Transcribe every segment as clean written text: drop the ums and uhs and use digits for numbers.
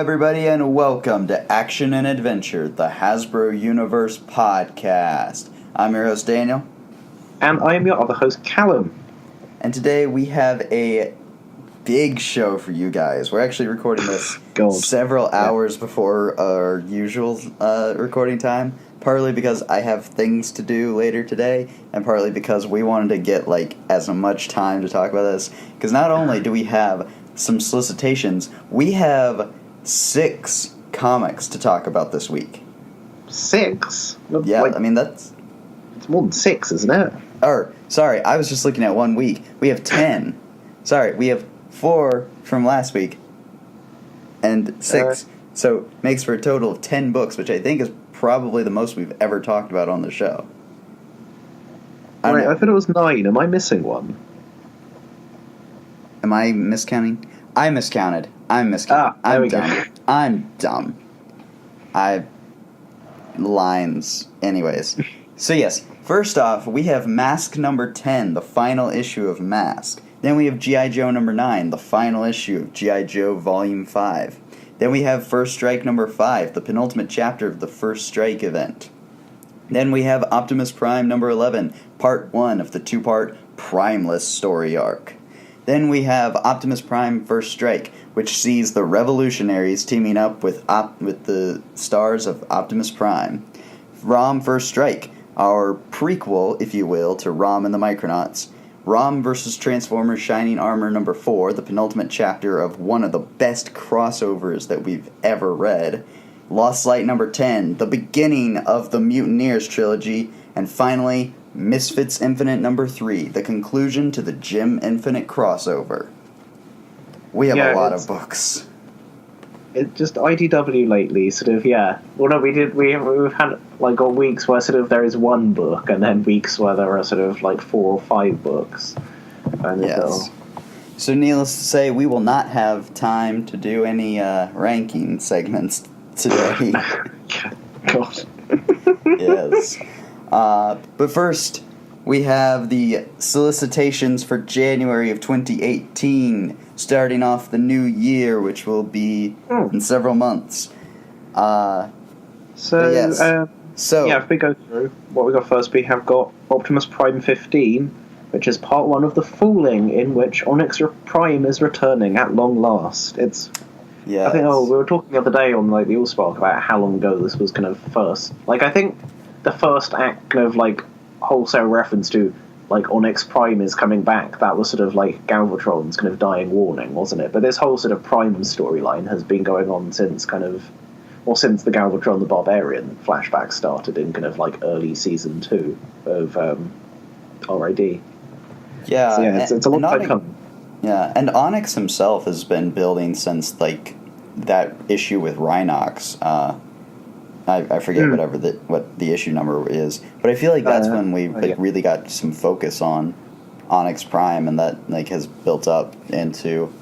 everybody, and welcome to Action and Adventure, the Hasbro Universe podcast. I'm your host, Daniel. And I am your other host, Callum. And today we have a big show for you guys. We're actually recording this several hours before our usual recording time, partly because I have things to do later today, and partly because we wanted to get as much time to talk about this. Because not only do we have some solicitations, we have 6 comics to talk about this week. 6? Yeah, I mean, it's more than 6, isn't it? Sorry, I was just looking at 1 week. We have 10. Sorry, we have 4 from last week. And 6. So, makes for a total of 10 books, which I think is probably the most we've ever talked about on the show. I thought it was 9. Am I missing one? Am I miscounting? I miscounted. I'm dumb. I'm dumb. Lines. Anyways. So yes, first off, we have M.A.S.K number 10, the final issue of M.A.S.K. Then we have G.I. Joe number 9, the final issue of G.I. Joe Volume 5. Then we have First Strike number 5, the penultimate chapter of the First Strike event. Then we have Optimus Prime number 11, part 1 of the 2-part Primeless story arc. Then we have Optimus Prime First Strike, which sees the Revolutionaries teaming up with the stars of Optimus Prime. ROM First Strike, our prequel, if you will, to ROM and the Micronauts. ROM vs. Transformers Shining Armor number 4, the penultimate chapter of one of the best crossovers that we've ever read. Lost Light number 10, the beginning of the Mutineers trilogy. And finally, Misfits Infinite number 3, the conclusion to the Jem Infinite crossover. We have a lot of books. It's just IDW lately, Well, no, we've had, on weeks where there is one book, and then weeks where there are 4 or 5 books. And yes. So needless to say, we will not have time to do any ranking segments today. God. Yes. But first, we have the solicitations for January of 2018, starting off the new year, which will be in several months. If we go through what we got first, we have got Optimus Prime 15, which is part 1 of The Fooling, in which Onyx Prime is returning at long last. I think we were talking the other day on the Allspark about how long ago this was first. I think the first act wholesale reference to Onyx Prime is coming back, that was Galvatron's dying warning, wasn't it? But this whole Prime storyline has been going on since since the Galvatron the Barbarian flashback started in early season 2 of RID. Yeah, so it's a long time coming. Yeah, and Onyx himself has been building since that issue with Rhinox. I forget what the issue number is, but I feel that's when we really got some focus on Onyx Prime, and that has built up into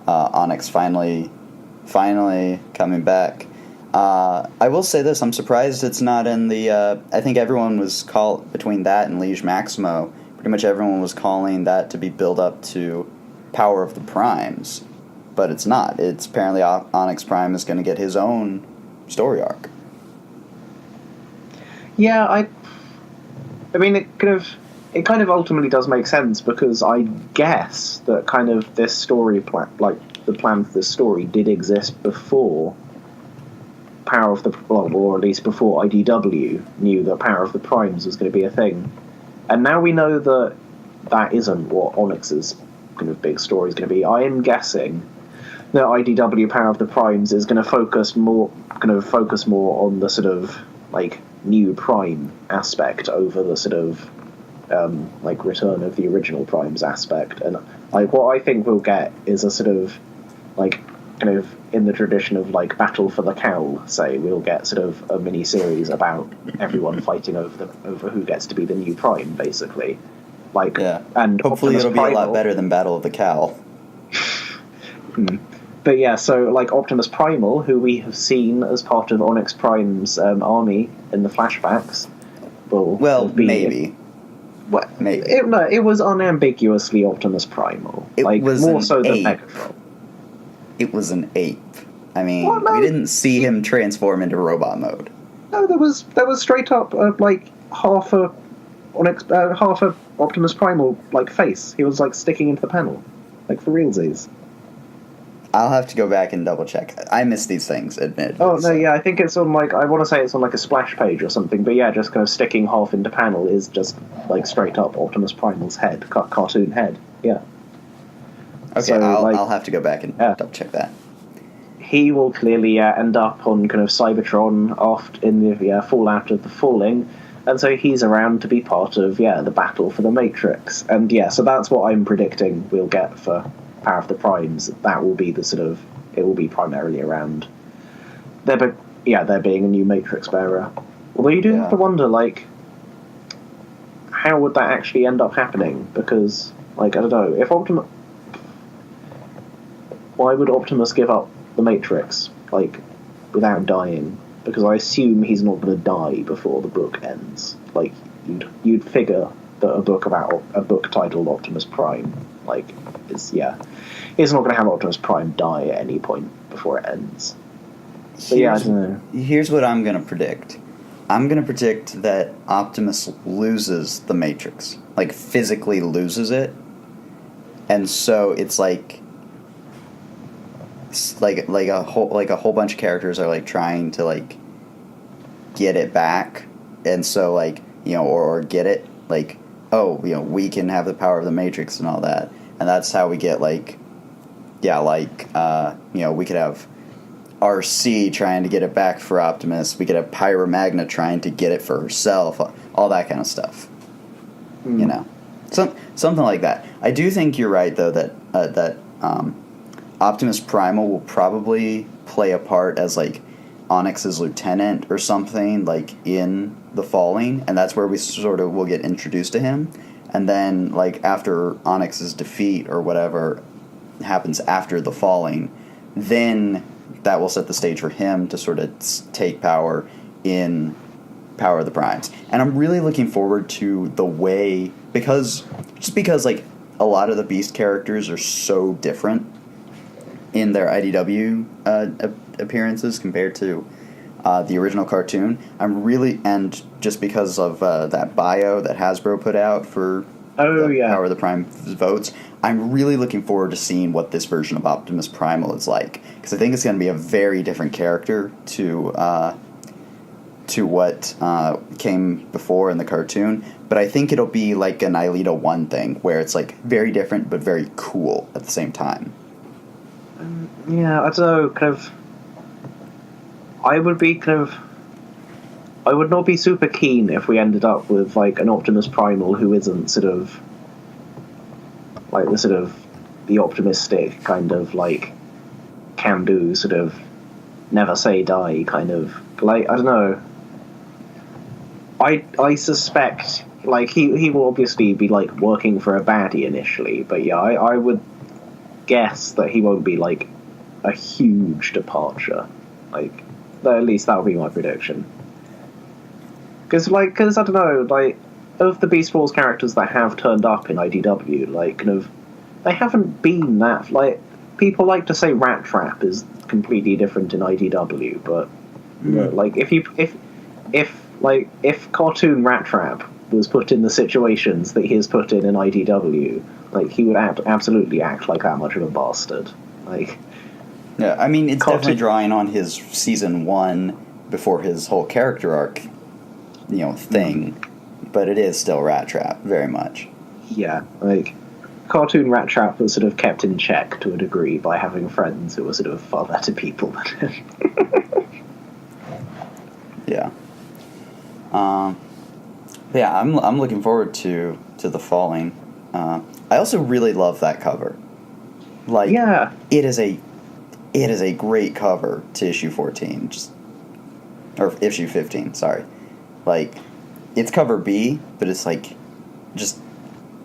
Onyx finally coming back. I will say this: I'm surprised it's not in the. I think everyone was between that and Liege Maximo. Pretty much everyone was calling that to be built up to Power of the Primes, but it's not. It's apparently Onyx Prime is going to get his own story arc. Yeah, I mean, it kind of ultimately does make sense, because I guess that this story plan, the plan for this story, did exist before Power of the, or at least before IDW knew that Power of the Primes was going to be a thing, and now we know that isn't what Onyx's big story is going to be. I am guessing that IDW Power of the Primes is going to focus more on the new Prime aspect over the return of the original Primes aspect, and what I think we'll get is a in the tradition of Battle for the Cowl, say, we'll get a mini series about everyone fighting over who gets to be the new Prime, basically. And hopefully Optimus it'll be a lot better than Battle of the Cowl. But yeah, so Optimus Primal, who we have seen as part of Onyx Prime's army in the flashbacks, maybe. Maybe. It was unambiguously Optimus Primal. It was more so than Megatron. It was an ape. I mean, What? No. we didn't see him transform into robot mode. No, there was straight up like half a Optimus Primal like face. He was like sticking into the panel, like for realsies. I'll have to go back and double check. I miss these things, admittedly. Oh no, yeah, I think it's on like I want to say it's on like a splash page or something. But yeah, just kind of sticking half into panel is just like straight up Optimus Primal's head, cartoon head. Yeah. Okay, So, I'll have to go back and double check that. He will clearly end up on kind of Cybertron in the fallout of the Falling, and so he's around to be part of the battle for the Matrix. And so that's what I'm predicting we'll get for Power of the Primes. That will be it will be primarily around there being a new Matrix bearer. Although you do have to wonder, like, how would that actually end up happening? Because, like, I don't know, if Optimus, why would Optimus give up the Matrix, like, without dying? Because I assume he's not going to die before the book ends. Like, you'd figure that a book titled Optimus Prime, like, is not going to have Optimus Prime die at any point before it ends. So I don't know. Here's what I'm going to predict. I'm going to predict that Optimus loses the Matrix, like physically loses it, and so it's like a whole bunch of characters are like trying to like get it back, and so like or get it like we can have the power of the Matrix and all that, and that's how we get we could have RC trying to get it back for Optimus. We could have Pyromagna trying to get it for herself. All that kind of stuff. Something like that. I do think you're right though that Optimus Primal will probably play a part as like Onyx's lieutenant or something like in the Falling, and that's where we sort of will get introduced to him. And then like after Onyx's defeat or whatever happens after the Falling, then that will set the stage for him to sort of take power in Power of the Primes. And I'm really looking forward to the way, because like a lot of the Beast characters are so different in their IDW appearances compared to the original cartoon. And just because of that bio that Hasbro put out for Power of the Prime votes, I'm really looking forward to seeing what this version of Optimus Primal is like, because I think it's going to be a very different character to what came before in the cartoon. But I think it'll be like an Ileto 1 thing, where it's like very different but very cool at the same time. I don't know, I would not be super keen if we ended up with like an Optimus Primal who isn't sort of like the optimistic kind of like can do sort of never say die kind of, like, I don't know. I suspect like he will obviously be like working for a baddie initially, but I would guess that he won't be like a huge departure. Like, at least that would be my prediction. Because I don't know, like, of the Beast Wars characters that have turned up in IDW, like, kind of, they haven't been that, like, people like to say Rat Trap is completely different in IDW, but like, if cartoon Rat Trap was put in the situations that he is put in IDW, like, he would absolutely act like that much of a bastard. Like, yeah, I mean, it's definitely drawing on his season 1 before his whole character arc, thing, but it is still Rat Trap, very much. Yeah, like, cartoon Rat Trap was sort of kept in check to a degree by having friends who were sort of far better people than him. Yeah. I'm looking forward to the Falling. I also really love that cover. Like, it is a great cover to issue 14, or issue 15. Sorry, like, it's cover B, but it's like it's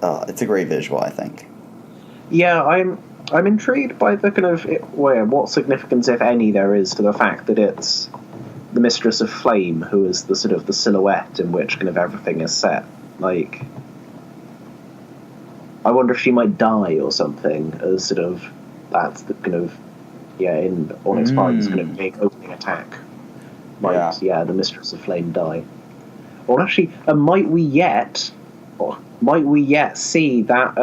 a great visual, I think. Yeah, I'm intrigued by the kind of what significance, if any, there is to the fact that it's the Mistress of Flame who is the sort of the silhouette in which kind of everything is set. Like, I wonder if she might die or something, as sort of that's the kind of in Onyx Prime's kind of big opening attack, might the Mistress of Flame die? Or actually, might we yet see that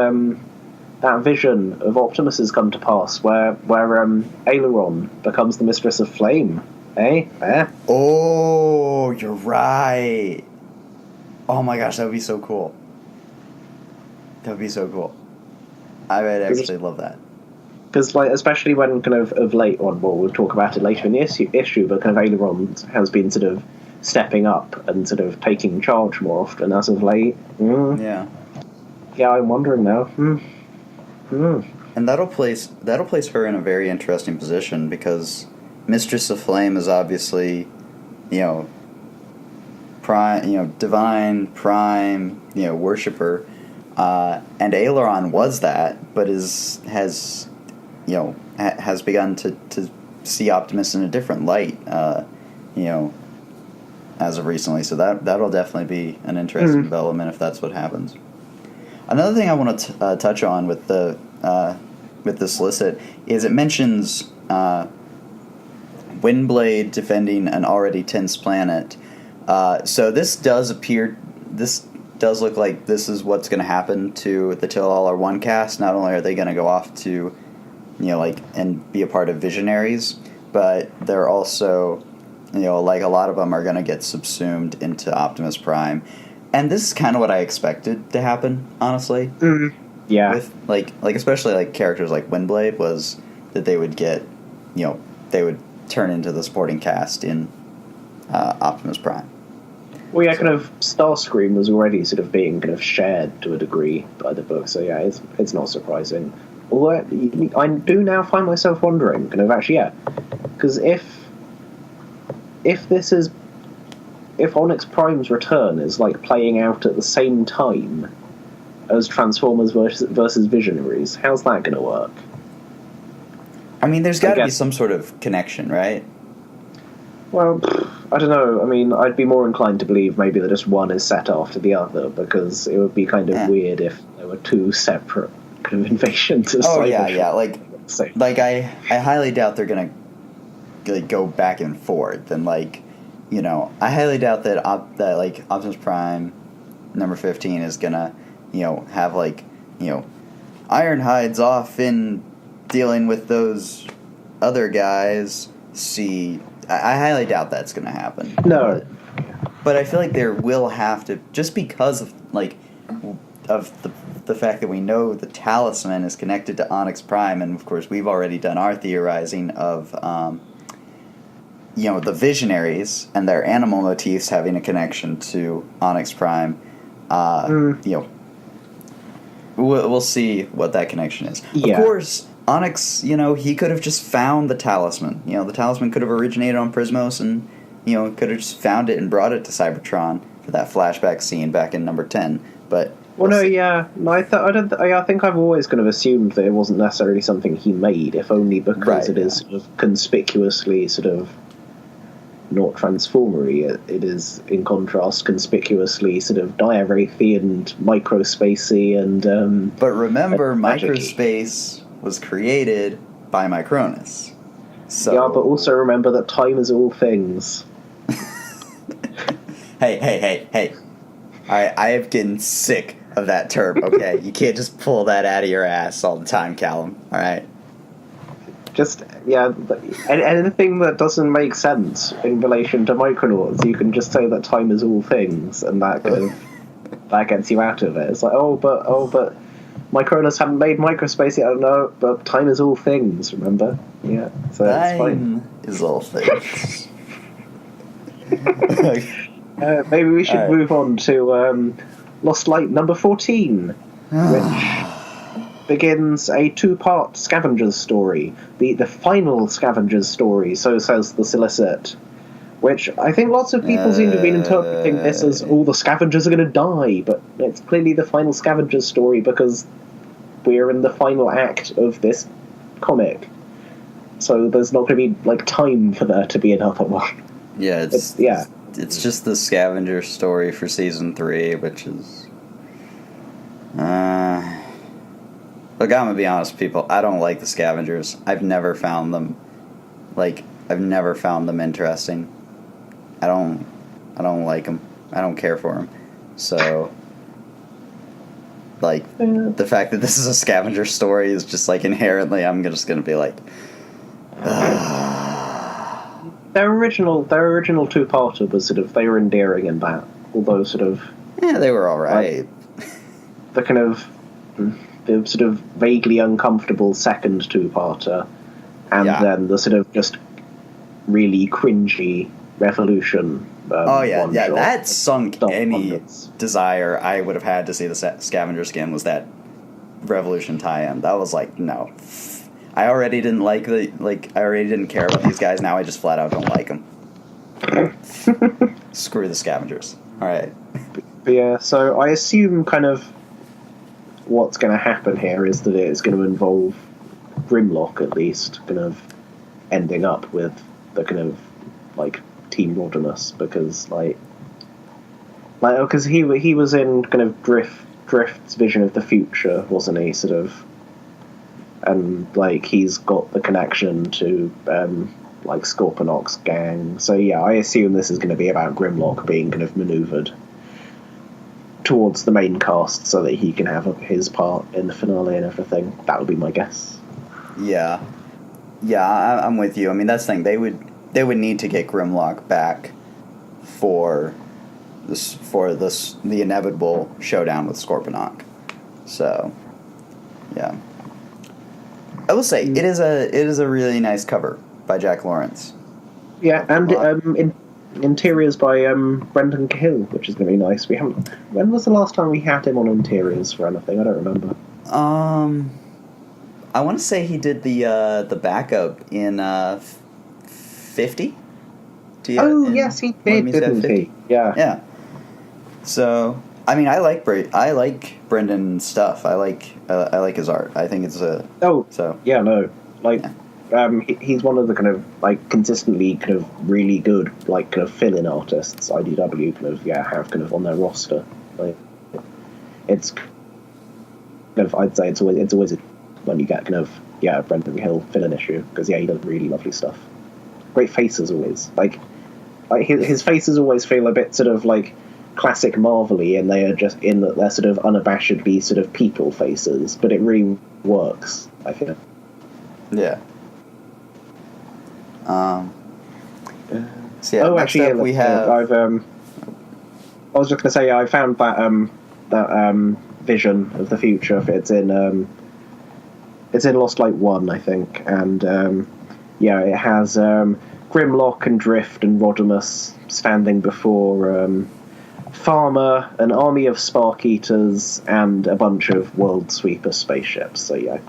that vision of Optimus's come to pass, where Aileron becomes the Mistress of Flame? Oh, you're right. Oh my gosh, that would be so cool. That would be so cool. I would actually love that. Because, like, especially when kind of late on, well, we'll talk about it later in the issue, but kind of Aileron has been sort of stepping up and sort of taking charge more often as of late. Yeah, I'm wondering now. And that'll place her in a very interesting position, because Mistress of Flame is obviously, prime, divine prime, worshipper, and Aileron was that, but has begun to see Optimus in a different light, as of recently. So that'll definitely be an interesting development if that's what happens. Another thing I want to touch on with the solicit is it mentions Windblade defending an already tense planet. So this does look like this is what's going to happen to the Till All Are One cast. Not only are they going to go off to, and be a part of Visionaries, but they're also, like a lot of them are going to get subsumed into Optimus Prime. And this is kind of what I expected to happen, honestly. Mm-hmm. Yeah. With, like especially, like, characters like Windblade, was that they would get, they would turn into the supporting cast in Optimus Prime. Well, yeah, kind of Starscream was already sort of being kind of shared to a degree by the book, so yeah, it's not surprising. Although I do now find myself wondering, kind of actually, because if Onyx Prime's return is like playing out at the same time as Transformers versus Visionaries, how's that going to work? I mean, there's got to be some sort of connection, right? Well, I don't know. I mean, I'd be more inclined to believe maybe that just one is set after the other, because it would be kind of weird if there were two separate kind of invasions of Cybertron. Like I highly doubt they're gonna go back and forth, and I highly doubt that Optimus Prime number 15 is gonna have Ironhide's off in dealing with those other guys. I highly doubt that's going to happen. No. But I feel like there will have to, just because of the fact that we know the talisman is connected to Onyx Prime, and of course we've already done our theorizing of the Visionaries and their animal motifs having a connection to Onyx Prime. We'll see what that connection is. Yeah. Of course, Onyx, he could have just found the talisman. The talisman could have originated on Prismos, and, could have just found it and brought it to Cybertron for that flashback scene back in number 10. But I think I've always kind of assumed that it wasn't necessarily something he made, if only because it is sort of conspicuously sort of not transformery. It is, in contrast, conspicuously sort of Diarathy and microspacey and. But remember, microspace was created by Micronus. So. Yeah, but also remember that time is all things. Hey. I am getting sick of that term, okay? You can't just pull that out of your ass all the time, Callum, alright? Anything that doesn't make sense in relation to Micronauts, you can just say that time is all things, and that that gets you out of it. It's like, but Micronauts haven't made microspace yet. I don't know, but time is all things, remember? Yeah, so it's fine. Time is all things. Maybe we should move on to Lost Light number 14, which begins a two-part Scavengers story. The final Scavengers story, so says the Solicit. Which I think lots of people seem to have been interpreting this as all the Scavengers are going to die, but it's clearly the final Scavengers story because we're in the final act of this comic. So there's not going to be time for there to be another one. Yeah, it's just the Scavenger story for season 3, which is look, I'm gonna be honest, people. I don't like the Scavengers. I've never found them Like, I've never found them interesting. I don't like them. I don't care for them. So, like, the fact that this is a scavenger story is just, like, inherently, I'm just gonna be like, Their original two-parter was sort of, they were endearing in that, although sort of... yeah, they were alright. The kind of, the sort of vaguely uncomfortable second two-parter, and then the sort of just really cringy Revolution that sunk any abundance. desire I would have had to see the scavenger skin was that Revolution tie-in. That was like, no. I already didn't I already didn't care about these guys, now I just flat out don't like them. Screw the scavengers. Alright. But yeah, so I assume kind of what's going to happen here is that it's going to involve Grimlock, at least, kind of ending up with the kind of, like, Team Rodimus, because, because he was in kind of Drift's vision of the future, wasn't he, sort of, and, like, he's got the connection to, like, Scorponok's gang, so yeah, I assume this is going to be about Grimlock being kind of manoeuvred towards the main cast so that he can have his part in the finale and everything. That would be my guess. Yeah, I'm with you. I mean, that's the thing. They would need to get Grimlock back for the inevitable showdown with Scorponok. So, yeah, I will say it is a really nice cover by Jack Lawrence. Yeah, and interiors by Brendan Cahill, which is going to be nice. We haven't. When was the last time we had him on interiors for anything? I don't remember. I want to say he did the backup in 50. Yes, he did, didn't he? Yeah. Yeah. So, I mean, I like Brendan's stuff. I like his art. I think it's a. Oh. So. Yeah. No. Like. Yeah. He's one of the kind of, like, consistently kind of really good, like, kind of fill-in artists IDW kind of have kind of on their roster. Like, it's kind of, I'd say it's always when you get kind of Brendan Hill fill-in issue, because he does really lovely stuff. Great faces always. Like his faces always feel a bit sort of like classic Marvel-y, and they are just in that they're sort of unabashedly sort of people faces, but it really works, I think. Yeah. So yeah, actually, we have. I was just going to say, I found that vision of the future. It's in Lost Light 1, I think, and it has Grimlock and Drift and Rodimus standing before Farmer, an army of Spark Eaters, and a bunch of World Sweeper spaceships. So yeah,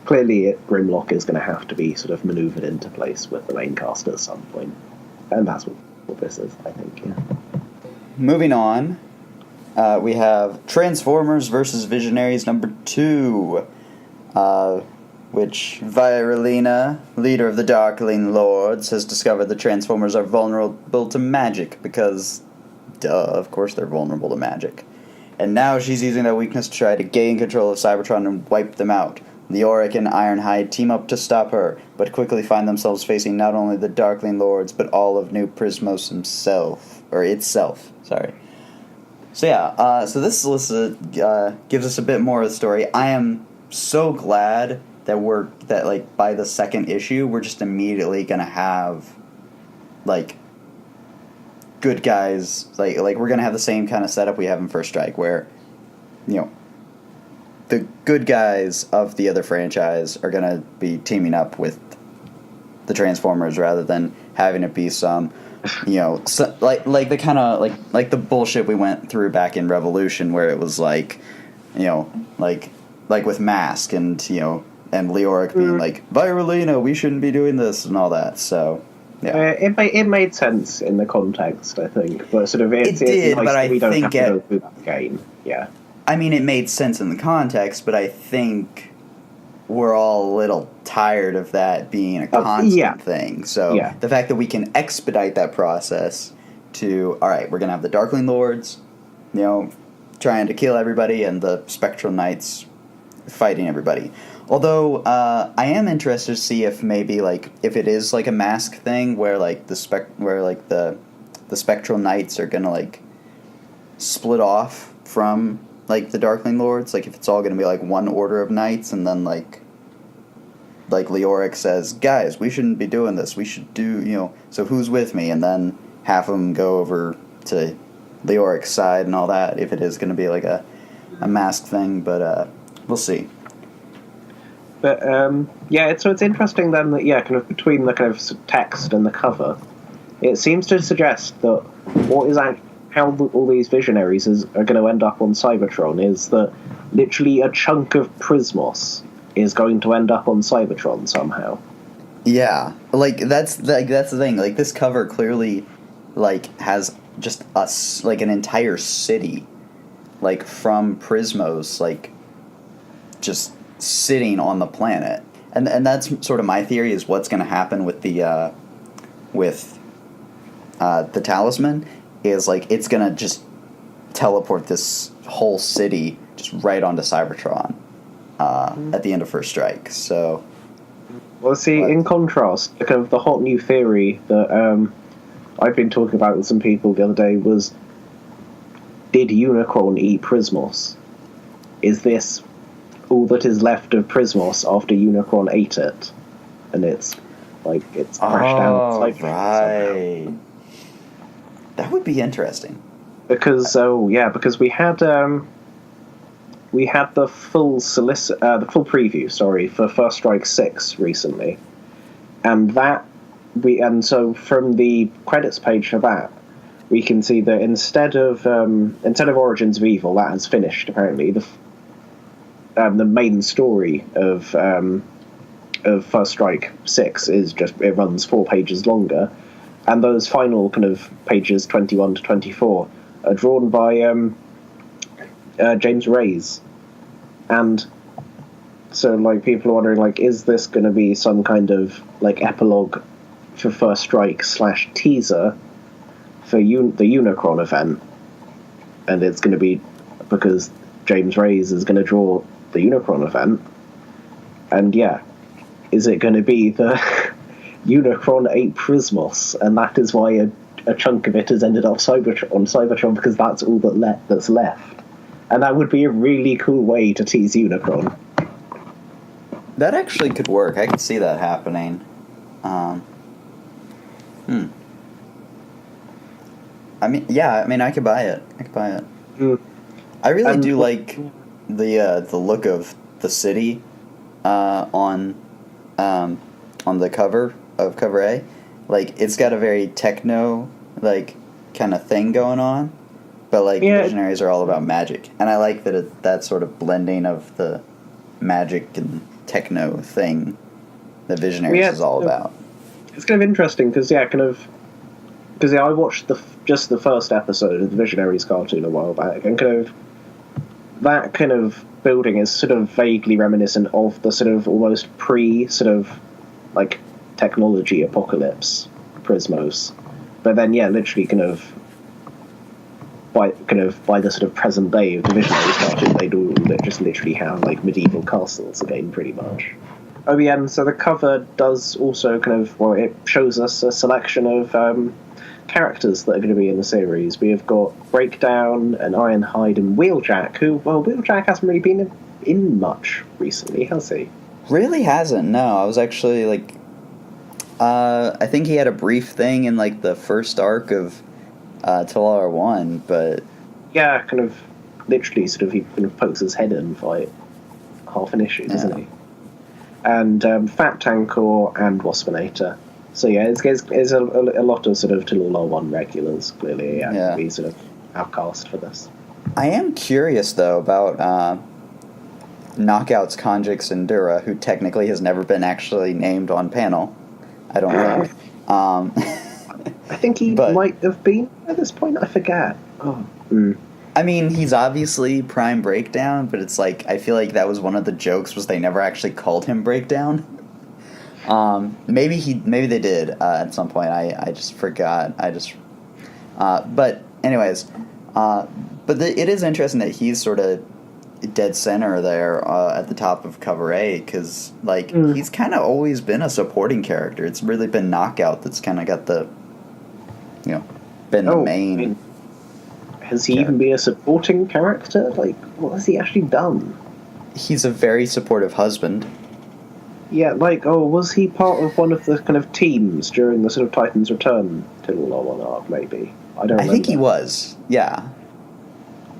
clearly Grimlock is going to have to be sort of manoeuvred into place with the main cast at some point. And that's what this is, I think, yeah. Moving on, we have Transformers vs. Visionaries number 2, which Viralina, leader of the Darkling Lords, has discovered the Transformers are vulnerable to magic because, of course they're vulnerable to magic. And now she's using that weakness to try to gain control of Cybertron and wipe them out. Leoric and Ironhide team up to stop her, but quickly find themselves facing not only the Darkling Lords, but all of New Prismos itself. Sorry. So yeah, so this gives us a bit more of the story. I am so glad that like by the second issue, we're just immediately gonna have like good guys, like we're gonna have the same kind of setup we have in First Strike, where the good guys of the other franchise are going to be teaming up with the Transformers rather than having it be some, like the kind of like the bullshit we went through back in Revolution, where it was like with M.A.S.K and and Leoric being like, Viralina, we shouldn't be doing this and all that. So yeah, it made sense in the context, I think, but sort of it did, nice, but I think don't have to go through that again. Yeah. I mean, it made sense in the context, but I think we're all a little tired of that being a constant thing. So the fact that we can expedite that process to, all right, we're going to have the Darkling Lords, trying to kill everybody, and the Spectral Knights fighting everybody. Although I am interested to see if maybe like if it is like a mask thing where like the spectral knights are gonna like split off from like the Darkling Lords, like if it's all gonna be like one order of knights, and then like Leoric says, guys, we shouldn't be doing this. We should do so who's with me, and then half of them go over to Leoric's side and all that. If it is gonna be like a mask thing, but we'll see. But it's interesting then that kind of between the kind of text and the cover, it seems to suggest that how all these visionaries are going to end up on Cybertron is that literally a chunk of Prismos is going to end up on Cybertron somehow. Yeah, that's the thing. Like this cover clearly has just an entire city from Prismos just sitting on the planet, and that's sort of my theory is what's going to happen with the talisman is it's going to just teleport this whole city just right onto Cybertron at the end of First Strike. So, well, see, in contrast, kind of the hot new theory that I've been talking about with some people the other day was, did Unicron eat Prismos? Is this all that is left of Prismos after Unicron ate it, and it's crashed down Cybertron somehow? That would be interesting. Because we had the full preview, for First Strike 6 recently, and so from the credits page for that, we can see that instead of Origins of Evil, that has finished apparently. The main story of First Strike 6 it runs 4 pages longer, and those final kind of pages 21 to 24 are drawn by James Reyes, and so people are wondering is this going to be some kind of epilogue for First Strike / teaser for the Unicron event, and it's going to be because James Reyes is going to draw the Unicron event, and is it going to be the Unicron ate Prismos, and that is why a chunk of it has ended up on Cybertron because that's all that's left, and that would be a really cool way to tease Unicron. That actually could work. I could see that happening. I could buy it. I really do like the look of the city on the cover of cover A. It's got a very techno kind of thing going on, but Visionaries are all about magic, and I like that sort of blending of the magic and techno thing that Visionaries is all about. It's kind of interesting because I watched just the first episode of the Visionaries cartoon a while back, and that kind of building is sort of vaguely reminiscent of the sort of almost technology apocalypse Prismos, but then literally by the sort of present day of the Visionaries cartoon, they'd all just literally have medieval castles again, pretty much. Oh yeah, and so the cover does also it shows us a selection of characters that are going to be in the series. We have got Breakdown and Ironhide and Wheeljack, Wheeljack hasn't really been in much recently, has he? Really hasn't, no. I was actually I think he had a brief thing in the first arc of Talar 1, but literally he pokes his head in for half an issue, doesn't he? And Fat Tankor and Waspinator. So it's a lot of Talar 1 regulars clearly be outcast for this. I am curious though about Knockout's Conjix and Dura, who technically has never been actually named on panel. I don't think. I think he might have been at this point. I forget. I mean, he's obviously Prime Breakdown, but it's I feel like that was one of the jokes was they never actually called him Breakdown. Maybe they did at some point. I just forgot. But anyways, it is interesting that he's sort of dead center there at the top of cover A, because he's kind of always been a supporting character. It's really been Knockout that's kind of got the, been the main. I mean, has he even been a supporting character? Like, what has he actually done? He's a very supportive husband. Yeah, was he part of one of the kind of teams during the sort of Titans Return arc, maybe? I don't remember. I think he was, yeah.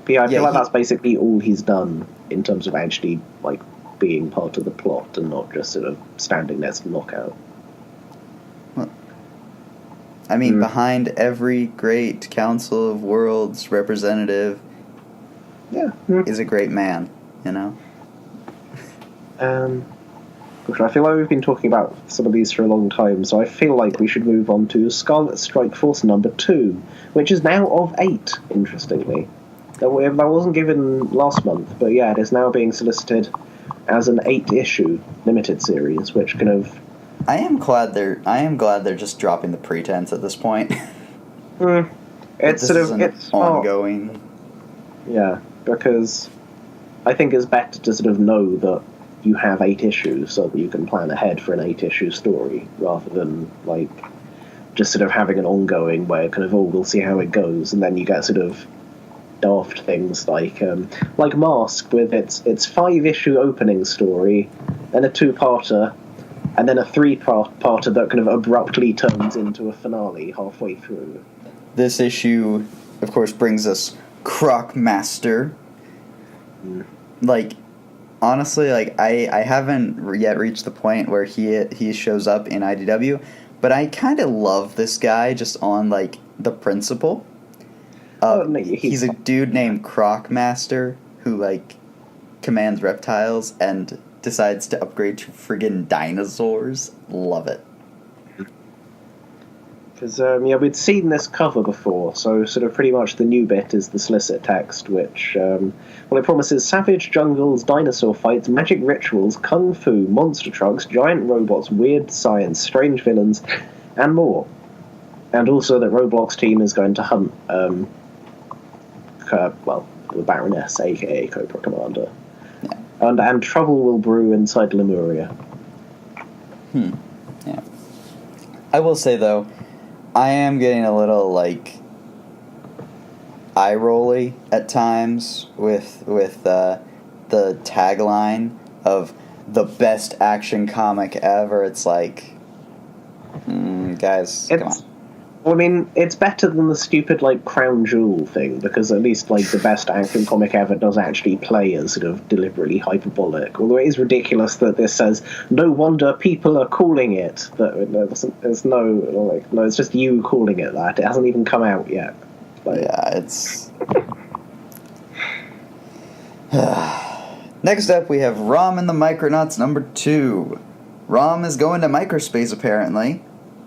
But yeah, I feel like that's basically all he's done in terms of actually, being part of the plot and not just sort of standing there to Knockout. Well, I mean, behind every great Council of Worlds representative is a great man, Gosh, I feel like we've been talking about some of these for a long time, so I feel like we should move on to Scarlet Strike Force number 2, which is now of 8, interestingly. That wasn't given last month, but yeah, it is now being solicited as an 8-issue limited series, which kind of... I am glad they're just dropping the pretense at this point. It's ongoing. Yeah, because I think it's better to sort of know that you have 8 issues so that you can plan ahead for an 8-issue story, rather than just sort of having an ongoing where kind of we'll see how it goes, and then you get sort of daft things like M.A.S.K with its 5-issue opening story, then a 2-parter, and then a 3-parter that kind of abruptly turns into a finale halfway through. This issue, of course, brings us Croc Master. Honestly, I haven't yet reached the point where he shows up in IDW, but I kind of love this guy just on the principle. He's a dude named Croc Master who commands reptiles and decides to upgrade to friggin' dinosaurs. Love it. Because we'd seen this cover before, so sort of pretty much the new bit is the solicit text, which it promises savage jungles, dinosaur fights, magic rituals, kung fu, monster trucks, giant robots, weird science, strange villains, and more. And also that Roblox team is going to hunt the Baroness, aka Cobra Commander. Yeah. And trouble will brew inside Lemuria. Yeah. I will say, though, I am getting a little, eye-rolly at times with the tagline of the best action comic ever. It's guys, come on. Well, I mean, it's better than the stupid, Crown Jewel thing, because at least, the best action comic ever does actually play as sort of deliberately hyperbolic. Although it is ridiculous that this says, no wonder people are calling it. There's no, it's just you calling it that. It hasn't even come out yet. It's... Next up, we have Rom and the Micronauts number 2. Rom is going to microspace, apparently.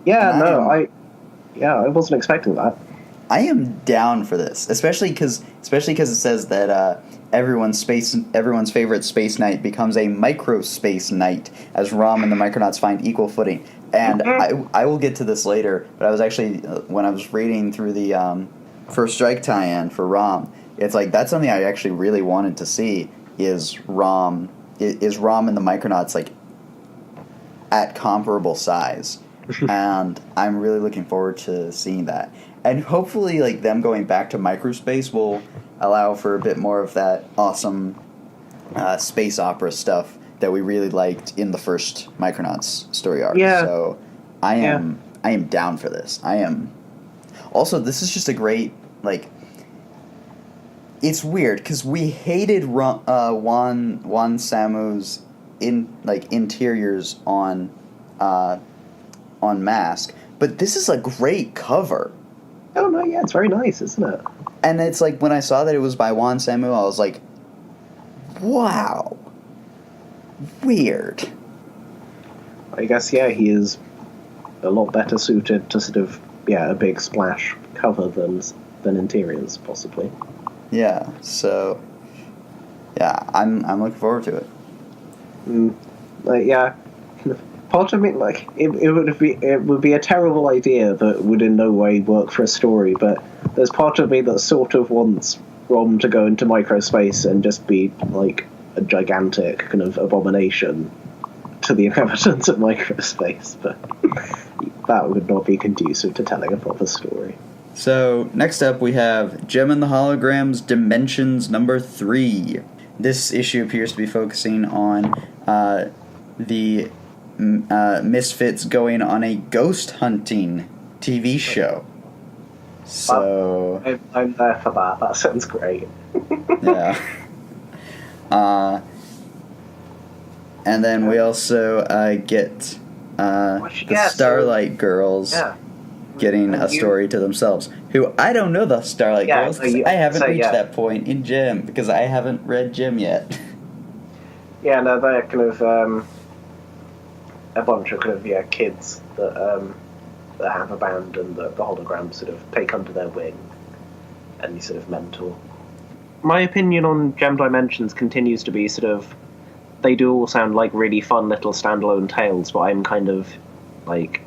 Yeah, I wasn't expecting that. I am down for this, especially because it says that everyone's favorite space knight becomes a microspace knight as Rom and the Micronauts find equal footing. And I will get to this later, but I was actually when I was reading through the First Strike tie-in for Rom, it's that's something I actually really wanted to see is Rom and the Micronauts at comparable size. And I'm really looking forward to seeing that. And hopefully, them going back to microspace will allow for a bit more of that awesome space opera stuff that we really liked in the first Micronauts story arc. Yeah. So I am down for this. I am. Also, this is just a great it's weird because we hated Juan Samu's interiors on M.A.S.K, but this is a great cover. Oh no, yeah, it's very nice, isn't it? And it's when I saw that it was by Juan Samu, I was wow, weird. I guess he is a lot better suited to sort of a big splash cover than interiors possibly. Yeah, so I'm looking forward to it. Part of me, it would be a terrible idea that would in no way work for a story, but there's part of me that sort of wants Rom to go into microspace and just be like a gigantic kind of abomination to the inhabitants of microspace, but that would not be conducive to telling a proper story. So, next up we have Jem and the Holograms Dimensions number 3. This issue appears to be focusing on the Misfits going on a ghost hunting TV show. So... I'm there for that. That sounds great. Yeah. And then we also get the Starlight Girls getting a story to themselves. Who, I don't know the Starlight Girls, because I haven't reached that point in Jem, because I haven't read Jem yet. Yeah, no, they're kind of a bunch of kind of kids that have a band and the holograms sort of take under their wing and you sort of mentor. My opinion on Jem Dimensions continues to be sort of, they do all sound like really fun little standalone tales, but I'm kind of like,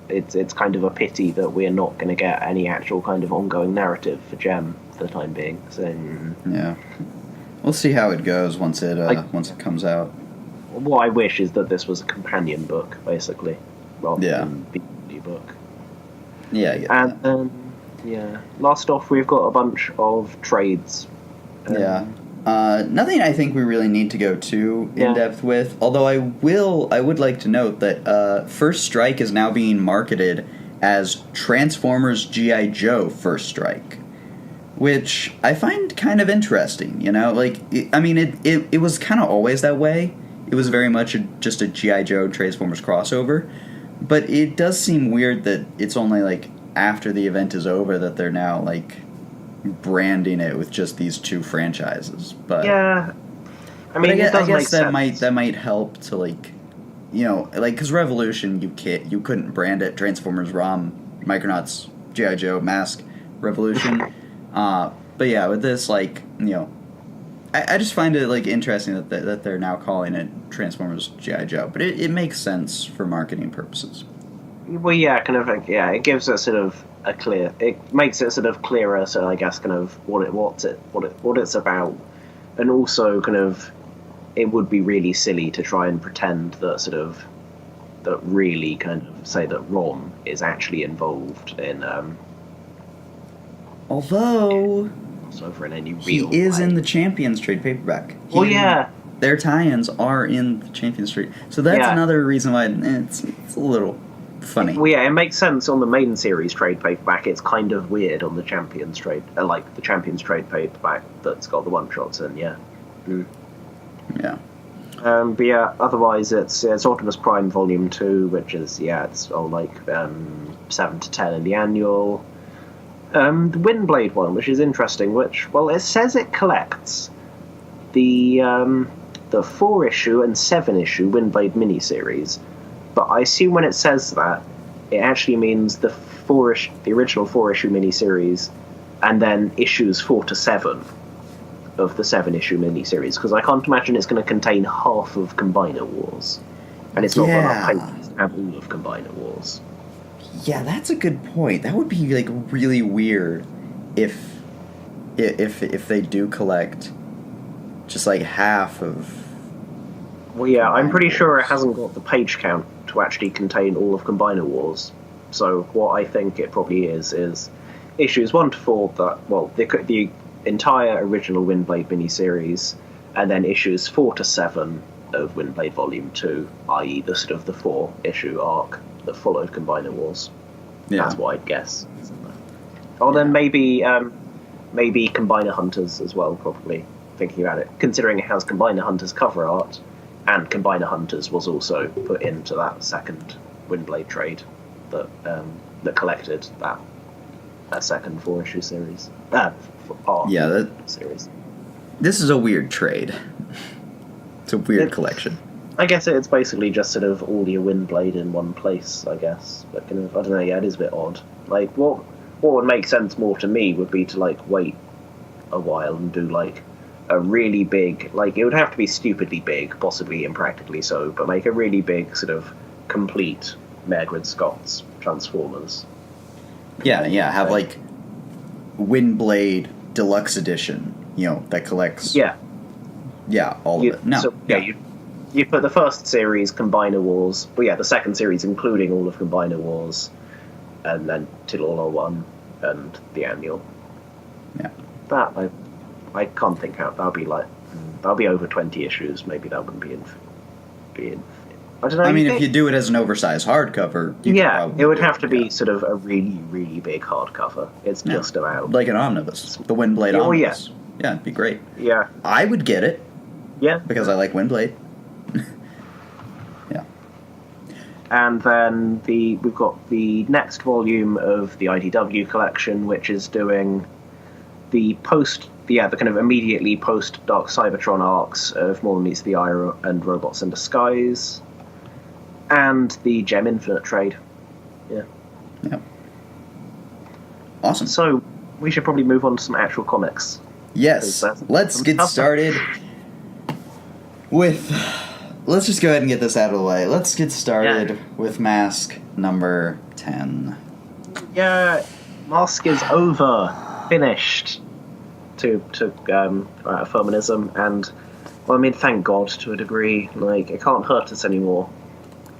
it's kind of a pity that we're not going to get any actual kind of ongoing narrative for Jem for the time being. So yeah, we'll see how it goes once it comes out. What I wish is that this was a companion book, basically, rather than a book. Yeah, and last off, we've got a bunch of trades. Nothing I think we really need to go too in depth with. Although I would like to note that First Strike is now being marketed as Transformers G.I. Joe First Strike, which I find kind of interesting. You know, like it was kind of always that way. It was very much just a G.I. Joe Transformers crossover, but it does seem weird that it's only like after the event is over that they're now like branding it with just these two franchises. But yeah, I guess that might help to like, you know, like because Revolution you couldn't brand it Transformers ROM, Micronauts, G.I. Joe, M.A.S.K, Revolution. But yeah, with this, like, you know, I just find it like interesting that they're now calling it Transformers G.I. Joe, but it makes sense for marketing purposes. Well, yeah, kind of, it gives it sort of it makes it sort of clearer. So I guess kind of what it's about, and also kind of it would be really silly to try and pretend that really kind of say that Ron is actually involved in. Although over in any real he is way. In the Champions trade paperback. Their tie-ins are in the Champions trade, so that's another reason why it's a little funny. Well, yeah, it makes sense on the main series trade paperback. It's kind of weird on the Champions trade, like the Champions trade paperback that's got the one-shots in. Yeah. Yeah. But yeah, otherwise it's Optimus Prime Volume 2, which is it's all like 7 to 10 in the annual. The Windblade one, which is interesting, it says it collects the 4-issue and 7-issue Windblade miniseries, but I assume when it says that, it actually means the original 4-issue miniseries, and then issues 4 to 7 of the 7-issue miniseries, because I can't imagine it's going to contain half of Combiner Wars, and it's not going to have all of Combiner Wars. Yeah, that's a good point. That would be like really weird if they do collect just like half of. Well, yeah, I'm pretty sure it hasn't got the page count to actually contain all of Combiner Wars. So what I think it probably is issues 1 to 4 the entire original Windblade miniseries, and then issues 4 to 7 of Windblade Volume 2, i.e. the sort of the 4-issue arc that followed Combiner Wars. Yeah. That's what I'd guess. Then maybe Combiner Hunters as well, probably, thinking about it. Considering it has Combiner Hunters cover art, and Combiner Hunters was also put into that second Windblade trade that collected that second 4-issue series. Series. This is a weird trade. It's a weird collection. I guess it's basically just sort of all your Windblade in one place, I guess. But kind of, I don't know, it is a bit odd. Like, what would make sense more to me would be to, like, wait a while and do, like, a really big... Like, it would have to be stupidly big, possibly impractically so, but make a really big, sort of, complete Margaret Scott's Transformers. Yeah, have, like, Windblade deluxe edition, that collects. Yeah. Yeah, all of it. No. So, you put the first series, Combiner Wars, the second series, including all of Combiner Wars, and then Tidal 1 and the annual. Yeah. That, I can't think how, that'll be over 20 issues, maybe that wouldn't be in I don't know. I mean, if you do it as an oversized hardcover, it would have to be sort of a really, really big hardcover. It's just about... Like an omnibus. The Windblade omnibus. Yeah, it'd be great. Yeah. I would get it. Yeah. Because I like Windblade. Yeah. And then we've got the next volume of the IDW collection, which is doing the kind of immediately post-Dark Cybertron arcs of More Than Meets the Eye and Robots in Disguise, and the Jem Infinite trade. Yeah. Yep. Awesome. So, we should probably move on to some actual comics. Yes. Let's get started with... Let's just go ahead and get this out of the way. Let's get started with M.A.S.K. number 10. Yeah, M.A.S.K. is over. Finished. To feminism, and thank God to a degree. It can't hurt us anymore.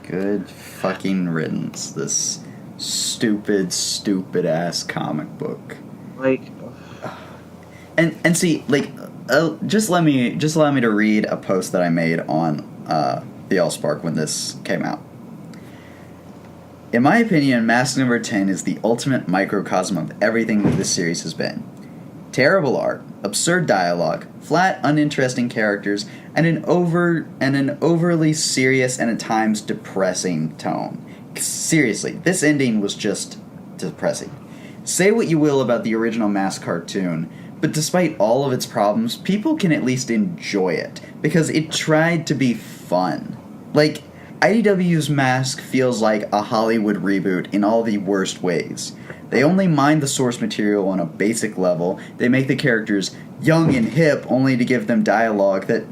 Good fucking riddance. This stupid ass comic book. And see, just allow me to read a post that I made on the Allspark when this came out. In my opinion, M.A.S.K. number 10 is the ultimate microcosm of everything that this series has been. Terrible art, absurd dialogue, flat, uninteresting characters, and an overly serious and at times depressing tone. Seriously, this ending was just depressing. Say what you will about the original M.A.S.K. cartoon, but despite all of its problems, people can at least enjoy it, because it tried to be fun. IDW's M.A.S.K. feels like a Hollywood reboot in all the worst ways. They only mine the source material on a basic level. They make the characters young and hip only to give them dialogue that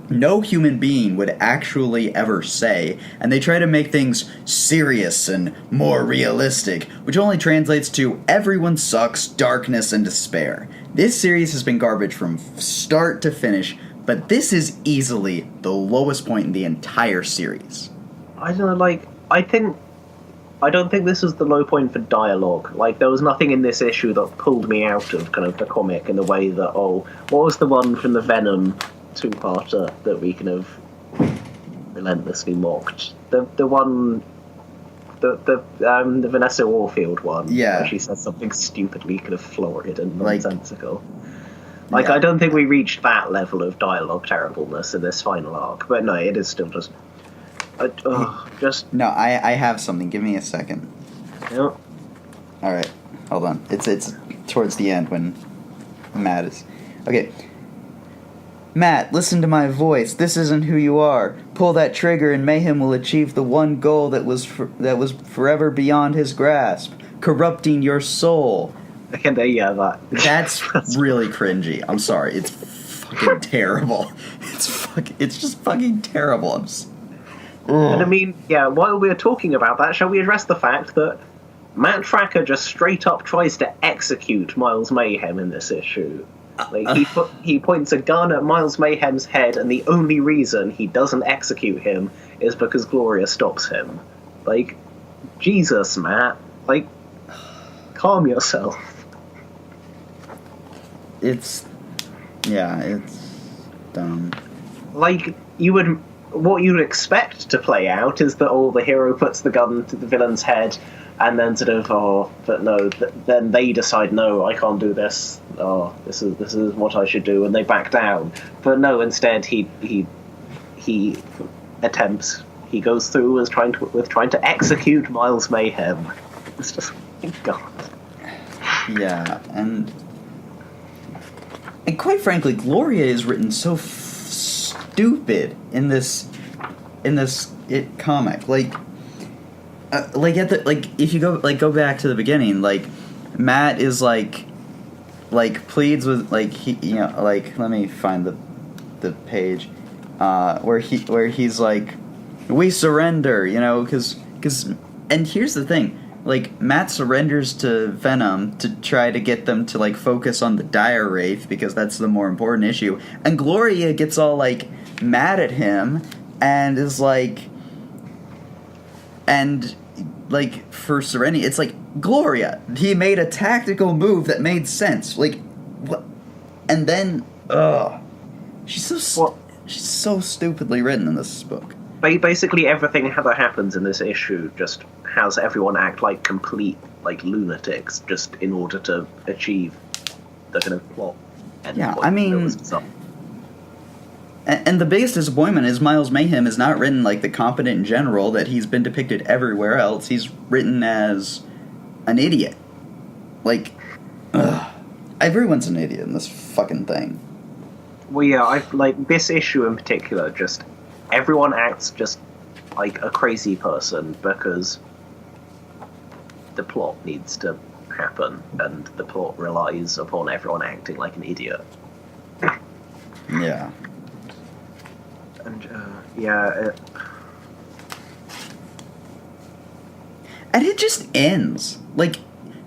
no human being would actually ever say, and they try to make things serious and more realistic, which only translates to everyone sucks, darkness, and despair. This series has been garbage from start to finish, but this is easily the lowest point in the entire series. I don't know, I don't think this is the low point for dialogue. There was nothing in this issue that pulled me out of kind of the comic in the way that, what was the one from the Venom two-parter that we kind of relentlessly mocked? The one, the Vanessa Warfield one. Yeah. Where she says something stupidly kind of florid and nonsensical. I don't think we reached that level of dialogue terribleness in this final arc, but no, it is still just... No, I have something. Give me a second. Yep. Alright, hold on. It's towards the end when Matt is... Okay. Matt, listen to my voice. This isn't who you are. Pull that trigger and Mayhem will achieve the one goal that was forever beyond his grasp. Corrupting your soul. That's really cringy. I'm sorry. It's fucking terrible. It's just fucking terrible. And while we're talking about that, shall we address the fact that Matt Fracker just straight up tries to execute Miles Mayhem in this issue? He points a gun at Miles Mayhem's head, and the only reason he doesn't execute him is because Gloria stops him. Jesus, Matt. Calm yourself. It's dumb. What you'd expect to play out is that the hero puts the gun to the villain's head, and then then they decide, no, I can't do this. This is what I should do, and they back down. But no, instead he attempts. He goes through with trying to execute Miles Mayhem. It's just, God. Yeah, and quite frankly, Gloria is written so stupid in this comic. If you go back to the beginning, Matt is pleads with let me find the page where he's we surrender, because and here's the thing, like, Matt surrenders to Venom to try to get them to, like, focus on the Dire Wraith, because that's the more important issue. And Gloria gets all, like, mad at him, and is like... And, like, for Serenity, it's like, Gloria, he made a tactical move that made sense. Like, what? And then, she's so stupidly written in this book. Basically, everything that happens in this issue just has everyone act like complete, like, lunatics, just in order to achieve the kind of plot. Yeah, I mean... And the biggest disappointment is Miles Mayhem is not written like the competent general that he's been depicted everywhere else. He's written as an idiot. Like, everyone's an idiot in this fucking thing. Well, yeah, like, this issue in particular, just, everyone acts just like a crazy person because the plot needs to happen, and the plot relies upon everyone acting like an idiot. Yeah. And, And it just ends. Like,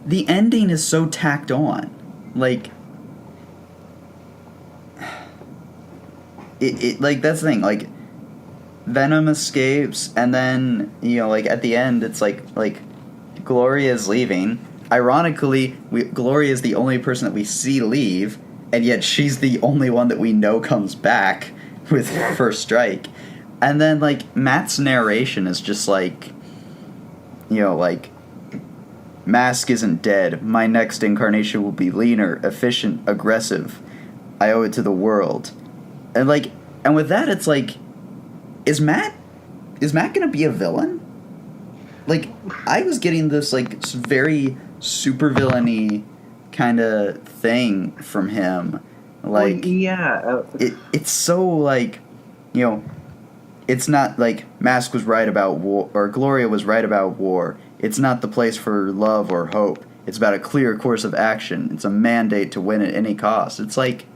the ending is so tacked on. Like, it like, that's the thing, like, Venom escapes, and then, you know, like, at the end, it's like, Gloria is leaving. Ironically, Gloria is the only person that we see leave, and yet she's the only one that we know comes back with First Strike. And then, like, Matt's narration is just like, you know, like, M.A.S.K isn't dead. My next incarnation will be leaner, efficient, aggressive. I owe it to the world. And, like, and with that, it's like, is Matt gonna be a villain? Like, I was getting this, like, very super-villainy kind of thing from him. Like, well, yeah. It's so, like, you know, it's not like M.A.S.K was right about war, or Gloria was right about war. It's not the place for love or hope. It's about a clear course of action. It's a mandate to win at any cost. It's like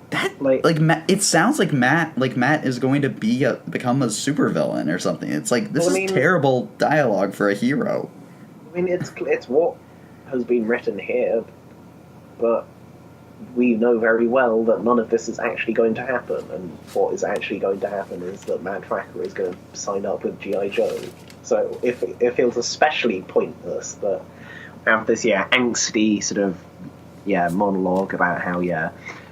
that. Like it sounds like Matt is going to become a supervillain or something. It's like, this is terrible dialogue for a hero. I mean, it's what has been written here, but we know very well that none of this is actually going to happen, and what is actually going to happen is that Matt Fracker is going to sign up with G.I. Joe. So it feels especially pointless that we have this, angsty sort of, monologue about how,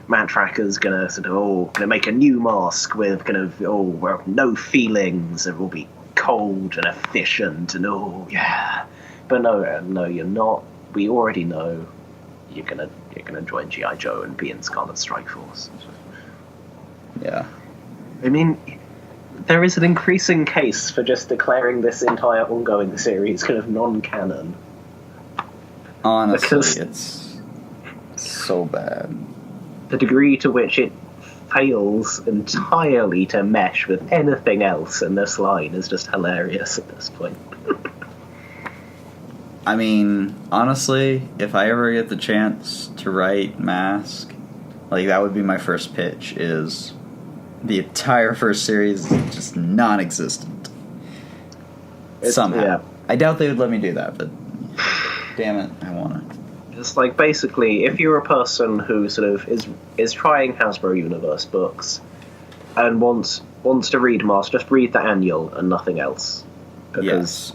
Matt Fracker's going to going to make a new mask with kind of, well, no feelings, it will be cold and efficient, and But no, you're not. We already know you're gonna join G.I. Joe and be in Scarlet Strike Force. Yeah. I mean, there is an increasing case for just declaring this entire ongoing series kind of non-canon. Honestly, because it's so bad. The degree to which it fails entirely to mesh with anything else in this line is just hilarious at this point. I mean, honestly, if I ever get the chance to write M.A.S.K, like, that would be my first pitch, is the entire first series is just non-existent. Somehow. Yeah. I doubt they would let me do that, but damn it, I want it. Just like, basically, if you're a person who sort of is trying Hasbro Universe books and wants to read M.A.S.K, just read the annual and nothing else. Because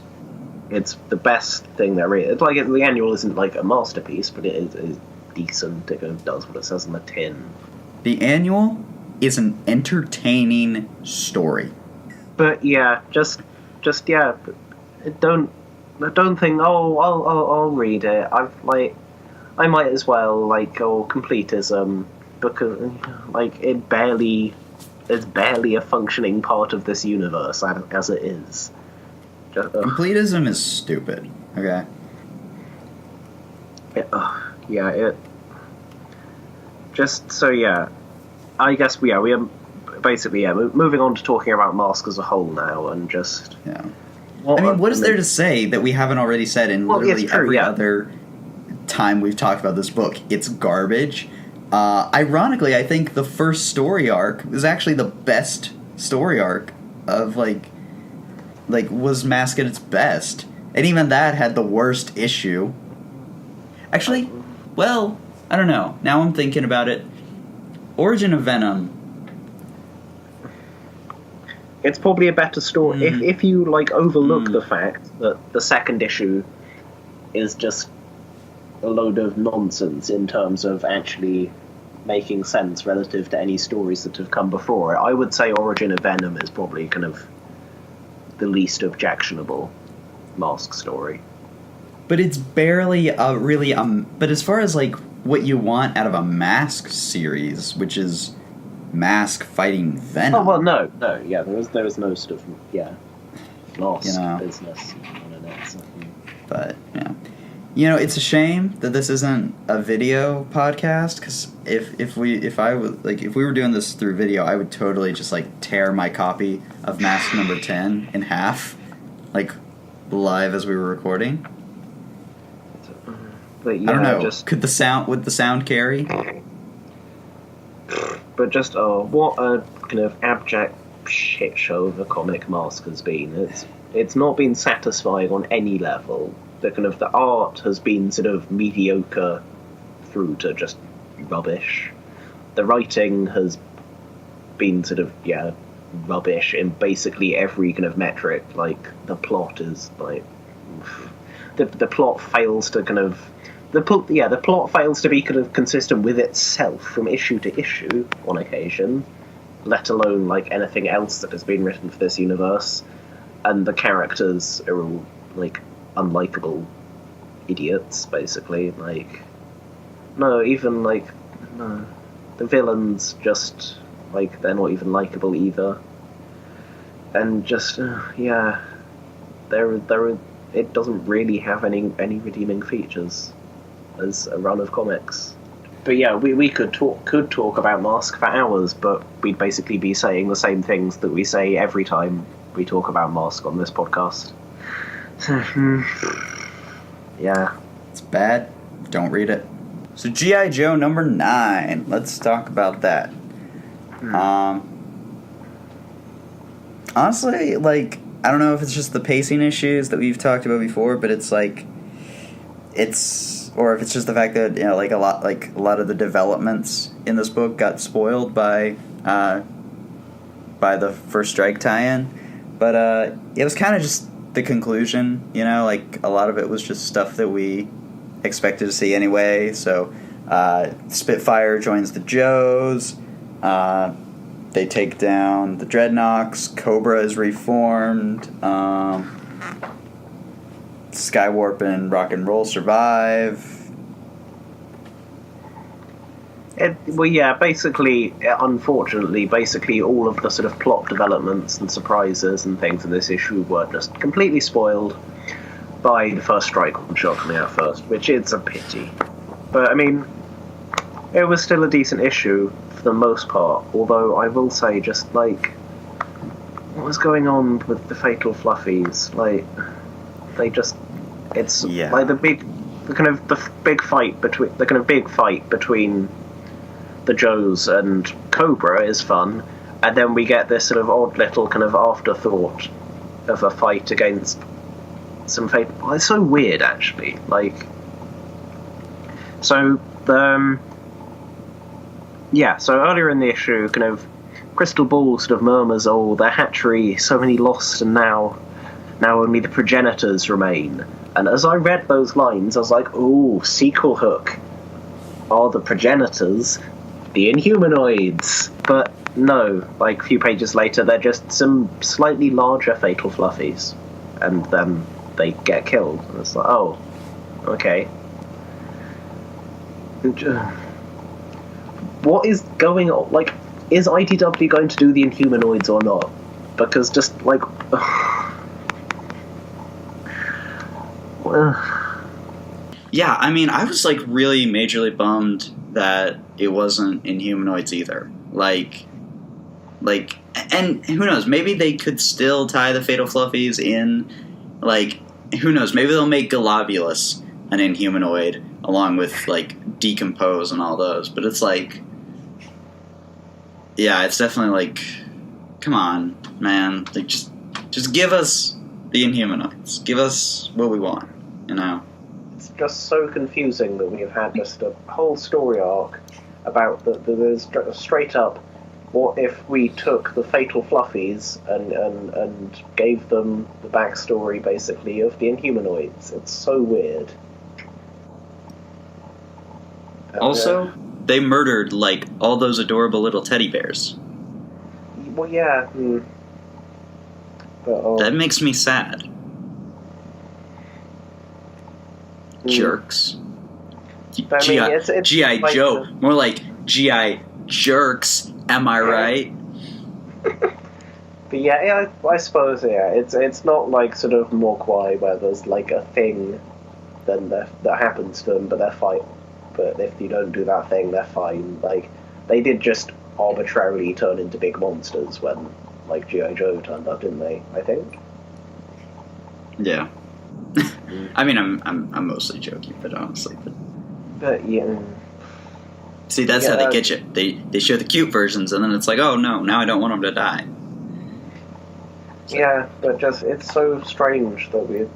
it's the best thing there is. It's like, the annual isn't like a masterpiece, but it is decent. It kind of does what it says on the tin. The annual is an entertaining story. But just don't think, I'll read it. I might as well, completism, because it's barely a functioning part of this universe as it is. Completism is stupid. Okay. I guess we are basically moving on to talking about M.A.S.K as a whole now, and just I mean, what is there to say that we haven't already said in literally every other time we've talked about this book? It's garbage. Ironically, I think the first story arc is actually the best story arc of was M.A.S.K at its best. And even that had the worst issue. Actually, well, I don't know. Now I'm thinking about it. Origin of Venom. It's probably a better story if you like overlook the fact that the second issue is just a load of nonsense in terms of actually making sense relative to any stories that have come before it. I would say Origin of Venom is probably kind of the least objectionable Mask story. But it's barely but as far as like what you want out of a Mask series, which is Mask fighting Venom. Oh well, no, yeah, there was no sort of Mask business on it. But yeah, it's a shame that this isn't a video podcast, because if we were doing this through video, I would totally just like tear my copy of Mask number 10 in half, like live as we were recording. But yeah, I don't know. Would the sound carry? But just what a kind of abject shit show the comic Mask has been. It's not been satisfying on any level. The art has been sort of mediocre through to just rubbish. The writing has been sort of rubbish in basically every kind of metric. Like the plot is like the plot fails to kind of. The plot fails to be kind of consistent with itself from issue to issue on occasion, let alone like anything else that has been written for this universe. And the characters are all like unlikable idiots, basically. Like, the villains just like they're not even likable either. And just it doesn't really have any redeeming features as a run of comics. But yeah, we could talk about Mask for hours, but we'd basically be saying the same things that we say every time we talk about Mask on this podcast. Yeah. It's bad. Don't read it. So G.I. Joe number 9. Let's talk about that. Honestly, like, I don't know if it's just the pacing issues that we've talked about before, but it's like or if it's just the fact that a lot of the developments in this book got spoiled by the First Strike tie-in, but it was kind of just the conclusion. Like a lot of it was just stuff that we expected to see anyway. So Spitfire joins the Joes. They take down the Dreadnoks. Cobra is reformed. Skywarp and Rock and Roll survive. Unfortunately, all of the sort of plot developments and surprises and things in this issue were just completely spoiled by the First Strike one-shot coming out first, which is a pity. But, I mean, it was still a decent issue for the most part, although I will say just, like, what was going on with the Fatal Fluffies? Like, they just... It's like the big fight between the Joes and Cobra is fun, and then we get this sort of odd little kind of afterthought of a fight against some Fatal... Well, it's so weird, actually. Like, so so earlier in the issue, kind of Crystal Ball sort of murmurs, the hatchery, so many lost, and now only the progenitors remain. And as I read those lines, I was like, ooh, sequel hook. Are the progenitors the Inhumanoids? But no, like a few pages later, they're just some slightly larger Fatal Fluffies. And then they get killed. And it's like, oh, okay. What is going on? Like, is IDW going to do the Inhumanoids or not? Because just, like... Yeah, I mean, I was, like, really majorly bummed that it wasn't Inhumanoids either. Like, and who knows, maybe they could still tie the Fatal Fluffies in, like, who knows, maybe they'll make Globulus an Inhumanoid, along with, like, Decompose and all those, but it's like, yeah, it's definitely like, come on, man, like, just give us the Inhumanoids. Give us what we want, you know? It's just so confusing that we've had just a whole story arc about there's straight up, what if we took the Fatal Fluffies and gave them the backstory, basically, of the Inhumanoids? It's so weird. Also, they murdered, like, all those adorable little teddy bears. Well, yeah. But, That makes me sad. Jerks. G.I. like, Joe. More like G.I. Jerks. Am I right? But yeah, I suppose, yeah. It's not like sort of Mogwai where there's like a thing then that happens to them, but they're fine. But if you don't do that thing, they're fine. Like, they did just arbitrarily turn into big monsters when, like, G.I. Joe turned up, didn't they? I think. Yeah. I mean, I'm mostly joking, but honestly, But yeah. See, that's how they get you. They show the cute versions, and then it's like, oh no, now I don't want them to die. So. Yeah, but just it's so strange that we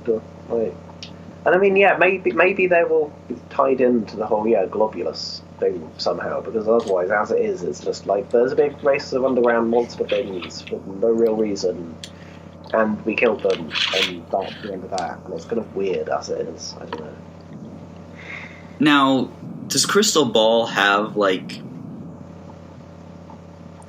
like. And I mean, yeah, maybe they will be tied into the whole globulus thing somehow, because otherwise, as it is, it's just like there's a big race of underground monster things for no real reason, and we killed them, and that's the end of that. And it's kind of weird as it is. I don't know. Now, does Crystal Ball have like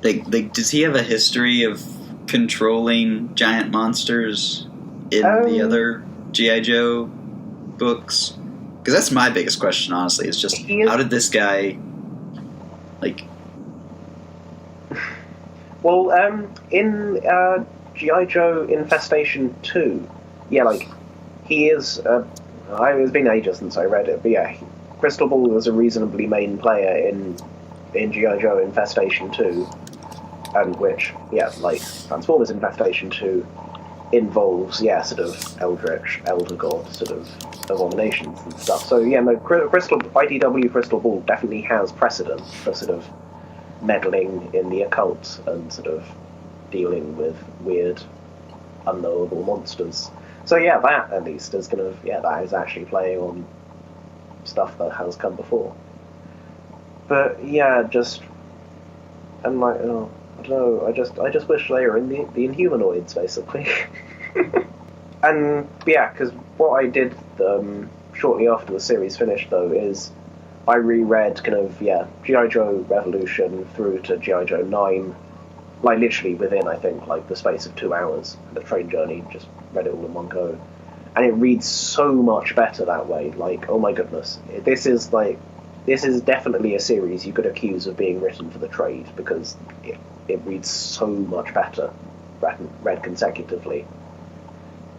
does he have a history of controlling giant monsters in the other G.I. Joe books? Because that's my biggest question, honestly. Is just how did this guy like? Well, in G.I. Joe Infestation 2, like he is. It's been ages since I read it, but yeah, Crystal Ball was a reasonably main player in G.I. Joe Infestation 2, and which, like Transformers Infestation 2 involves, sort of Eldritch, Elder God sort of abominations and stuff. So IDW Crystal Ball definitely has precedent for sort of meddling in the occult and sort of dealing with weird, unknowable monsters. So that at least is kind of that is actually playing on stuff that has come before. But just I'm like, I don't know. I just wish they were in the Inhumanoids, basically. And because what I did shortly after the series finished, though, is I reread kind of G.I. Joe Revolution through to G.I. Joe 9, like literally within I think like the space of 2 hours, the train journey. Just read it all in one go, and it reads so much better that way. Like, oh my goodness, this is definitely a series you could accuse of being written for the trade, because it reads so much better read consecutively.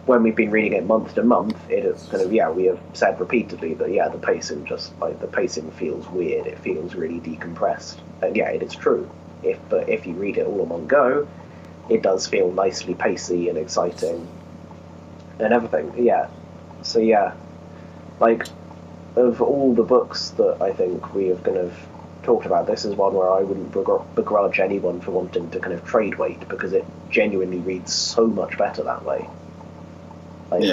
When we've been reading it month to month, it is kind of we have said repeatedly that the pacing feels weird. It feels really decompressed, and it is true. But if you read it all in one go, it does feel nicely pacey and exciting and everything. So like, of all the books that I think we have kind of talked about, this is one where I wouldn't begrudge anyone for wanting to kind of trade weight, because it genuinely reads so much better that way. Like,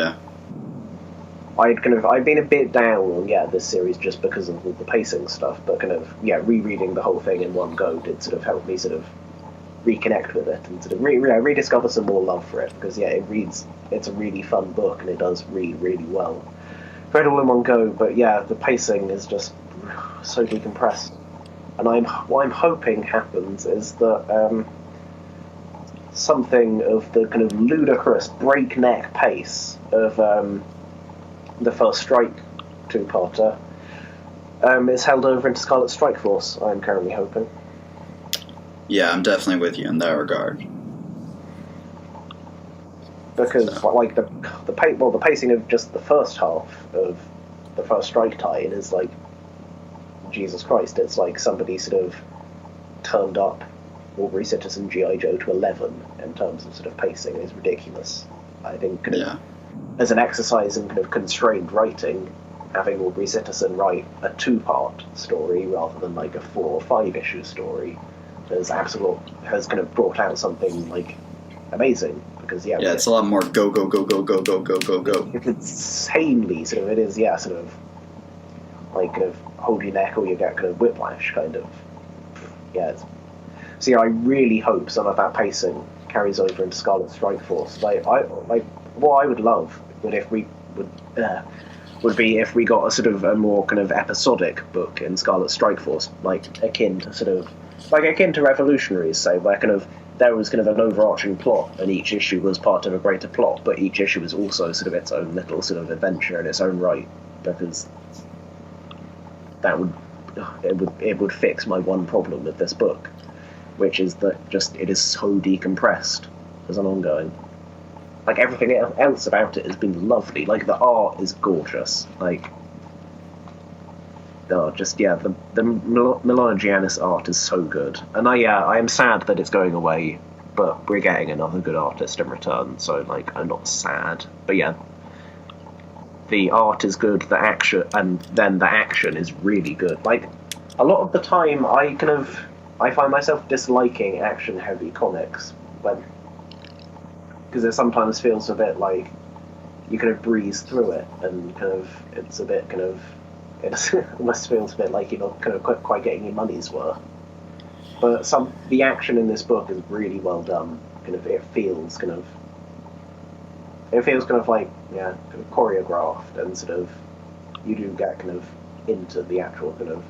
I'd been a bit down on this series just because of all the pacing stuff, but kind of rereading the whole thing in one go did sort of help me sort of reconnect with it and sort of rediscover some more love for it, because it's a really fun book and it does read really well. Read all in one go, but the pacing is just so decompressed. And what I'm hoping happens is that something of the kind of ludicrous breakneck pace of the first Strike two-parter is held over into Scarlet Strike Force. I'm currently hoping. Yeah, I'm definitely with you in that regard. Because like the pacing of just the first half of the first Strike tie-in is like, Jesus Christ, it's like somebody sort of turned up Aubrey Citizen G.I. Joe to 11 in terms of sort of pacing. Is ridiculous. I think as an exercise in kind of constrained writing, having Aubrey Citizen write a 2-part story rather than like a 4 or 5 issue story has kind of brought out something like amazing, because Yeah, it's a lot more go, go, go, go, go, go, go, go, go. It's insanely sort of, it is, yeah, sort of, like, kind of, hold your neck or you get kind of whiplash, kind of. Yeah, so yeah, I really hope some of that pacing carries over into Scarlet Strike Force. Like, what I would love would be if we got a sort of a more kind of episodic book in Scarlet Strike Force, like akin to Revolutionaries, say, where kind of there was kind of an overarching plot, and each issue was part of a greater plot, but each issue was also sort of its own little sort of adventure in its own right, because that would fix my one problem with this book, which is that just it is so decompressed as an ongoing. Like, everything else about it has been lovely. Like, the art is gorgeous. Like, the Milano Giannis art is so good. And I am sad that it's going away, but we're getting another good artist in return, so, like, I'm not sad. But yeah, the art is good, the action is really good. Like, a lot of the time, I find myself disliking action-heavy comics, because it sometimes feels a bit like you kind of breeze through it, and kind of it almost feels a bit like you're not kind of quite getting your money's worth. But the action in this book is really well done. It feels kind of like, yeah, kind of choreographed, and sort of you do get kind of into the actual kind of.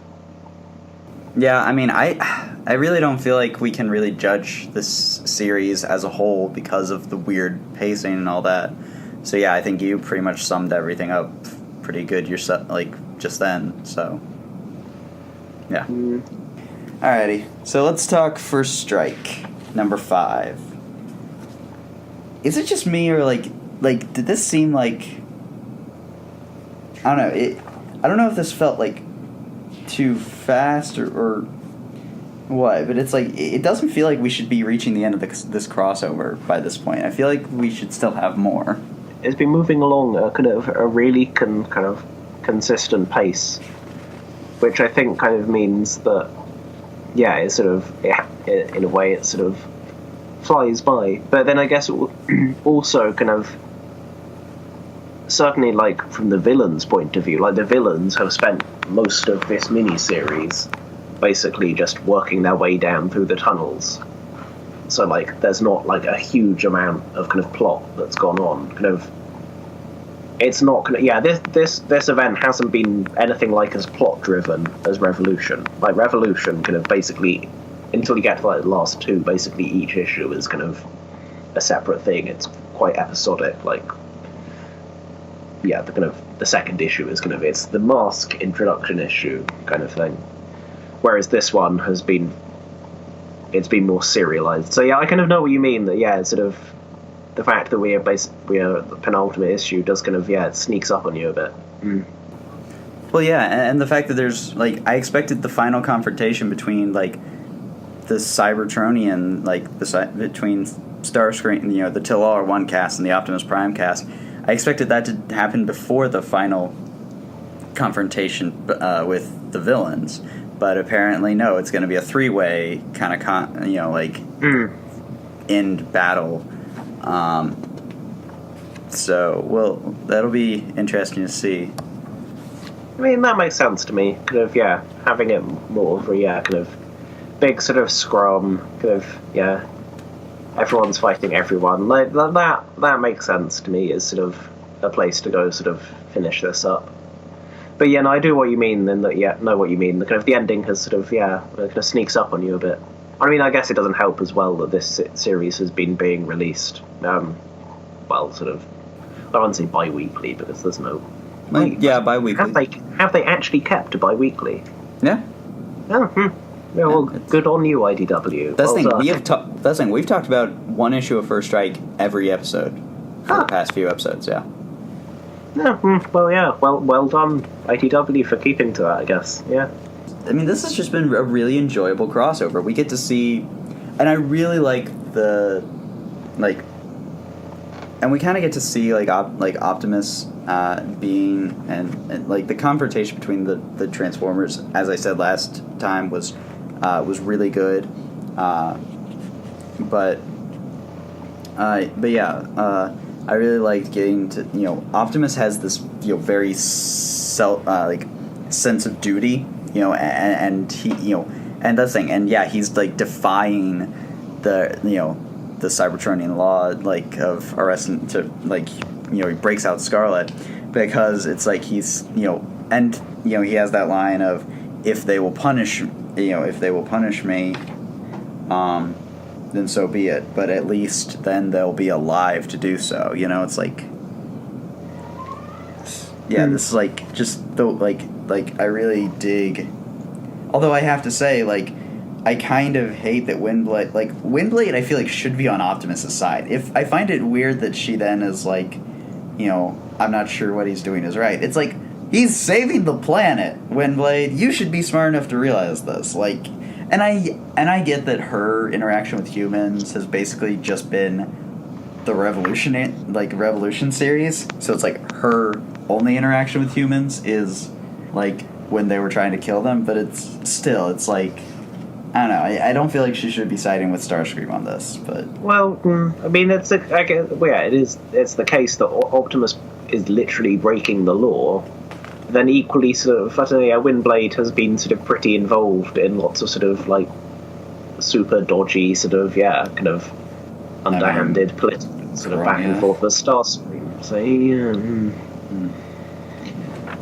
Yeah, I mean, I really don't feel like we can really judge this series as a whole because of the weird pacing and all that. So yeah, I think you pretty much summed everything up pretty good yourself, like, just then. So yeah. Alrighty, so let's talk First Strike, number 5. Is it just me, or like did this seem like, I don't know, I don't know if this felt like too fast or what, but it's like, it doesn't feel like we should be reaching the end of this crossover by this point. I feel like we should still have more. It's been moving along a kind of a really kind of consistent pace, which I think kind of means that, yeah, it's sort of, in a way, it sort of flies by. But then I guess it will also kind of, certainly, like, from the villains' point of view, like, the villains have spent most of this miniseries basically just working their way down through the tunnels. So, like, there's not, like, a huge amount of kind of plot that's gone on. Kind of, it's not kind of, yeah, this event hasn't been anything like as plot-driven as Revolution. Like, Revolution kind of basically, until you get to, like, the last two, basically each issue is kind of a separate thing. It's quite episodic, like, yeah, the second issue is kind of, it's the M.A.S.K introduction issue kind of thing, whereas this one has been, it's been more serialized. So yeah, I kind of know what you mean, that yeah, it's sort of the fact that we are the penultimate issue does kind of, yeah, it sneaks up on you a bit. Well, yeah, and the fact that there's, like, I expected the final confrontation between, like, the Cybertronian, like, between Starscream, you know, the Till-All 1 cast and the Optimus Prime cast. I expected that to happen before the final confrontation with the villains, but apparently no. It's going to be a 3-way kind of end battle. So, well, that'll be interesting to see. I mean, that makes sense to me. Kind of, yeah, having it more of a, yeah, kind of big sort of scrum, kind of, yeah, everyone's fighting everyone. Like, that makes sense to me as sort of a place to go sort of finish this up. But yeah, no, I do what you mean, and that, yeah, know what you mean. The kind of the ending has sort of, yeah, it kind of sneaks up on you a bit. I mean, I guess it doesn't help as well that this series has been being released, well, sort of, I wouldn't say bi-weekly, because there's no... yeah, bi-weekly. Have they actually kept a bi-weekly? Yeah. Oh, yeah, well, good on you, IDW. That's the thing, we've talked about one issue of First Strike every episode for the past few episodes, yeah. Yeah, well, yeah, well done, IDW, for keeping to that, I guess, yeah. I mean, this has just been a really enjoyable crossover. We get to see, and I really like and we kind of get to see, like, Optimus being, and like, the confrontation between the Transformers, as I said last time, was really good. But But yeah, I really liked getting to, Optimus has this, very sense of duty, and he, and that's the thing, and yeah, he's like defying the, the Cybertronian law, like, of arresting to, like, he breaks out Scarlet because it's like he's, and, he has that line of, if they will punish me, then so be it. But at least then they'll be alive to do so. It's like, yeah, this is like just the like I really dig. Although I have to say, like, I kind of hate that Windblade, I feel like should be on Optimus's side. If I find it weird that she then is like, I'm not sure what he's doing is right. It's like, he's saving the planet, Windblade. You should be smart enough to realize this. Like, and I get that her interaction with humans has basically just been the Revolution series. So it's like her only interaction with humans is like when they were trying to kill them. But it's like, I don't know. I don't feel like she should be siding with Starscream on this. But I mean, it's the case that Optimus is literally breaking the law. Then equally, sort of, I don't know, Windblade has been sort of pretty involved in lots of sort of like super dodgy sort of kind of underhanded political sort of back and forth with Starscream. So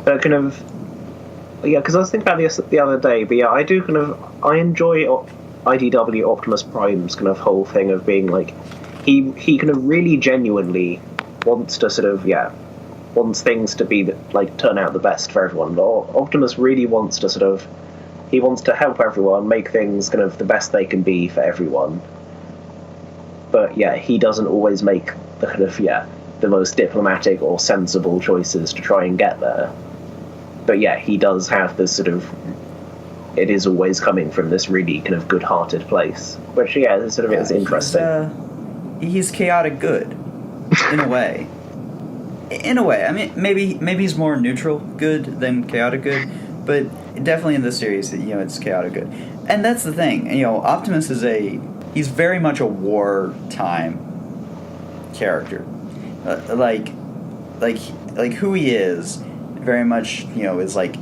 but kind of because I was thinking about this the other day. But yeah, I enjoy IDW Optimus Prime's kind of whole thing of being like he kind of really genuinely wants to sort of wants things to be like turn out the best for everyone. Optimus really wants to he wants to help everyone, make things kind of the best they can be for everyone. But yeah, he doesn't always make the kind of the most diplomatic or sensible choices to try and get there. But yeah, he does have this sort of, it is always coming from this really kind of good-hearted place, which is sort of is interesting. He's chaotic good, in a way. In a way, I mean, maybe he's more neutral good than chaotic good, but definitely in this series, it's chaotic good. And that's the thing, Optimus he's very much a wartime character. Like who he is, very much, is like,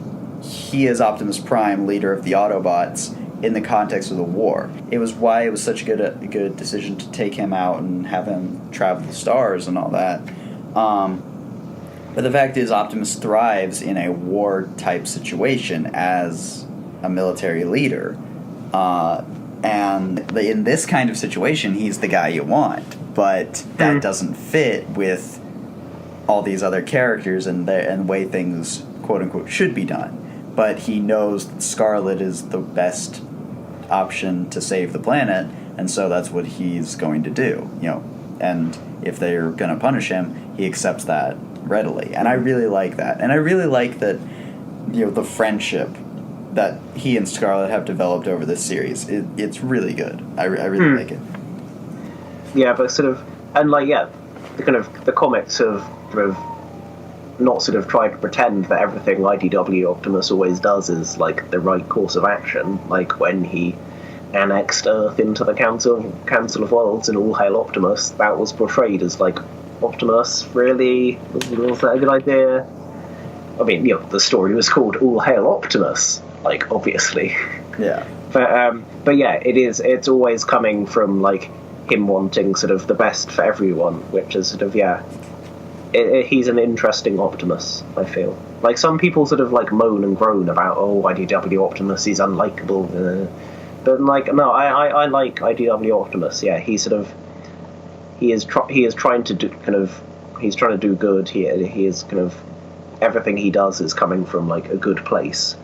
he is Optimus Prime, leader of the Autobots, in the context of the war. It was why it was such a good decision to take him out and have him travel the stars and all that. But the fact is, Optimus thrives in a war-type situation as a military leader. And in this kind of situation, he's the guy you want. But that doesn't fit with all these other characters and the way things, quote-unquote, should be done. But he knows that Scarlet is the best option to save the planet, and so that's what he's going to do. And if they're going to punish him, he accepts that readily, and I really like that. And I really like that, the friendship that he and Scarlet have developed over this series. It's really good. I really like it. Yeah, but sort of, and like the kind of the comics have sort of not sort of tried to pretend that everything IDW Optimus always does is like the right course of action. Like when he annexed Earth into the Council of Worlds in All Hail Optimus, that was portrayed as like, Optimus, really? Was that a good idea? I mean, the story was called All Hail Optimus, like, obviously. Yeah. But yeah, it's always coming from, like, him wanting sort of the best for everyone, which is sort of, he's an interesting Optimus, I feel. Like, some people sort of, like, moan and groan about, IDW Optimus, he's unlikable. But, like, no, I like IDW Optimus, he's sort of, he is trying to do he's trying to do good. He is kind of, everything he does is coming from like a good place,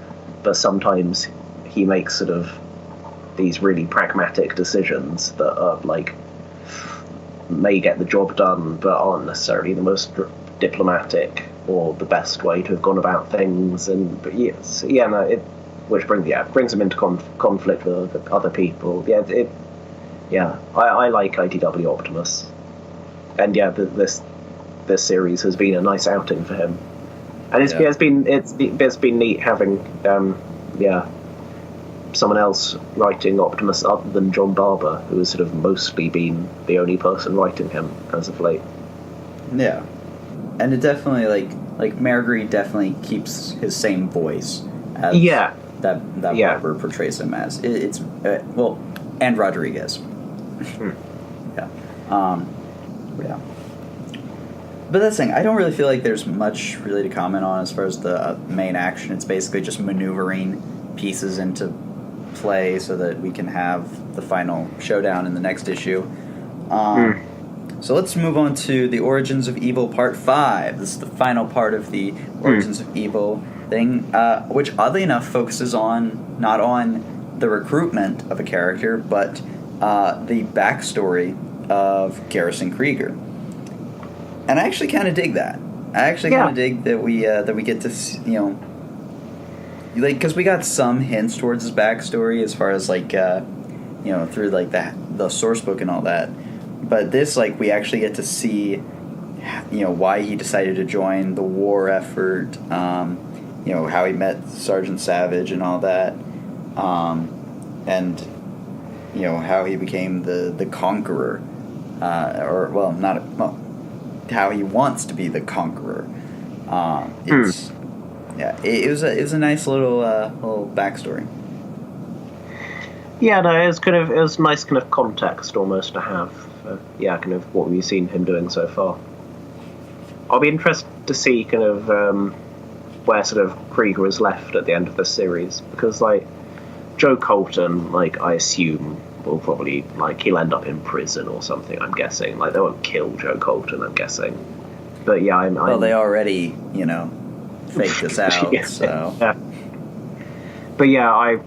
but sometimes he makes sort of these really pragmatic decisions that are like may get the job done, but aren't necessarily the most diplomatic or the best way to have gone about things. And which brings him into conflict with other people. I like IDW Optimus, and this series has been a nice outing for him, and it's been neat having someone else writing Optimus other than John Barber, who has sort of mostly been the only person writing him as of late. Yeah, and it definitely like Marguerite definitely keeps his same voice as that Barber portrays him as. It's well, and Rodriguez. Yeah. Yeah. But that's the thing, I don't really feel like there's much really to comment on as far as the main action. It's basically just maneuvering pieces into play so that we can have the final showdown in the next issue. So let's move on to the Origins of Evil Part 5. This is the final part of the Origins of Evil thing, which oddly enough focuses on not on the recruitment of a character, but the backstory of Garrison Krieger. And I actually kind of dig that. I actually kind of dig that we get to see, because we got some hints towards his backstory as far as through like the source book and all that. But this, we actually get to see, why he decided to join the war effort. How he met Sergeant Savage and all that, and how he became the conqueror, how he wants to be the conqueror. It was a nice little backstory. Yeah, no, it was nice kind of context almost to have. Kind of what we've seen him doing so far. I'll be interested to see kind of where sort of Krieger is left at the end of the series, because Joe Colton, I assume will probably he'll end up in prison or something. I'm guessing they won't kill Joe Colton. I'm guessing, but yeah, well, they already faked this out. So. Yeah. But yeah, I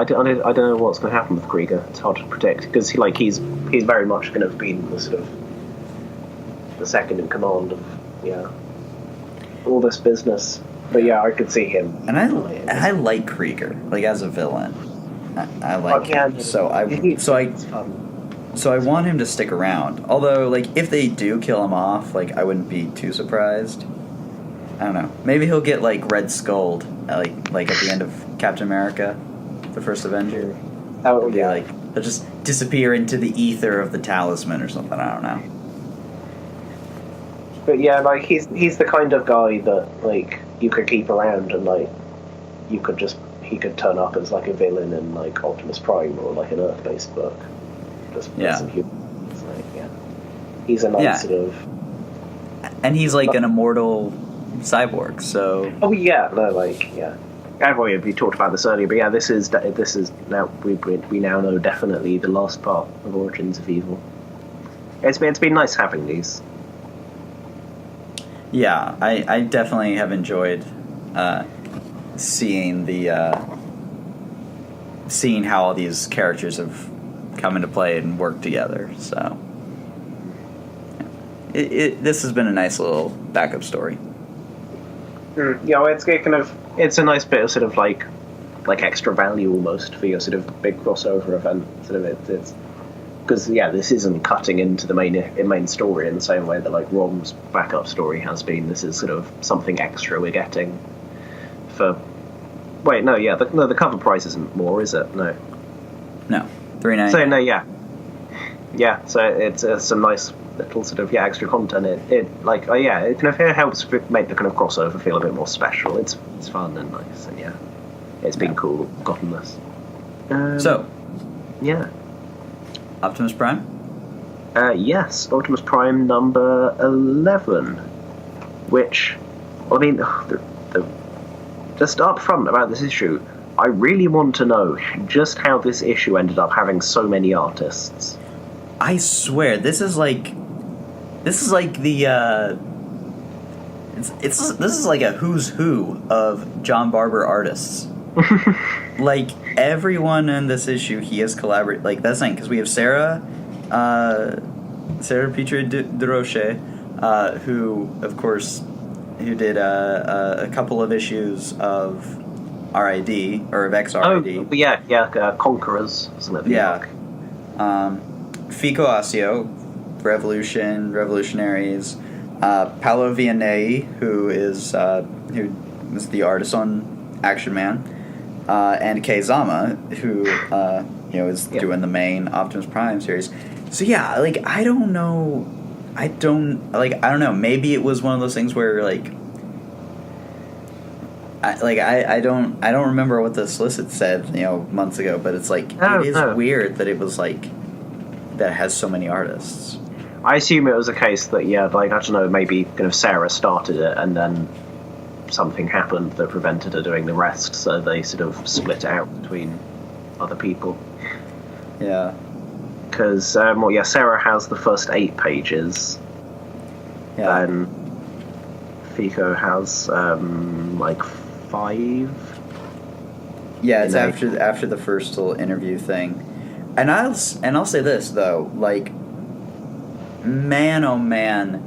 don't know what's going to happen with Krieger. It's hard to predict because he's very much going to have been the sort of the second in command of all this business. But yeah, I could see him. And I like Krieger as a villain. I like him. So I want him to stick around. Although if they do kill him off, I wouldn't be too surprised. I don't know. Maybe he'll get Red Skulled at the end of Captain America, the first Avenger. Oh yeah. He'll just disappear into the ether of the talisman or something. I don't know. But yeah, he's the kind of guy that you could keep around and he could turn up as a villain in Optimus Prime or an Earth-based book. Just some humans. He's a nice sort of. And he's an immortal cyborg, so. Oh yeah, no, I've already talked about this earlier, but yeah, this is now we now know definitely the last part of Origins of Evil. It's been nice having these. Yeah, I definitely have enjoyed seeing seeing how all these characters have come into play and worked together. So this has been a nice little backup story. Yeah, it's a nice bit of sort of like extra value almost for your sort of big crossover event. Sort of it's because this isn't cutting into the main story in the same way that Rom's backup story has been. This is sort of something extra we're getting for. Wait, no, the cover price isn't more, is it? No, $3.99. So no, yeah. So it's some nice little sort of extra content. It kind of helps make the kind of crossover feel a bit more special. It's fun and nice, and it's been cool gotten this. Optimus Prime? Yes, Optimus Prime number 11, which just up front about this issue, I really want to know just how this issue ended up having so many artists. I swear, this is the this is a who's who of John Barber artists. Everyone in this issue, he has collaborated. That's thing, because we have Sarah Petrie de Roche, who of course did a couple of issues of RID or of XRID. Oh yeah, Conquerors, isn't it? Yeah. Fico Asio, Revolutionaries, Paolo Vianney, who was the artist on Action Man, and Keizama, who is doing the main Optimus Prime series. So yeah, like I don't know. I don't know. Maybe it was one of those things where I don't remember what the solicit said months ago, but it's like it is weird that it was like that has so many artists. I assume it was a case that I don't know, maybe kind of Sarah started it and then something happened that prevented her doing the rest, so they sort of split it out between other people. Yeah. Because Sarah has the first 8 pages. Yeah. And Fico has 5. Yeah, it's after the first little interview thing, and I'll say this though, like, man, oh man,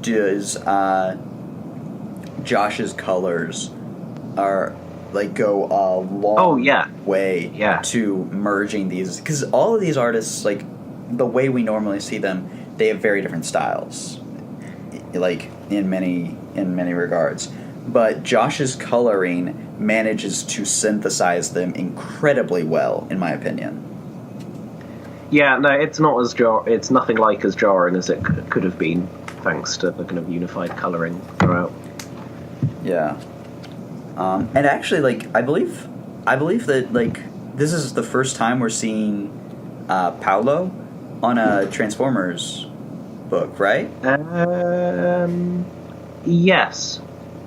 does Josh's colors are like go a long way to merging these, because all of these artists, like the way we normally see them, they have very different styles, like in many regards, but Josh's coloring manages to synthesize them incredibly well, in my opinion. Yeah, no, it's not as it's nothing like as jarring as it could have been, thanks to the kind of unified coloring throughout. Yeah. And actually, like, I believe that, like, this is the first time we're seeing Paolo on a Transformers book, right? Yes.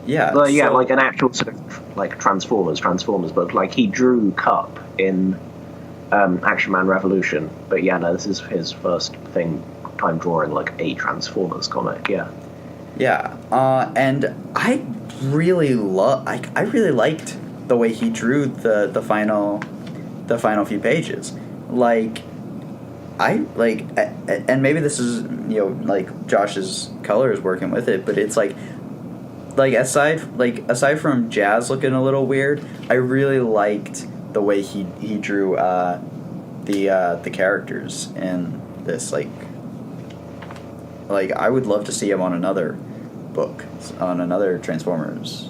Yeah. Like an actual sort of like Transformers book. Like he drew Cup in Action Man Revolution, but this is his first time drawing like a Transformers comic. Yeah. Yeah. And I really liked the way he drew the final few pages. Like, and maybe this is like Josh's colors working with it, but it's like aside from Jazz looking a little weird, I really liked the way he drew the characters in this. Like I would love to see him on another book, on another Transformers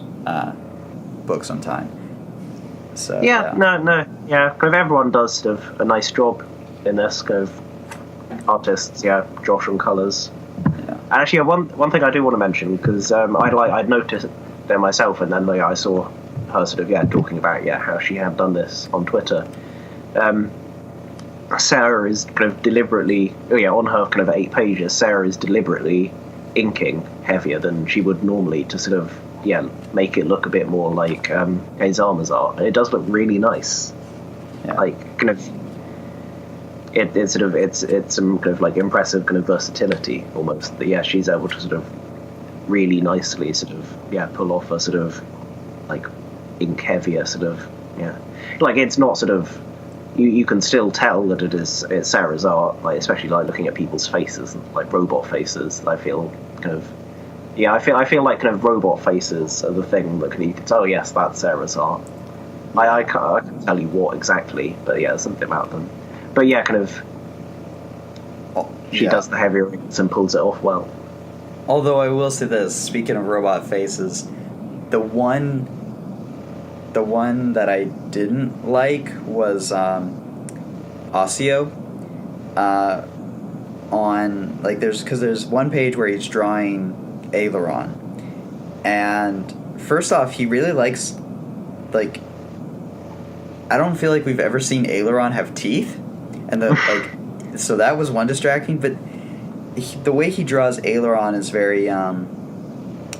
book sometime. So kind of everyone does sort of a nice job in this, kind of artists, Josh on colours. Yeah. And actually, one thing I do want to mention, because I'd noticed it myself, and then I saw her sort of talking about how she had done this on Twitter. Sarah is kind of deliberately on her kind of 8 pages. Sarah is deliberately inking heavier than she would normally to sort of make it look a bit more like Keizama's art, and it does look really nice. Yeah. Like kind of. It's some kind of like impressive kind of versatility almost. That she's able to sort of really nicely sort of pull off a sort of like ink heavier sort of like it's not sort of you can still tell that it's Sarah's art, like especially like looking at people's faces, like robot faces. I feel kind of I feel like kind of robot faces are the thing that you can tell, yes, that's Sarah's art. I can't tell you what exactly, but there's something about them. But kind of, she does the heavier inks and pulls it off well. Although I will say this, speaking of robot faces, the one that I didn't like was Osseo. On there's one page where he's drawing Aileron, and first off, he really likes I don't feel like we've ever seen Aileron have teeth. And so that was one distracting, but the way he draws Aileron is very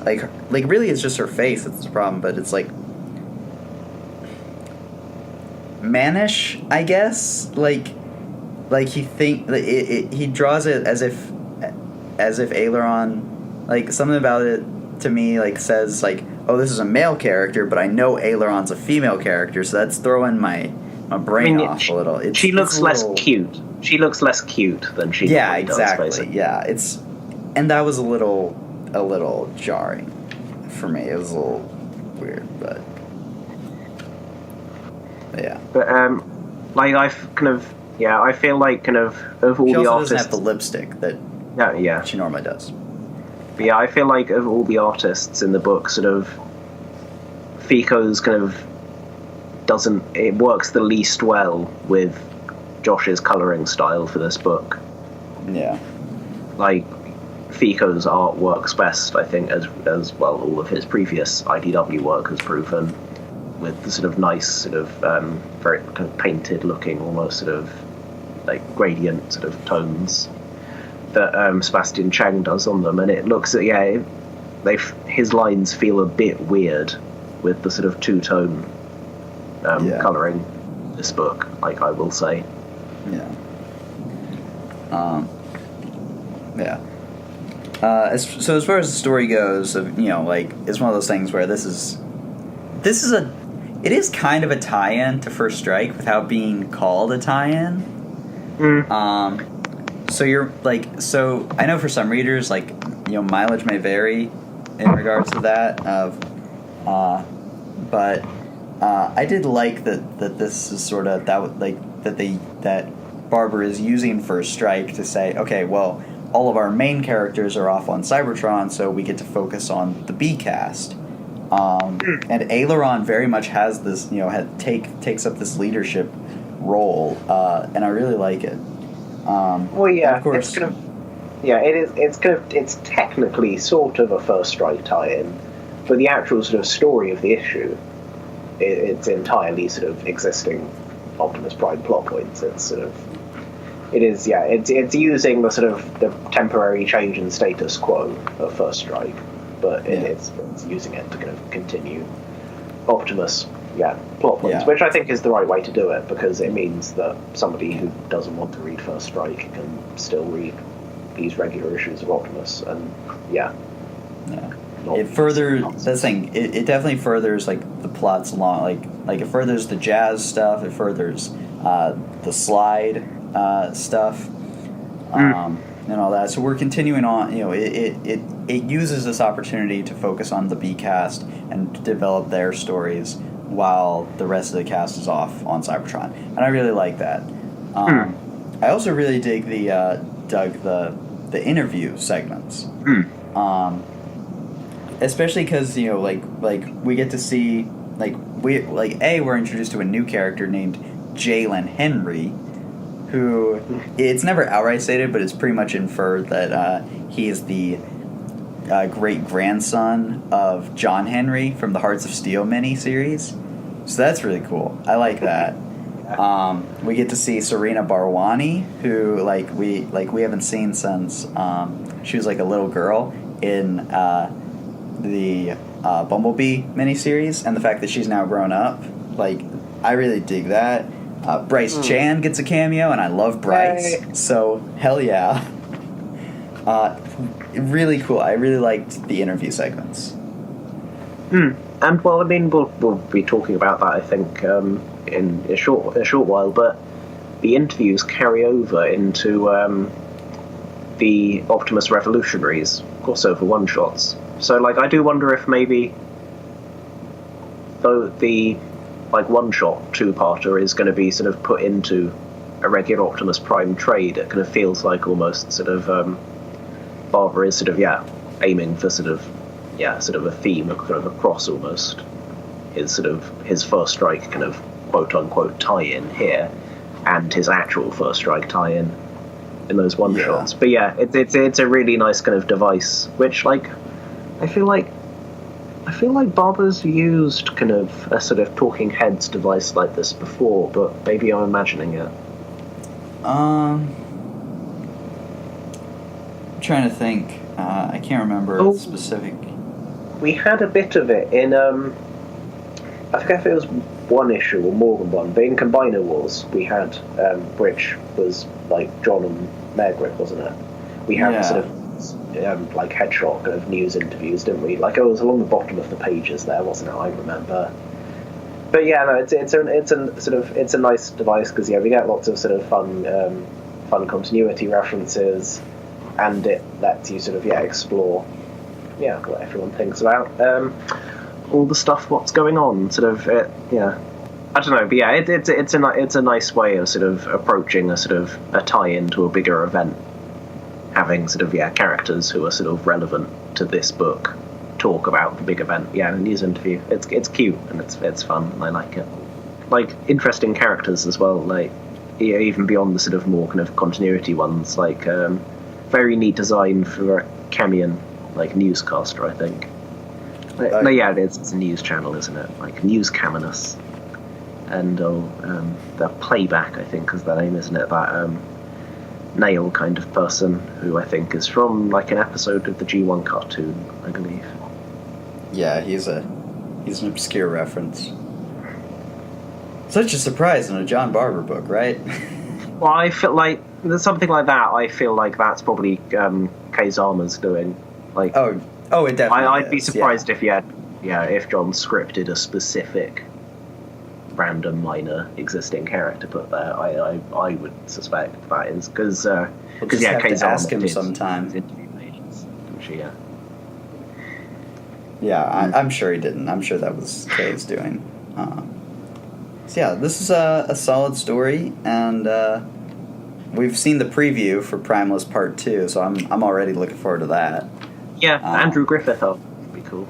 really it's just her face that's the problem, but it's like mannish, I guess. Like he draws it as if Aileron, like something about it to me like says like, oh, this is a male character, but I know Aileron's a female character, so that's throwing my brain off a little. She looks less cute. She looks less cute than she exactly. does, basically. Yeah, and that was a little jarring for me. It was a little weird, but yeah. But I kind of I feel like kind of all she the also artists doesn't have the lipstick that she normally does. But I feel like of all the artists in the book, sort of Fico's kind of it works the least well with Josh's colouring style for this book. Yeah. Like, Fico's art works best, I think, as well all of his previous IDW work has proven, with the sort of nice, sort of very kind of painted looking, almost sort of like gradient sort of tones that Sebastian Chang does on them, and it looks at his lines feel a bit weird with the sort of two-tone colouring this book, like, I will say. Yeah. Yeah. So as far as the story goes, like, it's one of those things where it is kind of a tie-in to First Strike without being called a tie-in. So I know for some readers, like, mileage may vary in regards to that. But I did like that this is sort of that Barber is using First Strike to say, okay, well, all of our main characters are off on Cybertron, so we get to focus on the B cast. And Aileron very much has this, takes up this leadership role, and I really like it. Well, yeah, of course, it's technically sort of a First Strike tie-in, but the actual sort of story of the issue, it's entirely sort of existing Optimus Prime plot points. It's using the sort of the temporary change in status quo of First Strike, but it's using it to kind of continue Optimus plot points, which I think is the right way to do it, because it means that somebody who doesn't want to read First Strike can still read these regular issues of Optimus, and it furthers that's thing. It definitely furthers, like, the plots along, like it furthers the Jazz stuff. It furthers the Slide stuff, and all that. So we're continuing on. It uses this opportunity to focus on the B cast and to develop their stories while the rest of the cast is off on Cybertron, and I really like that. I also really dig the interview segments, especially because we get to see we're introduced to a new character named Jalen Henry, who it's never outright stated, but it's pretty much inferred that he is the great grandson of John Henry from the Hearts of Steel miniseries. So that's really cool. I like that. We get to see Serena Barwani, who we haven't seen since she was like a little girl in the Bumblebee miniseries, and the fact that she's now grown up, I really dig that. Bryce Chan gets a cameo, and I love Bryce, so hell yeah. Really cool. I really liked the interview segments. And well, I mean, we'll be talking about that, I think, in a short while. But the interviews carry over into the Optimus Revolutionaries crossover one-shots. So, I do wonder if maybe though the one-shot two-parter is going to be sort of put into a regular Optimus Prime trade. It kind of feels like almost sort of Barber is sort of aiming for sort of a theme kind of across almost his First Strike kind of quote-unquote tie-in here, and his actual First Strike tie-in in those one-shots. But it's a really nice kind of device, which I feel like Barber's used kind of a sort of talking heads device like this before, but maybe I'm imagining it. I'm trying to think. I can't remember specific. We had a bit of it in I forget if it was one issue or more than one, but in Combiner Wars we had which was John and Margaret, wasn't it? We had sort of headshot kind of news interviews, didn't we? It was along the bottom of the pages there, wasn't it? I remember. But it's a nice device, because we get lots of sort of fun continuity references, and it lets you sort of explore what everyone thinks about all the stuff, what's going on, sort of I don't know, but it's a nice way of sort of approaching a sort of a tie-in to a bigger event, having sort of characters who are sort of relevant to this book talk about the big event in a news interview. It's cute, and it's fun, and I like it. like interesting characters as well. Like even beyond the sort of more kind of continuity ones. Like very neat design for a Camion like newscaster, I think. No, yeah, it is. It's a news channel, isn't it? Like News Caminus. And the Playback, I think, is the name, isn't it? That Nail kind of person who I think is from like an episode of the G1 cartoon, I believe. Yeah, he's an obscure reference. Such a surprise in a John Barber book, right? Well, I feel like there's something like that. I feel like that's probably Kazama's doing. Like, oh, it definitely. I'd be surprised if if John scripted a specific random minor existing character put there. I would suspect that is because Kazama ask him sometime. Yeah, I'm sure he didn't. I'm sure that was Kay's doing. So yeah, this is a solid story, and we've seen the preview for Primeless Part 2, so I'm already looking forward to that. Yeah, Andrew Griffith, would be cool.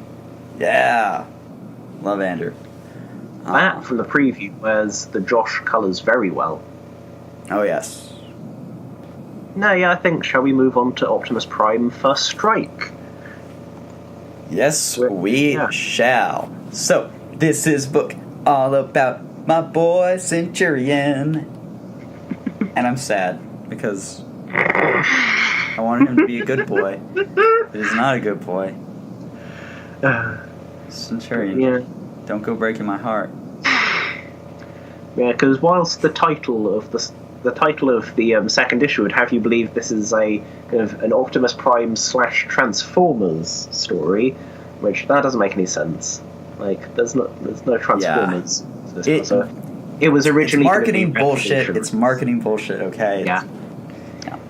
Yeah, love Andrew. That from the preview wears the Josh colours very well. Oh yes. No, yeah, I think shall we move on to Optimus Prime First Strike? Yes, we shall. So this is book all about my boy Centurion, and I'm sad because I wanted him to be a good boy, but he's not a good boy. Centurion. Yeah. Don't go breaking my heart. Yeah, because whilst the title of the second issue would have you believe this is a kind of an Optimus Prime / Transformers story, which that doesn't make any sense. Like, there's no Transformers. Yeah. It was originally it's marketing bullshit. It's marketing bullshit. Okay. Yeah.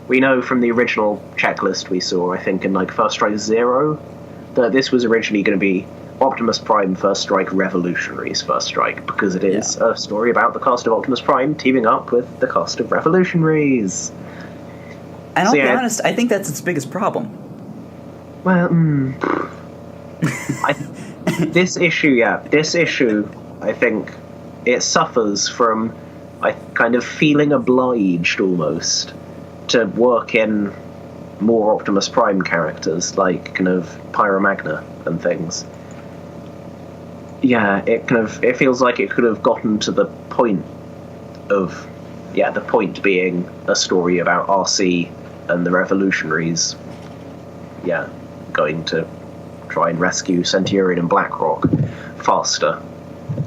We know from the original checklist we saw, I think in like First Strike 0, that this was originally going to be Optimus Prime First Strike Revolutionaries First Strike, because it is a story about the cast of Optimus Prime teaming up with the cast of Revolutionaries. And I'll be honest, I think that's its biggest problem. Well, this issue, I think it suffers from kind of feeling obliged almost to work in more Optimus Prime characters, like kind of Pyromagna and things. Yeah, it feels like it could have gotten to the point of, the point being a story about RC and the Revolutionaries, going to try and rescue Centurion and Blackrock faster.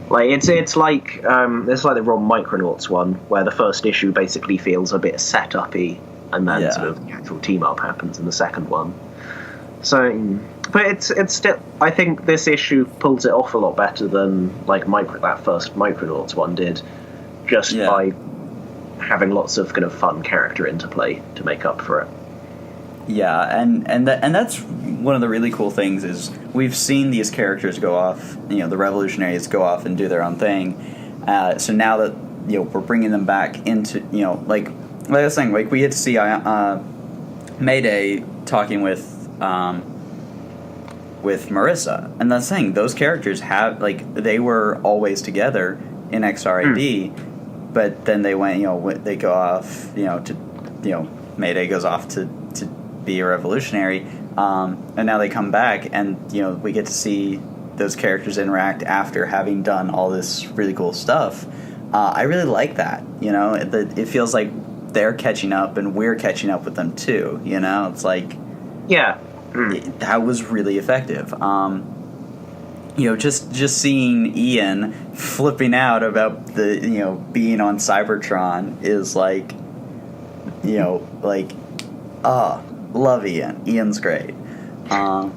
Like it's like the Ron Micronauts one, where the first issue basically feels a bit set-up-y, and then sort of the actual team-up happens in the second one. So, but it's still, I think this issue pulls it off a lot better than like that first Micronauts one did, just by having lots of kind of fun character interplay to make up for it. Yeah, and that's one of the really cool things is we've seen these characters go off, the Revolutionaries go off and do their own thing. So now that we're bringing them back into like I was saying, like we get to see Mayday talking with Marissa, and that's saying those characters have they were always together in XRAD, but then they went they go off to Mayday goes off to be a revolutionary, and now they come back, and we get to see those characters interact after having done all this really cool stuff. I really like that. It feels like they're catching up and we're catching up with them too. It's like that was really effective. Just seeing Ian flipping out about the being on Cybertron is like love Ian. Ian's great. So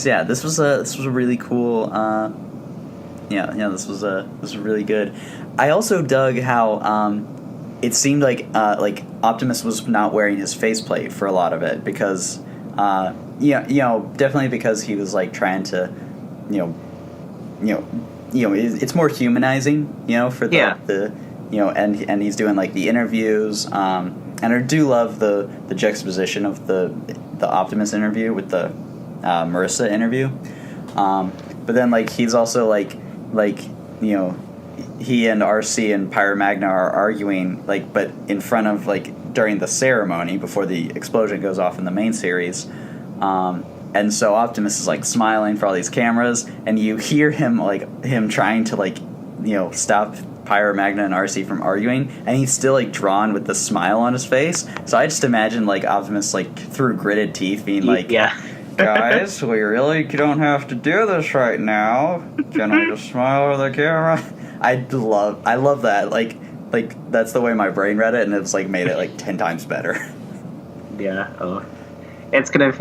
yeah, this was a really cool. This was really good. I also dug how it seemed like Optimus was not wearing his faceplate for a lot of it because definitely because he was like trying to it's more humanizing for the and he's doing like the interviews. And I do love the juxtaposition of the Optimus interview with the Marissa interview, but then he's also he and RC and Pyromagna are arguing, like, but in front of, like, during the ceremony before the explosion goes off in the main series. And so Optimus is, like, smiling for all these cameras, and you hear him trying to, like, stop Pyromagna and RC from arguing, and he's still, like, drawn with the smile on his face. So I just imagine, like, Optimus, like, through gritted teeth being like, guys, we really don't have to do this right now. Can I just smile over the camera? I love that. Like that's the way my brain read it, and it's, like, made it, like, 10 times better. Yeah. It's kind of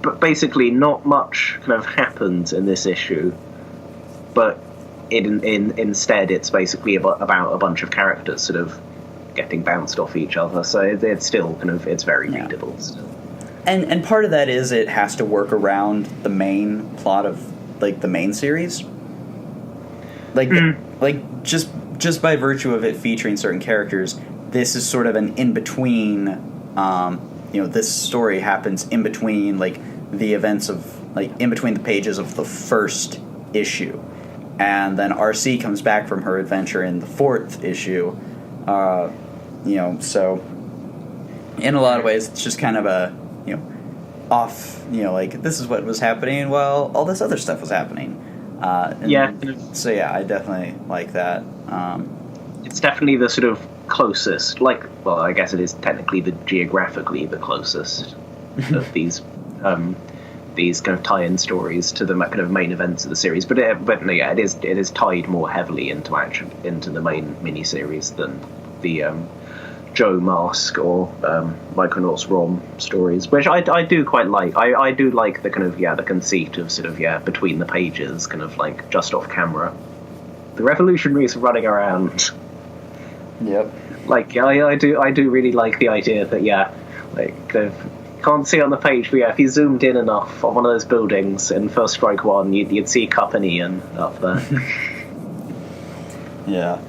but basically not much kind of happens in this issue, but instead it's basically about a bunch of characters sort of getting bounced off each other, so it's still kind of, it's very readable still. And part of that is it has to work around the main plot of, like, the main series. Like, like just by virtue of it featuring certain characters, this is sort of an in-between, this story happens in between, like, the events of, like, in between the pages of the first issue. And then RC comes back from her adventure in the 4th issue. So in a lot of ways, it's just kind of a, off, like, this is what was happening while all this other stuff was happening. So, yeah, I definitely like that. It's definitely the sort of closest, like, well, I guess it is technically geographically the closest of these kind of tie-in stories to the kind of main events of the series. But it is tied more heavily into the main miniseries than the Joe Mask or Micronauts ROM stories, which I do quite like. I do like the kind of the conceit of sort of between the pages, kind of like just off camera, the revolutionaries running around. Yep. Like I do really like the idea that like kind of can't see on the page, but if you zoomed in enough on one of those buildings in First Strike 1, you'd see Cup and Ian up there. Yeah.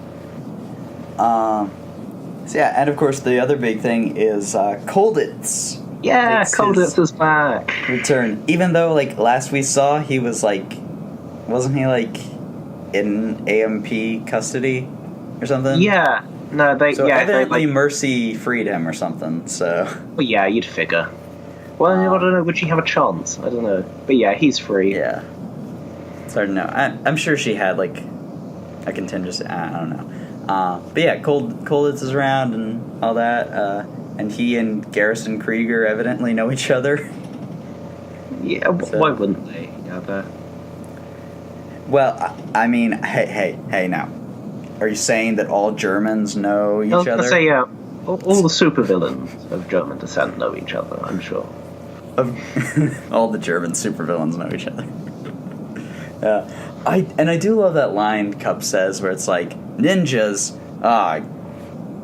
So yeah, and of course the other big thing is Colditz. Yeah, Colditz is back. Return. Even though, like, last we saw, he was, like, wasn't he, like, in AMP custody or something? Yeah. No, evidently Mercy freed him or something, so... Well, yeah, you'd figure. Well, I don't know, would she have a chance? I don't know. But yeah, he's free. Yeah. It's hard to know. I'm sure she had, like, a contingency. I don't know. But yeah, Colditz is around and all that, and he and Garrison Krieger evidently know each other. Yeah, why wouldn't they? Yeah, well, I mean, hey now. Are you saying that all Germans know each other? I was say, all the supervillains of German descent know each other, I'm sure. All the German supervillains know each other. I do love that line Cup says where it's like, ninjas,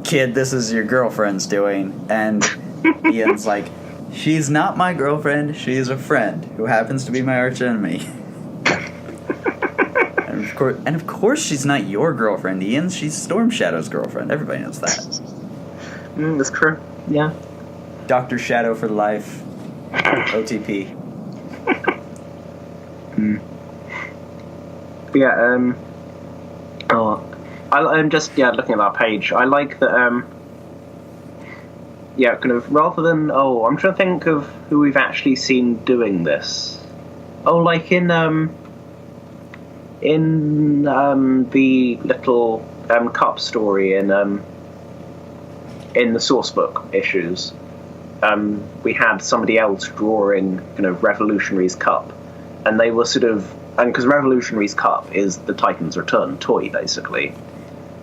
kid, this is your girlfriend's doing. And Ian's like, she's not my girlfriend, she's a friend who happens to be my archenemy. And of course she's not your girlfriend, Ian. She's Storm Shadow's girlfriend. Everybody knows that. That's true. Yeah. Dr. Shadow for life. OTP. Yeah, I'm just looking at that page. I like that. Kind of rather than I'm trying to think of who we've actually seen doing this. Like in the little Cup story in the Sourcebook issues, we had somebody else drawing kind of Revolutionaries Cup, and they were sort of, and because Revolutionaries Cup is the Titans Return toy basically,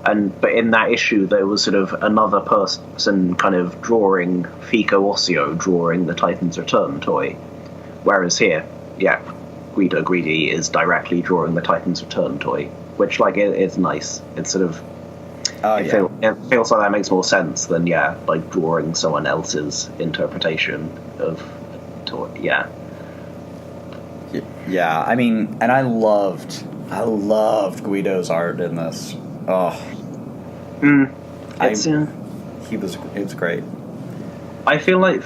but in that issue there was sort of another person kind of drawing Fico Ossio drawing the Titans Return toy, whereas here, Guido Greedy is directly drawing the Titans Return toy, which it's nice. It's sort of it feels like that makes more sense than like drawing someone else's interpretation of a toy. Yeah, I mean, and I loved Guido's art in this. It was great. I feel like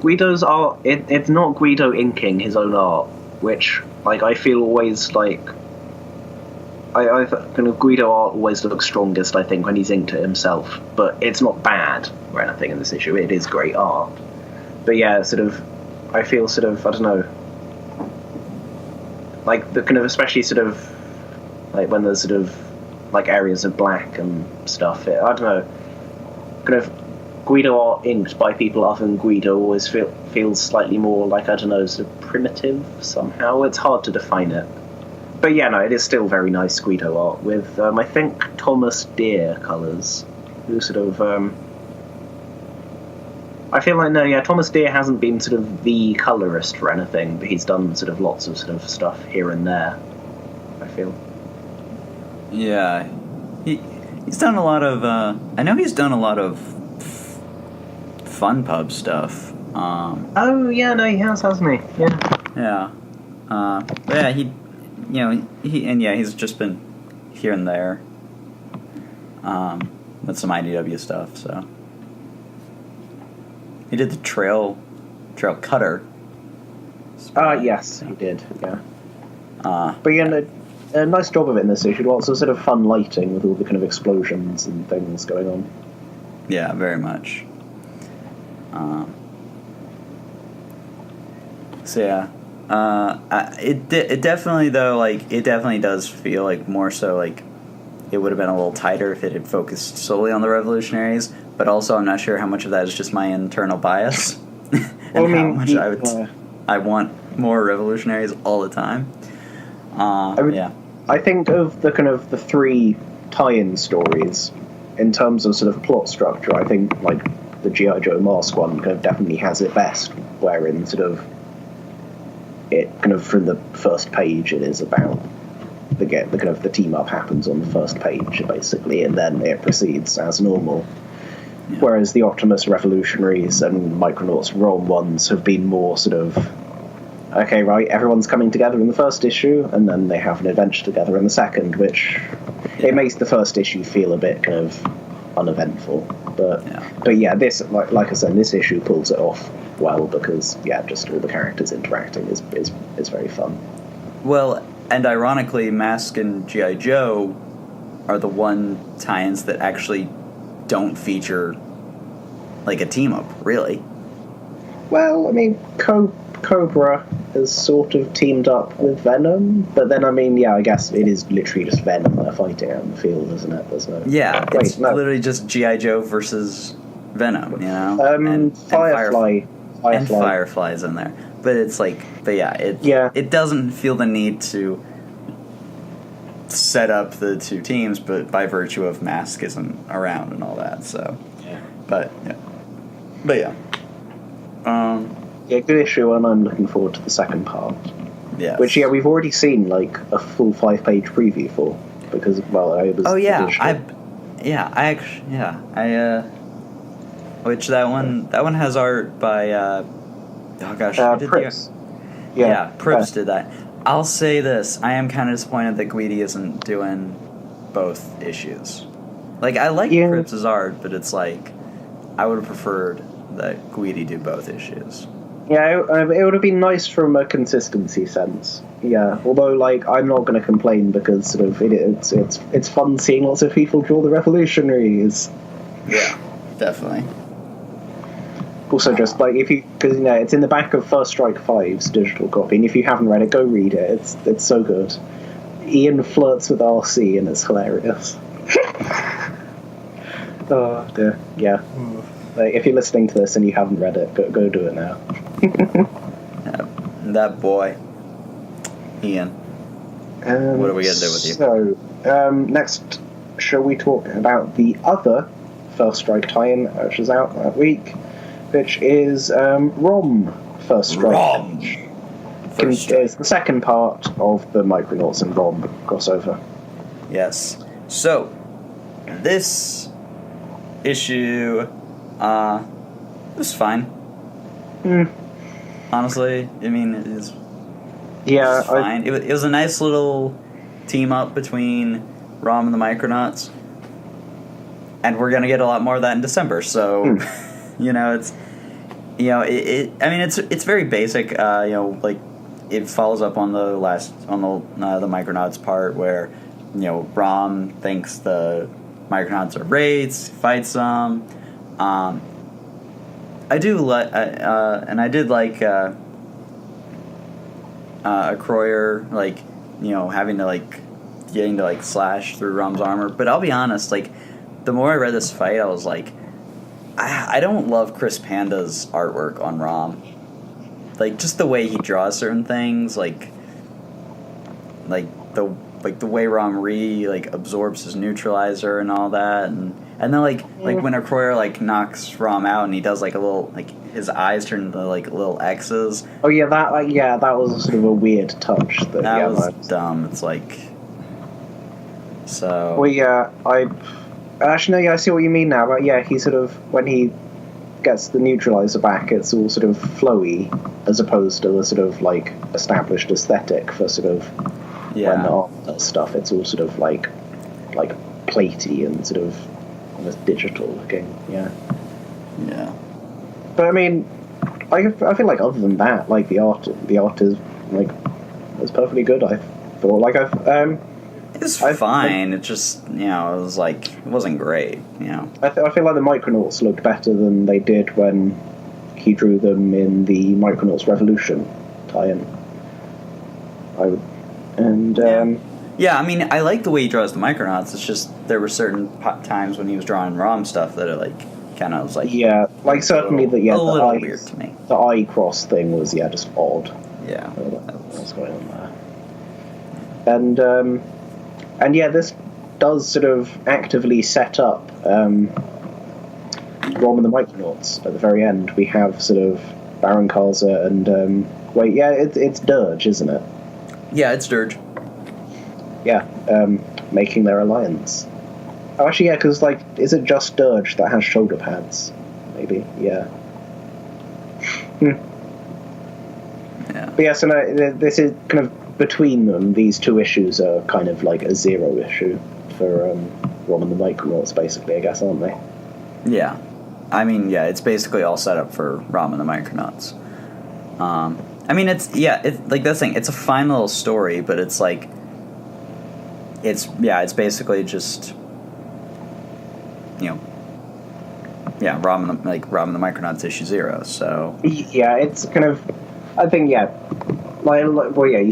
Guido's art, it's not Guido inking his own art, which, like, I feel always, like, I kind of Guido art always looks strongest, I think, when he's inked it himself. But it's not bad or anything in this issue. It is great art. But yeah, sort of, I feel sort of, I don't know, like the kind of, especially sort of, like when there's sort of like areas of black and stuff. I don't know, kind of Guido art inked by people other than Guido always feels slightly more like, I don't know, sort of primitive somehow. It's hard to define it. But yeah, no, it is still very nice Guido art with, I think, Thomas Deere colours, who sort of, I feel like, no, yeah, Thomas Deere hasn't been sort of the colourist for anything, but he's done sort of lots of sort of stuff here and there, I feel. Yeah. He's done a lot of, I know he's done a lot of fun pub stuff. Oh, yeah, no, he has, hasn't he? Yeah. Yeah. But yeah, he's just been here and there with some IDW stuff, so. He did the trail cutter. Yes, he did, yeah. But yeah, a nice job of it in this issue. Lots of sort of fun lighting with all the kind of explosions and things going on. Yeah, very much. So yeah. It definitely, though, like, it definitely does feel like more so like it would have been a little tighter if it had focused solely on the revolutionaries, but also I'm not sure how much of that is just my internal bias and Well, I mean, how much I want more revolutionaries all the time. Yeah. I think of the kind of the three tie-in stories in terms of sort of plot structure. I think like the G.I. Joe Mask one kind of definitely has it best, wherein sort of it kind of from the first page it is about the kind of the team up happens on the first page basically, and then it proceeds as normal. Yeah. Whereas the Optimus Revolutionaries and Micronauts ROM ones have been more sort of, okay, right, everyone's coming together in the first issue, and then they have an adventure together in the second, which it makes the first issue feel a bit kind of uneventful. But yeah, this like I said, this issue pulls it off well because just all the characters interacting is very fun. Well, and ironically, M.A.S.K and G.I. Joe are the one tie-ins that actually don't feature like a team up, really. Well, I mean, Cobra is sort of teamed up with Venom, but then, I mean, I guess it is literally just Venom they're fighting out in the field, isn't it? There's no... Yeah, it's literally just G.I. Joe versus Venom, you know? And Firefly. And Firefly's in there. But it's like, it doesn't feel the need to set up the two teams, but by virtue of M.A.S.K isn't around and all that, so... Yeah. But yeah. Good issue, and I'm looking forward to the second part. Yeah. Which, we've already seen, like, a full 5-page preview for, because, well, I was... Oh, yeah, which that one has art by, Prips. Prips did that. I'll say this, I am kind of disappointed that Guidi isn't doing both issues. Like, I like Prips' art, but it's like, I would have preferred that Guidi do both issues. Yeah, it would have been nice from a consistency sense. Yeah, although, like, I'm not going to complain because sort of it's fun seeing lots of people draw the revolutionaries. Yeah, definitely. Also, just like because it's in the back of First Strike 5's digital copy, and if you haven't read it, go read it. It's so good. Ian flirts with RC, and it's hilarious. Oh dear, yeah. Like, if you're listening to this and you haven't read it, go do it now. That boy, Ian. What are we gonna do with you? So, next, shall we talk about the other First Strike tie-in, which is out that week, which is ROM First Strike. ROM. It's the second part of the Micronauts and ROM crossover. Yes. So, this issue, it was fine. Honestly, I mean, it was fine. It was a nice little team up between ROM and the Micronauts, and we're gonna get a lot more of that in December. So, it's, I mean, it's very basic. Like, it follows up on the Micronauts part where Rom thinks the Micronauts are wraiths, fights them. I do like, and I did like Croyer, having to getting to slash through Rom's armor. But I'll be honest, the more I read this fight, I was like, I don't love Chris Panda's artwork on Rom. Just the way he draws certain things, the way Rom absorbs his neutralizer and all that, and then when a Croyer knocks Rom out and he does a little his eyes turn into little X's. Oh yeah, that was sort of a weird touch. That was dumb. It's so. Well, yeah, I see what you mean now. But yeah, he sort of, when he gets the neutralizer back, it's all sort of flowy as opposed to the sort of established aesthetic for sort of when the art does stuff. It's all sort of like platey and sort of almost digital looking. Yeah. Yeah. But I mean, I feel like other than that, the art is was perfectly good. I thought it's fine. It just it wasn't great. I feel like the Micronauts looked better than they did when he drew them in the Micronauts Revolution tie-in. Yeah, I mean, I like the way he draws the Micronauts. It's just there were certain times when he was drawing ROM stuff that it kind of was certainly a little weird to me. The eye cross thing was just odd. Yeah, what's going on there? And yeah, this does sort of actively set up Rom and the Micronauts at the very end. We have sort of Baron Karza and it's Dirge, isn't it? Yeah, it's Dirge. Yeah, making their alliance. Oh, actually, yeah, because is it just Dirge that has shoulder pads? Maybe, yeah. Yeah. But yeah, so no, this is kind of between them. These two issues are kind of a zero issue for Rom and the Micronauts, basically, I guess, aren't they? Yeah, I mean, yeah, it's basically all set up for Rom and the Micronauts. I mean, it's that's thing. It's a fine little story, but it's it's basically just Rom and the Micronauts issue 0. So yeah, it's kind of, I think, you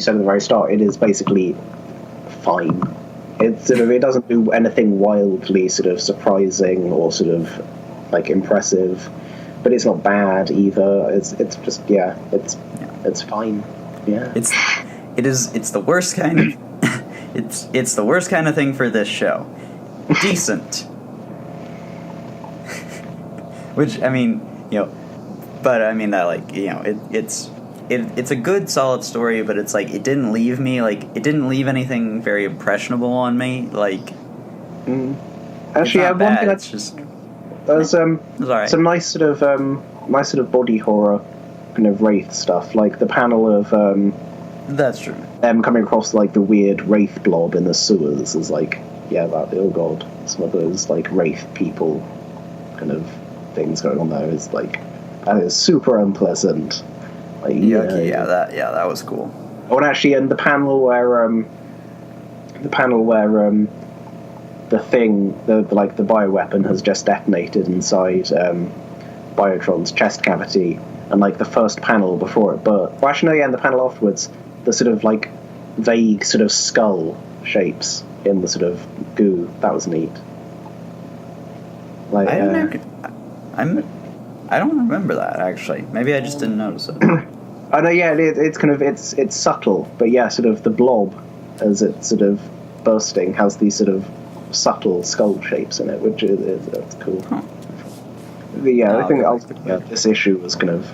said at the very start, it is basically fine. It sort of, it doesn't do anything wildly sort of surprising or sort of impressive, but it's not bad either. It's just it's fine. Yeah, it's the worst kind of it's the worst kind of thing for this show. Decent. Which, I mean, but I mean that it's a good solid story, but it's it didn't leave me it didn't leave anything very impressionable on me. Actually, one thing it's just there's right. some nice sort of body horror kind of wraith stuff, the panel of that's true. Them coming across the weird wraith blob in the sewers is oh god, some of those wraith people kind of things going on there is that is super unpleasant. That was cool. Oh, and actually, in the panel where the thing, the bioweapon has just detonated inside Biotron's chest cavity, and the first panel before it burst. Well, actually, no, yeah, in the panel afterwards, the sort of vague sort of skull shapes in the sort of goo. That was neat. I don't remember that, actually. Maybe I just didn't notice it. I know, yeah, it's kind of it's subtle, but yeah, sort of the blob as it's sort of bursting has these sort of subtle skull shapes in it, which that's cool. Huh. But yeah, I think this issue was kind of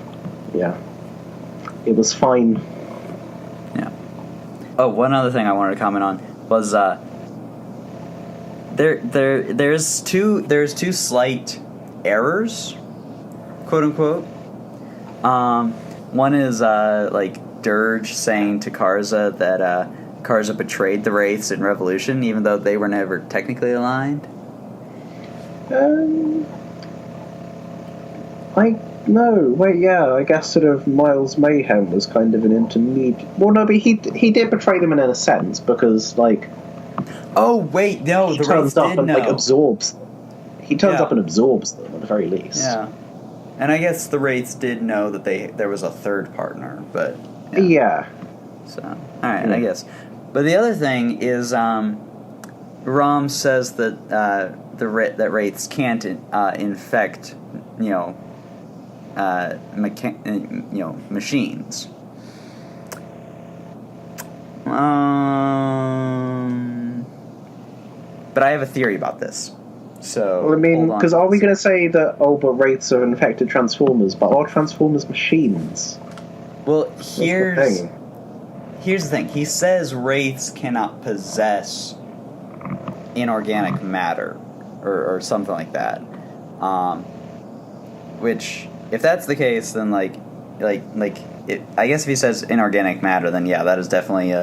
it was fine. Yeah. Oh, one other thing I wanted to comment on was there's two slight errors, quote unquote. One is Dirge saying to Karza that Karza betrayed the Wraiths in Revolution, even though they were never technically aligned. I guess sort of Miles Mayhem was kind of an intermediate. Well, no, but he did betray them in a sense because Oh wait, no, He the Wraiths turns up did and know. like absorbs them. He turns Yeah. up and absorbs them at the very least. Yeah, and I guess the Wraiths did know that there was a third partner, but Yeah. So, all right, I guess. But the other thing is, Rom says that that Wraiths can't infect, machines. But I have a theory about this. So, Well, I mean, hold on because to are we this. going to say that, but Wraiths are infected Transformers, but are Transformers machines? Well, That's the here's thing. the thing. He says Wraiths cannot possess inorganic matter, or something like that. Which, if that's the case, then I guess if he says inorganic matter, then yeah, that is definitely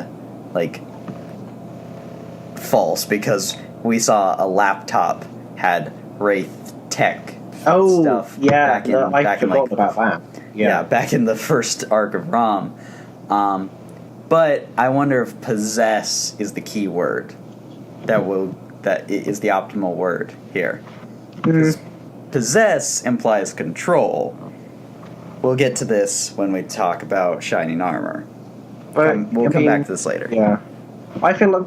false, because we saw a laptop had Wraith tech stuff. Yeah, back in, no, I back in, forgot about that. Yeah, back in the first arc of Rom. But I wonder if possess is the key word that is the optimal word here. Mhm. Possess implies control. We'll get to this when we talk about shining armor. We'll come back to this later. Yeah. I feel like,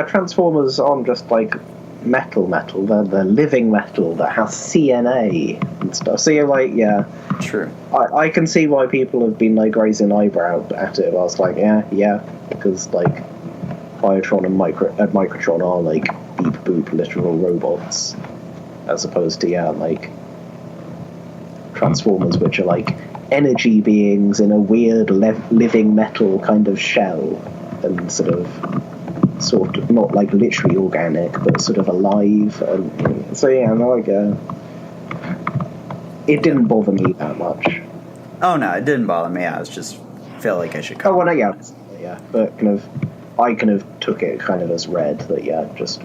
Transformers aren't just like metal. They're living metal that has CNA and stuff. So yeah. True. I can see why people have been raising eyebrow at it. I was like, yeah, because Biotron and Microtron are beep boop literal robots, as opposed to Transformers, which are energy beings in a weird living metal kind of shell, and sort of not literally organic, but sort of alive. And so it didn't bother me that much. Oh no, it didn't bother me. I was just felt like I should. Oh well, yeah, but I took it as read that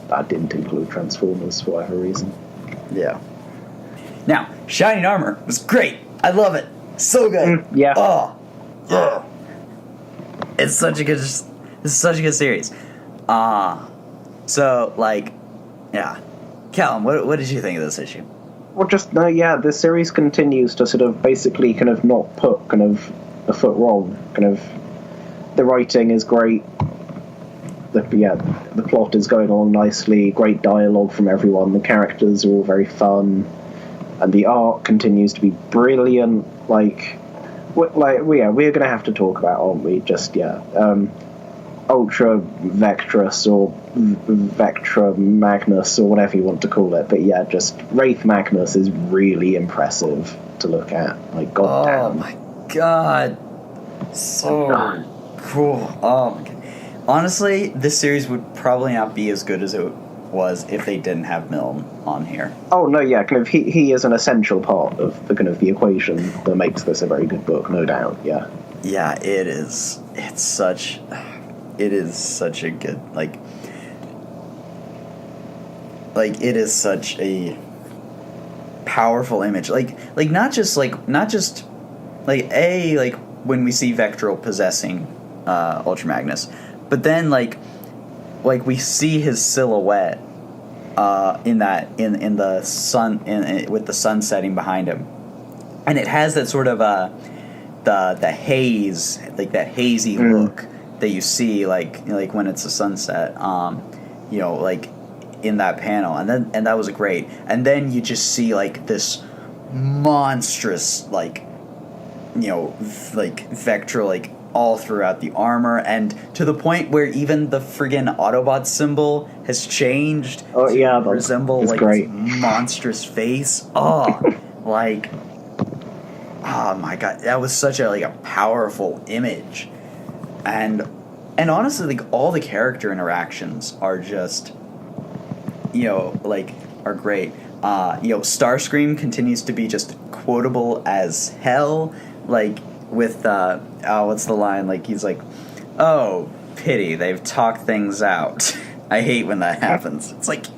that didn't include Transformers for whatever reason. Yeah. Now, shining armor was great. I love it. So good. Yeah. Oh. It's such a good. This is such a good series. So yeah. Callum, what did you think of this issue? Well, this series continues to sort of basically not put a foot wrong. The writing is great. The plot is going along nicely. Great dialogue from everyone. The characters are all very fun, and the art continues to be brilliant. We're going to have to talk about, aren't we? Ultra Vectress or Vectra Magnus or whatever you want to call it, but Wraith Magnus is really impressive to look at. Goddamn. Oh my god, so cool. Oh my god. Honestly, this series would probably not be as good as it was if they didn't have Milne on here. Oh no, yeah, he is an essential part of the equation that makes this a very good book, no doubt. Yeah. Yeah, it is. It is such a good it is such a powerful image. Not just when we see Vectral possessing Ultra Magnus, but then we see his silhouette in the sun with the sun setting behind him, and it has that sort of the haze, that hazy look that you see when it's a sunset, in that panel, and that was great. And then you just see this monstrous Vectra all throughout the armor, and to the point where even the friggin' Autobot symbol has changed to resemble great. monstrous face. Oh, oh my god, that was such a powerful image. And honestly, all the character interactions are just are great. Starscream continues to be just quotable as hell. With what's the line? He's oh, pity, they've talked things out. I hate when that happens. It's freaking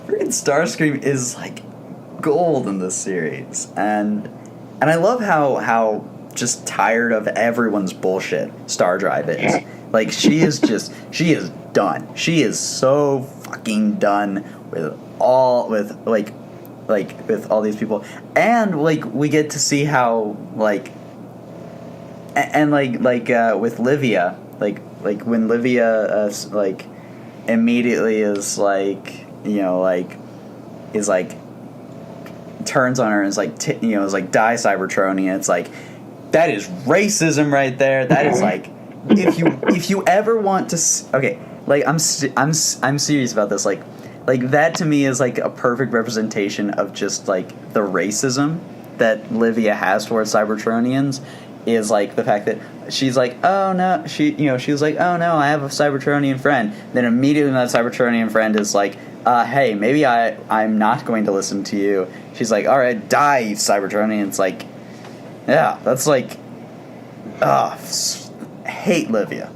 Starscream is gold in this series, and I love how just tired of everyone's bullshit Stardrive is. Like, she is done. She is so fucking done with all these people. And, like, we get to see how, like, with Livia, like when Livia, like, immediately is, like, you know, like, is, like, turns on her and is, like, is, like, die Cybertronian. It's, like, that is racism right there. That is, like, if you ever want to, okay, like, I'm serious about this, like, that to me is, like, a perfect representation of just, like, the racism that Livia has towards Cybertronians, is, like, the fact that she's like, oh no, she was like, oh no, I have a Cybertronian friend. Then immediately that Cybertronian friend is like, hey, maybe I'm not going to listen to you. She's like, alright, die, you Cybertronian. It's like, yeah, that's like, hate Livia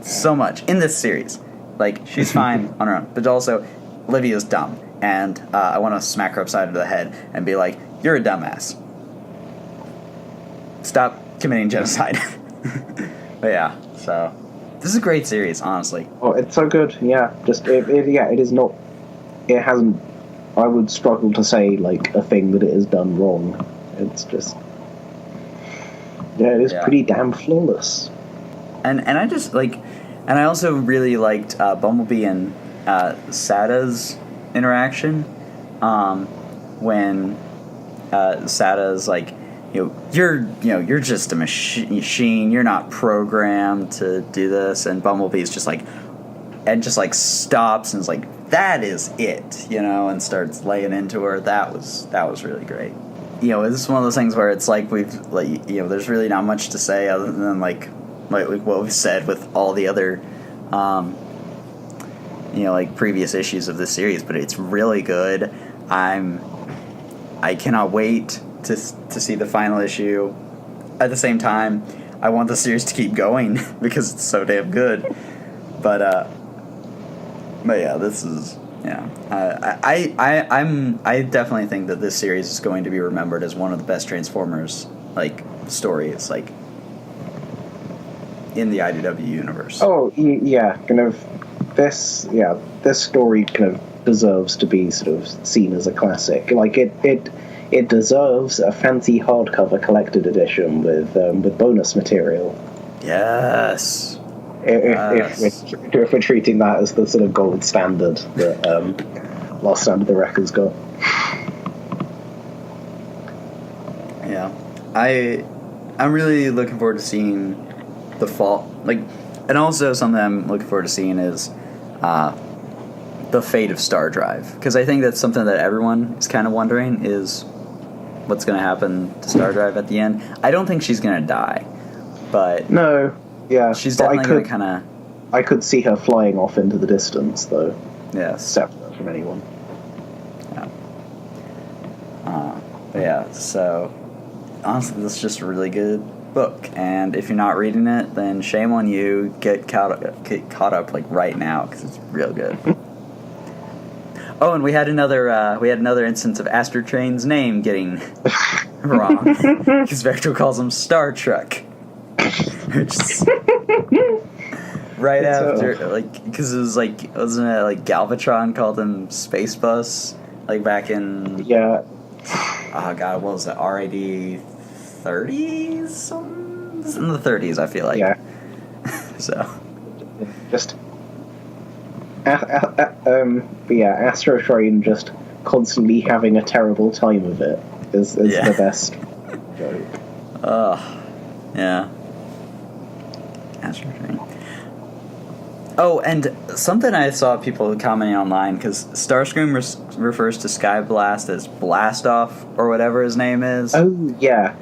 so much in this series. Like, she's fine on her own, but also Livia's dumb, and I want to smack her upside of the head and be like, you're a dumbass. Stop committing genocide. But yeah, so this is a great series, honestly. Oh, it's so good. Yeah, just it is not. It hasn't. I would struggle to say like a thing that it has done wrong. It's just. Yeah, it is pretty damn flawless. And I just like, and I also really liked Bumblebee and Sada's interaction. When Sada's like, you're just a machine. You're not programmed to do this. And Bumblebee's just like stops and is like, that is it, and starts laying into her. That was really great. This is one of those things where it's like there's really not much to say other than like what we've said with all the other, like previous issues of this series. But it's really good. I cannot wait to see the final issue. At the same time, I want the series to keep going because it's so damn good. But yeah, this is I definitely think that this series is going to be remembered as one of the best Transformers like stories like in the IDW universe. Oh yeah, kind of this story kind of deserves to be sort of seen as a classic. Like it deserves a fancy hardcover collected edition with bonus material. Yes. If we're treating that as the sort of gold standard that Last Stand of the Record's got. Yeah. I'm really looking forward to seeing the fall. Like, and also something I'm looking forward to seeing is the fate of Star Drive. Because I think that's something that everyone is kind of wondering is what's going to happen to Star Drive at the end. I don't think she's going to die. But no. Yeah, she's definitely going to kind of... I could see her flying off into the distance, though. Yes. Separate from anyone. Yeah. But yeah, so... Honestly, this is just a really good book. And if you're not reading it, then shame on you. Get caught up like, right now, because it's real good. Oh, and we had another instance of Astro Train's name getting wrong. Because Vector calls him Star Trek. Right after, like, because it was like, wasn't it like Galvatron called him Space Bus, like back in oh god, what was it, RAD 30s? Something? It's in the 30s, I feel like. Yeah. So. Just. Astro Train just constantly having a terrible time of it is the best joke. Yeah. Astro Train. Oh, and something I saw people commenting online, because Starscream refers to Sky Blast as Blastoff, or whatever his name is. Oh, yeah.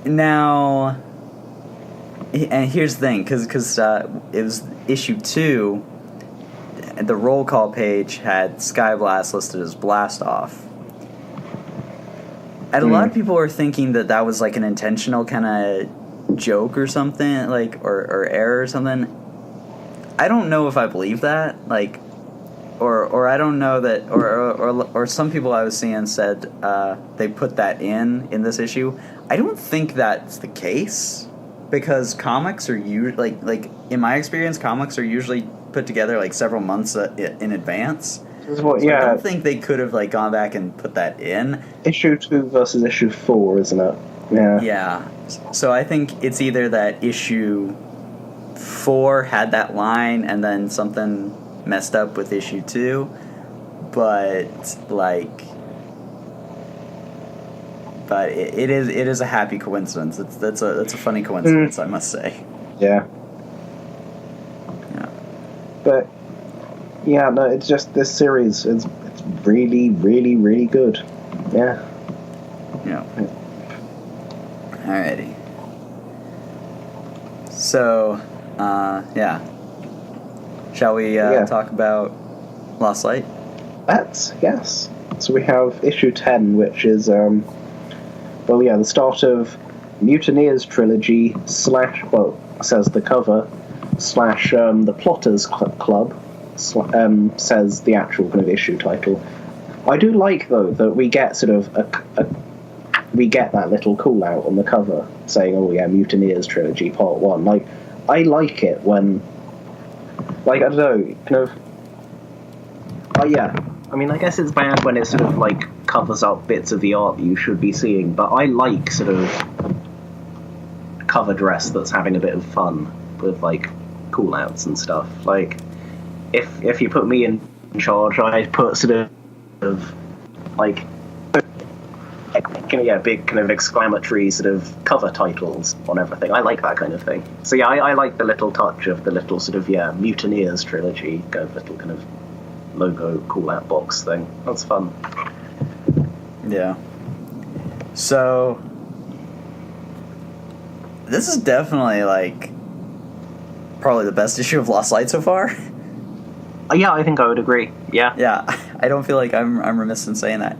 Now, and here's the thing, because it was issue 2, the roll call page had Sky Blast listed as Blastoff. And a lot of people were thinking that was like an intentional kind of joke or something, like, or error or something. I don't know if I believe that, like, or I don't know that, or some people I was seeing said they put that in this issue. I don't think that's the case. because comics are usually like in my experience, comics are usually put together like several months in advance. So I don't think they could have like gone back and put that in. Issue 2 versus issue 4, isn't it? Yeah. Yeah. So I think it's either that issue 4 had that line and then something messed up with issue 2, but it is a happy coincidence. That's a funny coincidence, I must say. Yeah. Yeah. But yeah, no, it's just this series it's really, really, really good. Yeah. Yeah. Alrighty. So, yeah. Shall we talk about Lost Light? Yes. So we have issue 10, which is the start of Mutineers trilogy / says the cover / the Plotters Club says the actual kind of issue title. I do like though that we get sort of we get that little call out on the cover saying, "Oh yeah, Mutineers trilogy part 1." Like, I like it when, like, I don't know, kind of. Oh yeah, I mean, I guess it's bad when it sort of like covers up bits of the art that you should be seeing, but I like sort of cover dress that's having a bit of fun with like call outs and stuff. Like, if you put me in charge, I'd put sort of like big kind of exclamatory sort of cover titles on everything. I like that kind of thing. So yeah, I like the little touch of the little sort of Mutineers trilogy, little kind of logo call out box thing. That's fun. Yeah. So this is definitely like probably the best issue of Lost Light so far. Yeah, I think I would agree. Yeah. Yeah, I don't feel like I'm remiss in saying that.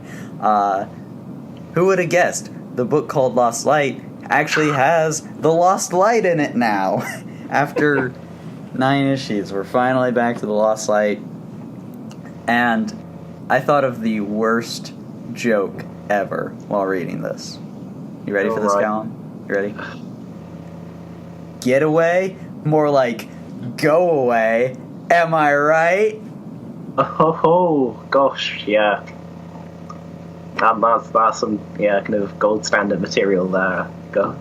Who would have guessed? The book called Lost Light actually has the Lost Light in it now. After 9 issues, we're finally back to the Lost Light. And I thought of the worst joke ever while reading this. You ready for this, Callum? You ready? Get away? More like go away. Am I right? Oh gosh, yeah. That's some kind of gold standard material there. Go.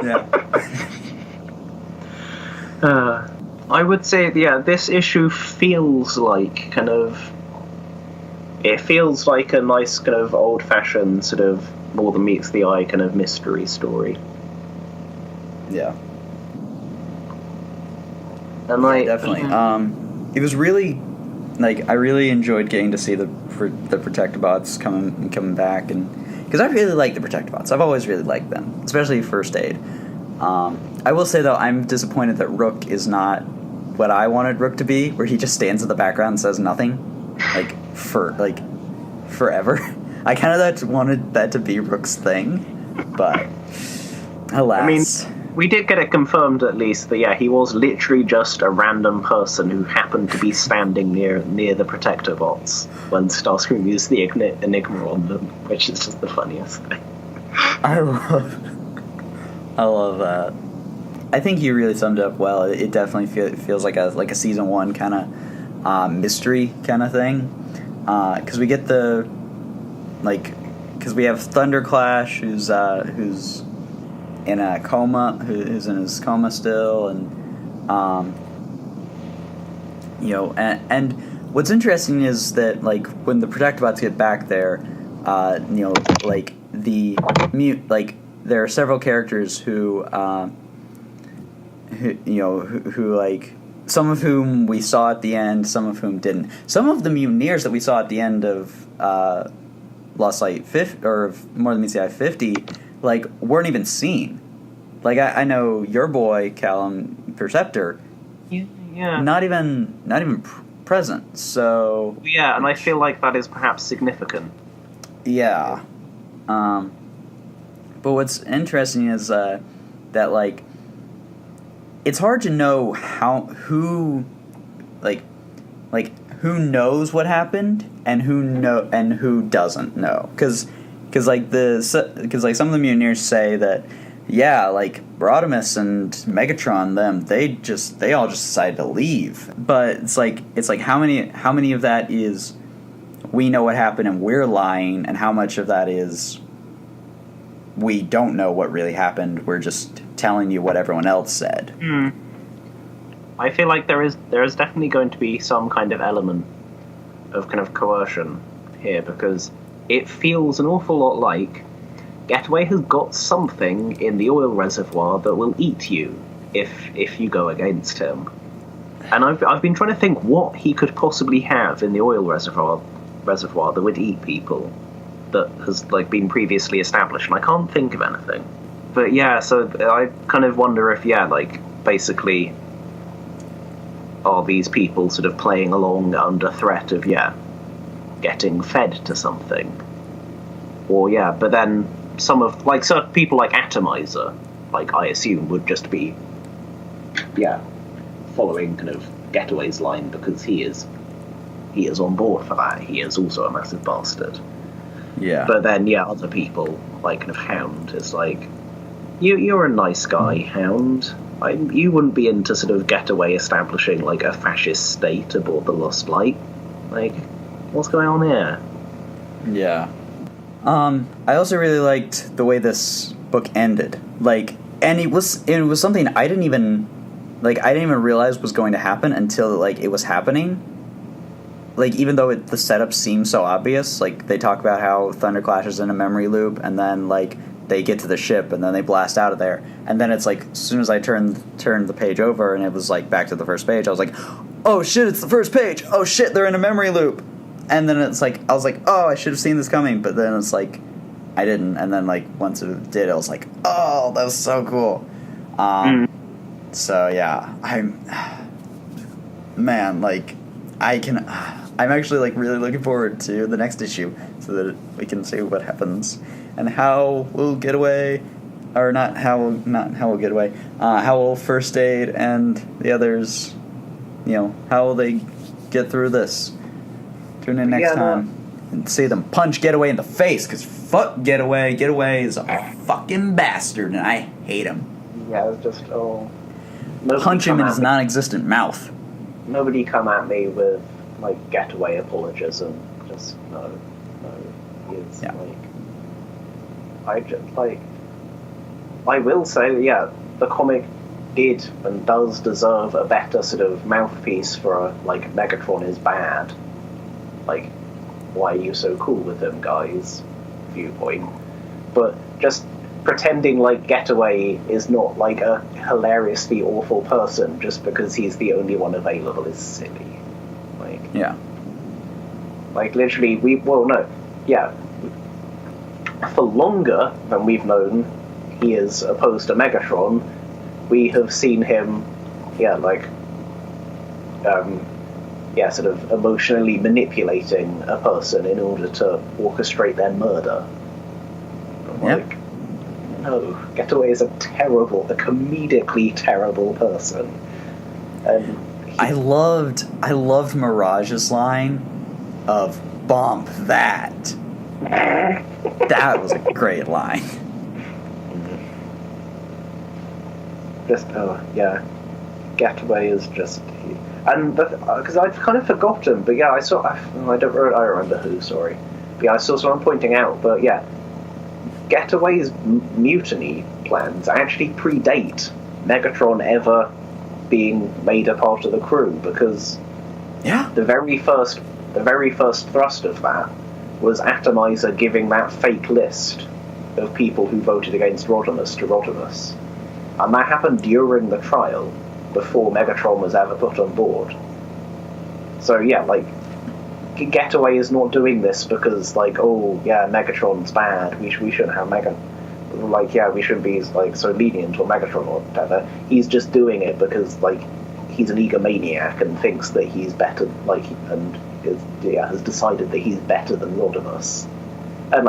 Yeah. I would say this issue feels like it feels like a nice kind of old fashioned sort of more than meets the eye kind of mystery story. Yeah. And definitely. It was really I really enjoyed getting to see the Protectobots coming back, and because I really like the Protectobots. I've always really liked them, especially First Aid. I will say though, I'm disappointed that Rook is not what I wanted Rook to be, where he just stands in the background and says nothing, forever. I kind of wanted that to be Rook's thing, but alas. I mean, we did get it confirmed at least that he was literally just a random person who happened to be standing near the Protectobots when Starscream used the Enigma on them, which is just the funniest thing. I love that. I think you really summed it up well. It definitely feels like a season 1 kind of mystery kind of thing, because we get because we have Thunderclash who's in a coma, who's in his coma still, and and what's interesting is that when the Protectobots get back there, there are several characters who some of whom we saw at the end, some of whom didn't. Some of the Mutineers that we saw at the end of Lost Light 50 or More Than Meets the Eye 50, weren't even seen. I know your boy Callum Perceptor, not even present. So and I feel like that is perhaps significant. Yeah. But what's interesting is that it's hard to know who knows what happened and who doesn't know, because some of the Mutineers say that yeah, like Rodimus and Megatron, they all just decided to leave. But it's like how many of that is we know what happened and we're lying, and how much of that is we don't know what really happened, we're just telling you what everyone else said. I feel like there is definitely going to be some kind of element of kind of coercion here, because it feels an awful lot like Getaway has got something in the oil reservoir that will eat you if you go against him. And I've been trying to think what he could possibly have in the oil reservoir that would eat people that has like been previously established, and I can't think of anything. But yeah, so I kind of wonder if like basically are these people sort of playing along under threat of getting fed to something, or but then some of like certain people like Atomizer, like I assume would just be following kind of Getaway's line because he is on board for that. He is also a massive bastard. Yeah. But then other people like kind of Hound is like you're a nice guy, Hound. You wouldn't be into sort of Getaway establishing like a fascist state aboard the Lost Light. Like, what's going on here? Yeah. I also really liked the way this book ended. Like, and it was something I didn't even realize was going to happen until like it was happening. Like, even though the setup seems so obvious, like they talk about how Thunderclash is in a memory loop, and then like they get to the ship and then they blast out of there, and then it's like as soon as I turned the page over and it was like back to the first page, I was like, oh shit, it's the first page. Oh shit, they're in a memory loop. And then it's like I was like, oh, I should have seen this coming, but then it's like I didn't. And then like once it did, I was like, oh, that was so cool. So yeah, I'm actually like really looking forward to the next issue so that we can see what happens and how we'll get away, or how we'll get away, how will First Aid and the others, how will they get through this? Tune in next time and see them punch Getaway in the face, because fuck Getaway. Getaway is a fucking bastard and I hate him. Yeah, it's just punch him in his non-existent mouth. Nobody come at me with like Getaway apologism. Just no. It's like I will say the comic did and does deserve a better sort of mouthpiece for like Megatron is bad. Like, why are you so cool with him, guys? Viewpoint. But just pretending like Getaway is not like a hilariously awful person just because he's the only one available is silly. Like, like literally for longer than we've known he is opposed to Megatron, we have seen him sort of emotionally manipulating a person in order to orchestrate their murder. Like, no, Getaway is a comedically terrible person. And I loved Mirage's line of "bump that." That was a great line. Getaway is just, and because I've kind of forgotten, but I remember who. Sorry, but I saw someone pointing out, but Getaway's mutiny plans actually predate Megatron ever being made a part of the crew, because the very first thrust of that was Atomizer giving that fake list of people who voted against Rodimus to Rodimus, and that happened during the trial before Megatron was ever put on board. So Getaway is not doing this because Megatron's bad, we shouldn't have we shouldn't be so lenient on Megatron or whatever. He's just doing it because he's an egomaniac and thinks that he's better, has decided that he's better than Rodimus. And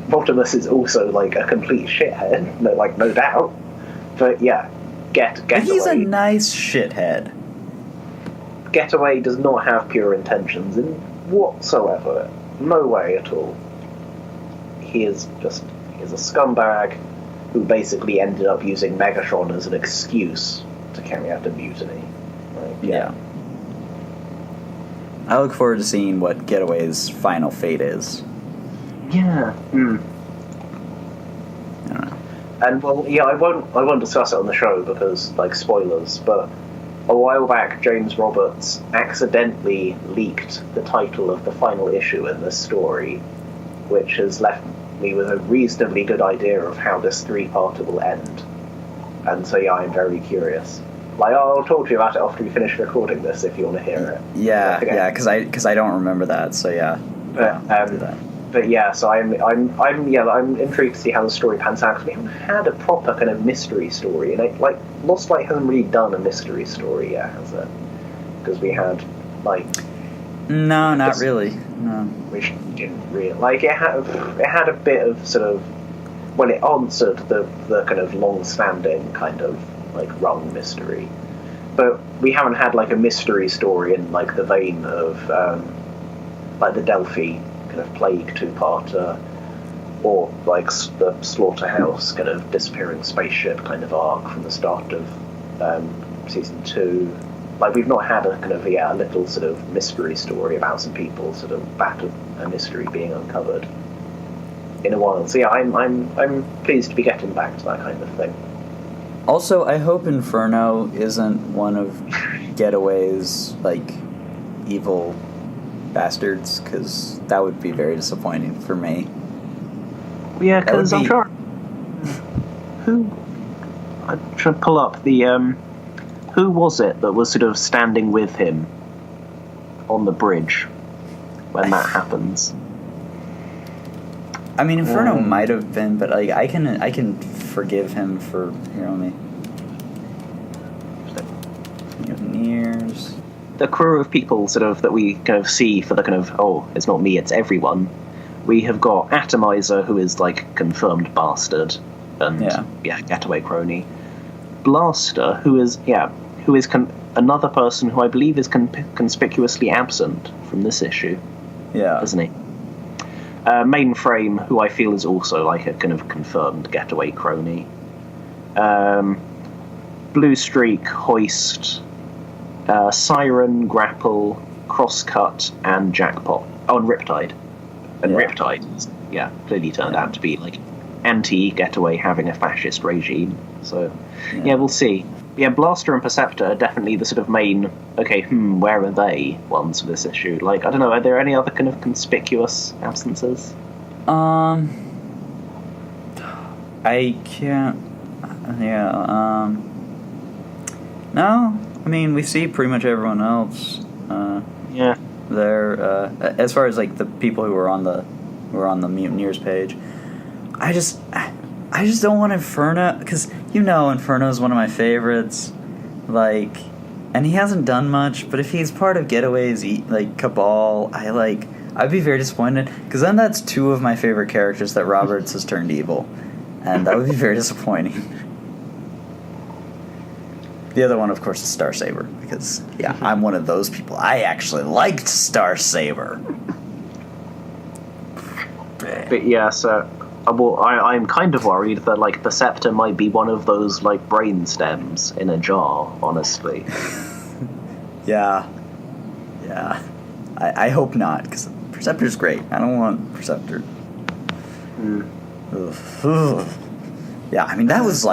Rodimus is also a complete shithead, no doubt. But Getaway, he's a nice shithead. Getaway does not have pure intentions in whatsoever. No way at all. He is a scumbag, who basically ended up using Megatron as an excuse to carry out a mutiny. Yeah. I look forward to seeing what Getaway's final fate is. Yeah. Mm. I don't know. And well, yeah, I won't discuss it on the show because spoilers. But a while back, James Roberts accidentally leaked the title of the final issue in this story, which has left me with a reasonably good idea of how this 3-parter will end. And so yeah, I'm very curious. I'll talk to you about it after we finish recording this if you want to hear it. Yeah, because I don't remember that. So yeah. I'll do that. But yeah, so I'm intrigued to see how the story pans out because we haven't had a proper kind of mystery story, and Lost Light hasn't really done a mystery story yet, has it? Because we had no, not really. No, which didn't really it had a bit of sort of it answered the kind of long-standing kind of rung mystery, but we haven't had a mystery story in the vein of the Delphi kind of plague 2-parter, or the Slaughterhouse kind of disappearing spaceship kind of arc from the start of season 2. We've not had a kind of a little sort of mystery story about some people sort of back to a mystery being uncovered in a while. So yeah, I'm pleased to be getting back to that kind of thing. Also, I hope Inferno isn't one of Getaway's evil bastards, because that would be very disappointing for me. Yeah, because I'm sure. I should pull up the who was it that was sort of standing with him on the bridge when that happens? I mean, Inferno might have been, but I can forgive him for Nears. The crew of people sort of that we kind of see for the kind of it's not me, it's everyone. We have got Atomizer, who is confirmed bastard, and Getaway crony. Blaster, who is another person who I believe is conspicuously absent from this issue. Yeah, isn't he? Mainframe, who I feel is also a kind of confirmed Getaway crony. Blue Streak, Hoist, Siren, Grapple, Crosscut, and Jackpot. Oh, and Riptide. And Riptide, clearly turned out to be anti-Getaway having a fascist regime. So, we'll see. Yeah, Blaster and Perceptor are definitely the sort of main, where are they ones for this issue? I don't know, are there any other kind of conspicuous absences? I can't... No, I mean, we see pretty much everyone else. There, as far as the people who were on the Mutineers page, I just don't want Inferno, because Inferno is one of my favorites, and he hasn't done much. But if he's part of Getaway's cabal, I'd be very disappointed, because then that's 2 of my favorite characters that Roberts has turned evil, and that would be very disappointing. The other one, of course, is Starsaber, because, I'm one of those people. I actually liked Starsaber. But yeah, so I'm kind of worried that, the Scepter might be one of those, brain stems in a jar, honestly. Yeah. I hope not, because Perceptor's great. I don't want Perceptor. Yeah, I mean, that was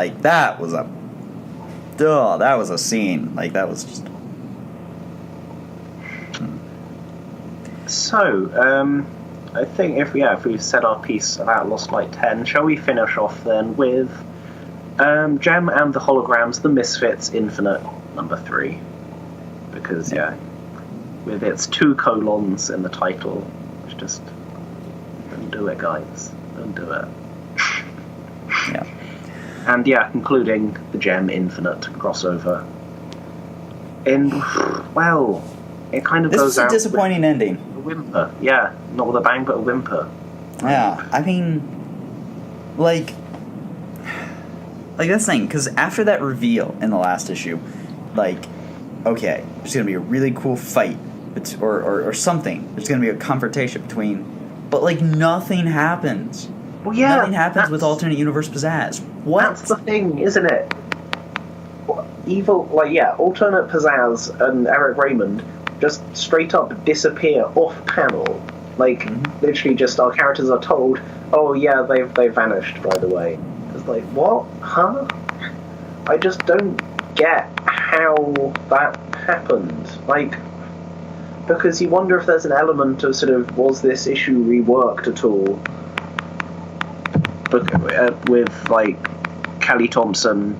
a scene. That was just... So, I think if we've said our piece about Lost Light 10, shall we finish off then with Jem and the Holograms, the Misfits, Infinite, number 3. Because, with its 2 colons in the title, it's just... Don't do it, guys. Don't do it. Yeah. And concluding the Jem Infinite crossover. It kind of goes out. This is a disappointing ending. A whimper. Yeah, not with a bang, but a whimper. Yeah, I mean, that's the thing, because after that reveal in the last issue, okay, there's going to be a really cool fight, or something. There's going to be a confrontation between, but nothing happens. Well, yeah, nothing happens with alternate universe pizzazz. What? That's the thing, isn't it? Evil, alternate pizzazz and Eric Raymond just straight up disappear off panel. Like, literally just our characters are told, oh yeah, they've vanished, by the way. It's like, what? Huh? I just don't get how that happened. Like, because you wonder if there's an element of sort of, was this issue reworked at all? With, like, Kelly Thompson,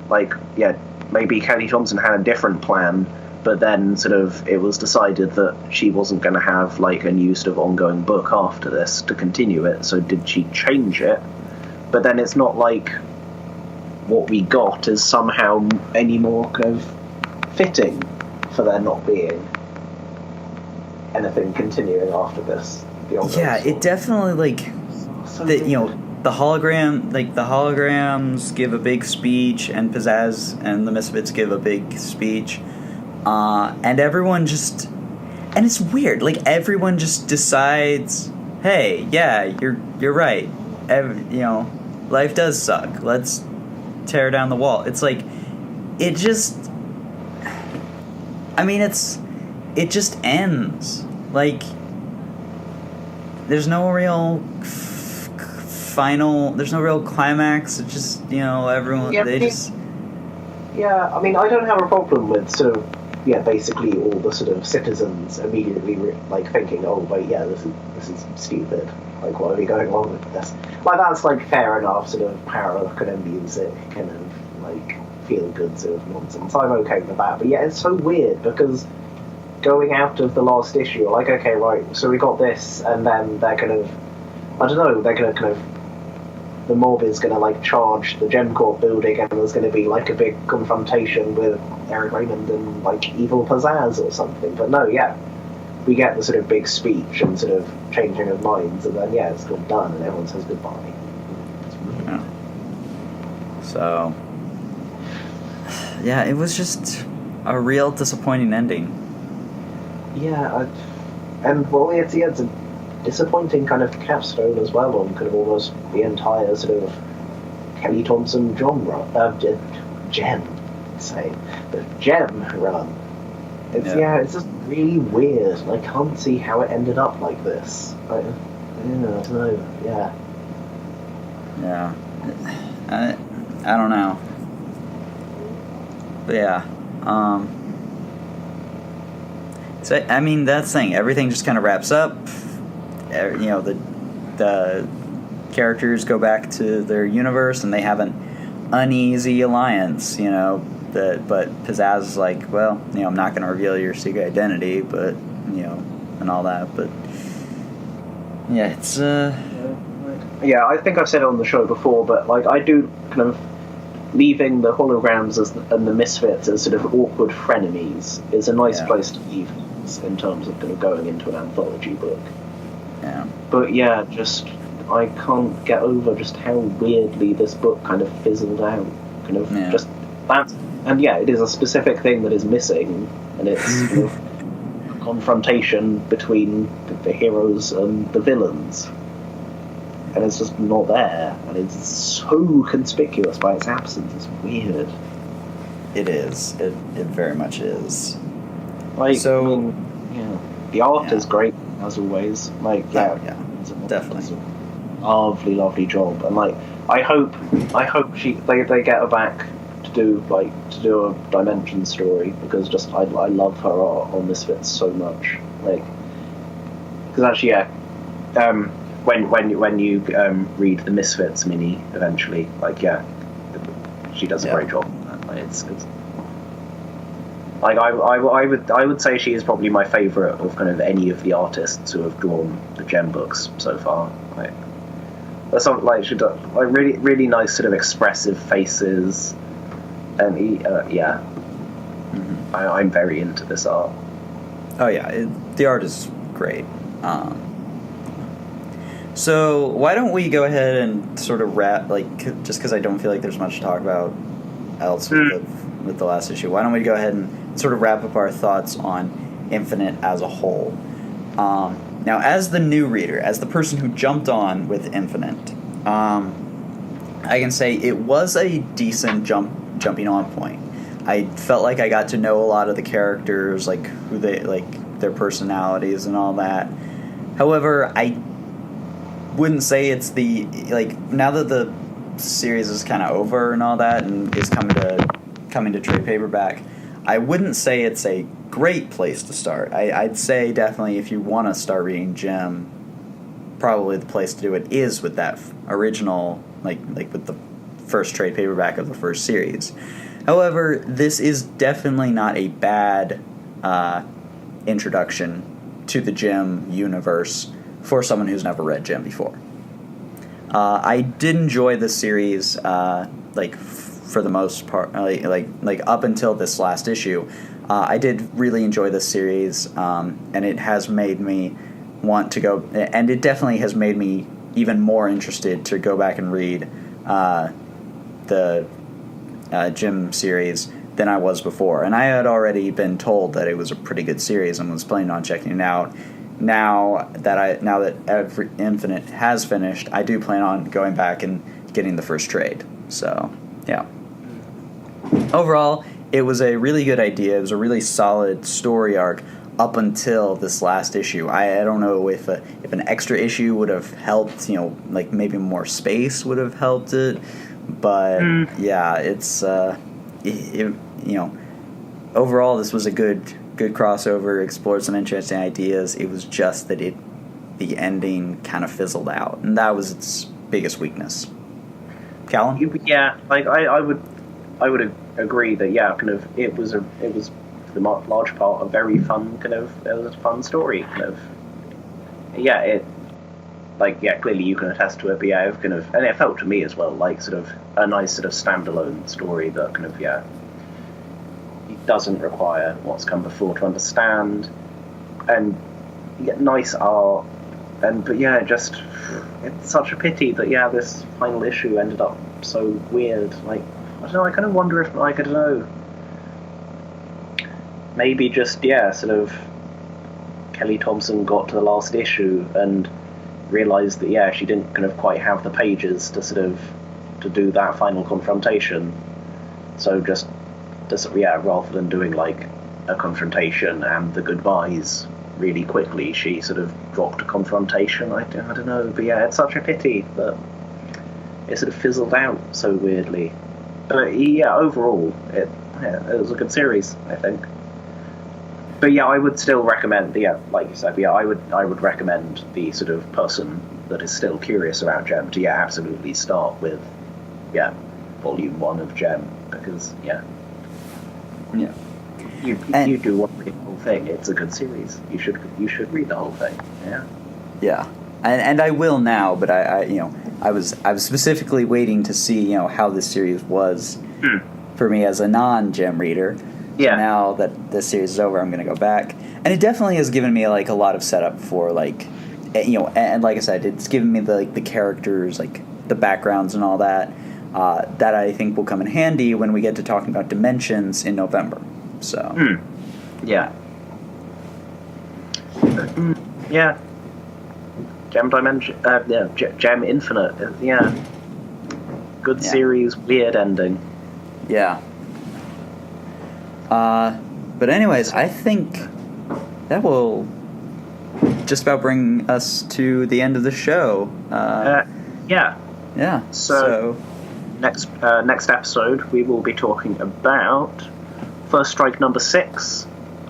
like, yeah, maybe Kelly Thompson had a different plan, but then sort of it was decided that she wasn't going to have, like, a new sort of ongoing book after this to continue it, so did she change it? But then it's not like what we got is somehow any more kind of fitting for there not being anything continuing after this. Yeah, it definitely, like, the holograms give a big speech, and Pizzazz and the Misfits give a big speech, and everyone just, and it's weird, like, everyone just decides, hey, yeah, you're right, life does suck, let's tear down the wall. It's like, it just ends, like, there's no real there's no real climax. It's just, everyone, Yeah, I mean, I don't have a problem with sort of, basically all the sort of citizens immediately thinking, oh wait, yeah, this is stupid. Like, what are we going on with this? Like, that's like fair enough, sort of power kind of music, kind of like feel good sort of nonsense. I'm okay with that, but yeah, it's so weird because going out of the last issue, like, okay, right, so we got this, and then they're kind of, I don't know, they're gonna kind of, the mob is going to, like, charge the Gem Corp building, and there's going to be, like, a big confrontation with Eric Raymond and, like, evil Pizzazz or something. But no, yeah, we get the sort of big speech and sort of changing of minds, and then, yeah, it's all done, and everyone says goodbye. Yeah. So, yeah, it was just a real disappointing ending. Yeah, and, well, it's a disappointing kind of capstone as well on kind of almost the entire sort of Kelly Thompson genre, Jem run. It's just really weird, and I can't see how it ended up like this. I don't know. Yeah. I don't know. But yeah. So, I mean, that's the thing. Everything just kind of wraps up. The characters go back to their universe, and they have an uneasy alliance, but Pizzazz is like, well, I'm not going to reveal your secret identity, but, and all that, but, yeah, it's, Yeah, I think I've said it on the show before, but, like, I do kind of leaving the holograms and the Misfits as sort of awkward frenemies is a nice place to leave in terms of kind of going into an anthology book. Yeah. But yeah, just I can't get over just how weirdly this book kind of fizzled out. Just that, and yeah, it is a specific thing that is missing, and it's kind of a confrontation between the heroes and the villains, and it's just not there, and it's so conspicuous by its absence. It's weird. It is. It very much is. Like, so, I mean, the art is great as always. Like, definitely. It's a lovely job, and like, I hope they get her back to do a Dimension story, because just I love her art on Misfits so much. Like, because actually, when you read the Misfits mini eventually, like, she does a great job. Like, it's like, I would say she is probably my favourite of kind of any of the artists who have drawn the Gem books so far. Like, that's something like she does, like, really nice sort of expressive faces, and I'm very into this art. Oh yeah, the art is great. So why don't we go ahead and sort of wrap, just because I don't feel like there's much to talk about else with the last issue. Why don't we go ahead and sort of wrap up our thoughts on Infinite as a whole. Now, as the new reader, as the person who jumped on with Infinite, I can say it was a decent jumping on point. I felt like I got to know a lot of the characters, like who they like, their personalities and all that. However, I wouldn't say it's the now that the series is kind of over and all that and is coming to trade paperback, I wouldn't say it's a great place to start. I'd say definitely if you want to start reading Jem, probably the place to do it is with that original, like with the first trade paperback of the first series. However, this is definitely not a bad introduction to the Jem universe for someone who's never read Jem before. I did enjoy this series, for the most part, like up until this last issue. I did really enjoy this series, and it has made me want to go, and it definitely has made me even more interested to go back and read the Jem series than I was before. And I had already been told that it was a pretty good series and was planning on checking it out. Now that Infinite has finished, I do plan on going back and getting the first trade. So, yeah. Overall, it was a really good idea. It was a really solid story arc up until this last issue. I don't know if an extra issue would have helped, like maybe more space would have helped it. But, yeah, it's, overall, this was a good crossover, explored some interesting ideas. It was just that the ending kind of fizzled out, and that was its biggest weakness. Callum? Yeah, I would agree that it was for the large part a very fun it was a fun story clearly you can attest to it, but and it felt to me as well like sort of a nice sort of standalone story that it doesn't require what's come before to understand, and you get nice art, it's such a pity that this final issue ended up so weird. Like, I don't know, I kind of wonder if, I don't know, maybe just, sort of Kelly Thompson got to the last issue and realised that, she didn't kind of quite have the pages to do that final confrontation. So just rather than doing, like, a confrontation and the goodbyes really quickly, she sort of dropped a confrontation. I don't know, but it's such a pity that it sort of fizzled out so weirdly. But overall, it was a good series, I think. But I would still recommend, like you said, I would recommend the sort of person that is still curious about Jem to absolutely start with volume 1 of Jem, because you do want to read the whole thing. It's a good series. You should read the whole thing. Yeah, and I will now, but I was specifically waiting to see how this series was for me as a non-Jem reader. Yeah. Now that this series is over, I'm going to go back, and it definitely has given me like a lot of setup for and like I said, it's given me the characters, like the backgrounds and all that. That I think will come in handy when we get to talking about Dimensions in November. So. Yeah. Jem Jem Infinite. Good series, weird ending. Yeah. But anyways, I think that will just about bring us to the end of the show. Yeah. So next episode we will be talking about First Strike number 6.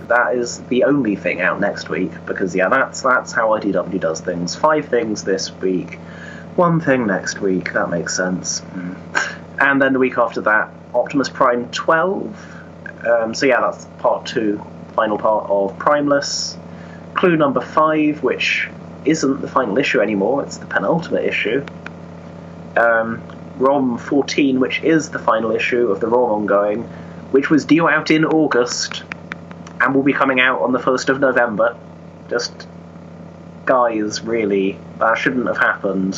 That is the only thing out next week, because that's how IDW does things. 5 things this week, 1 thing next week. That makes sense. And then the week after that, Optimus Prime 12. That's part 2, final part of Primeless. Clue number 5, which isn't the final issue anymore, it's the penultimate issue. ROM 14, which is the final issue of the ROM ongoing, which was due out in August and will be coming out on the 1st of November. Just, guys, really, that shouldn't have happened.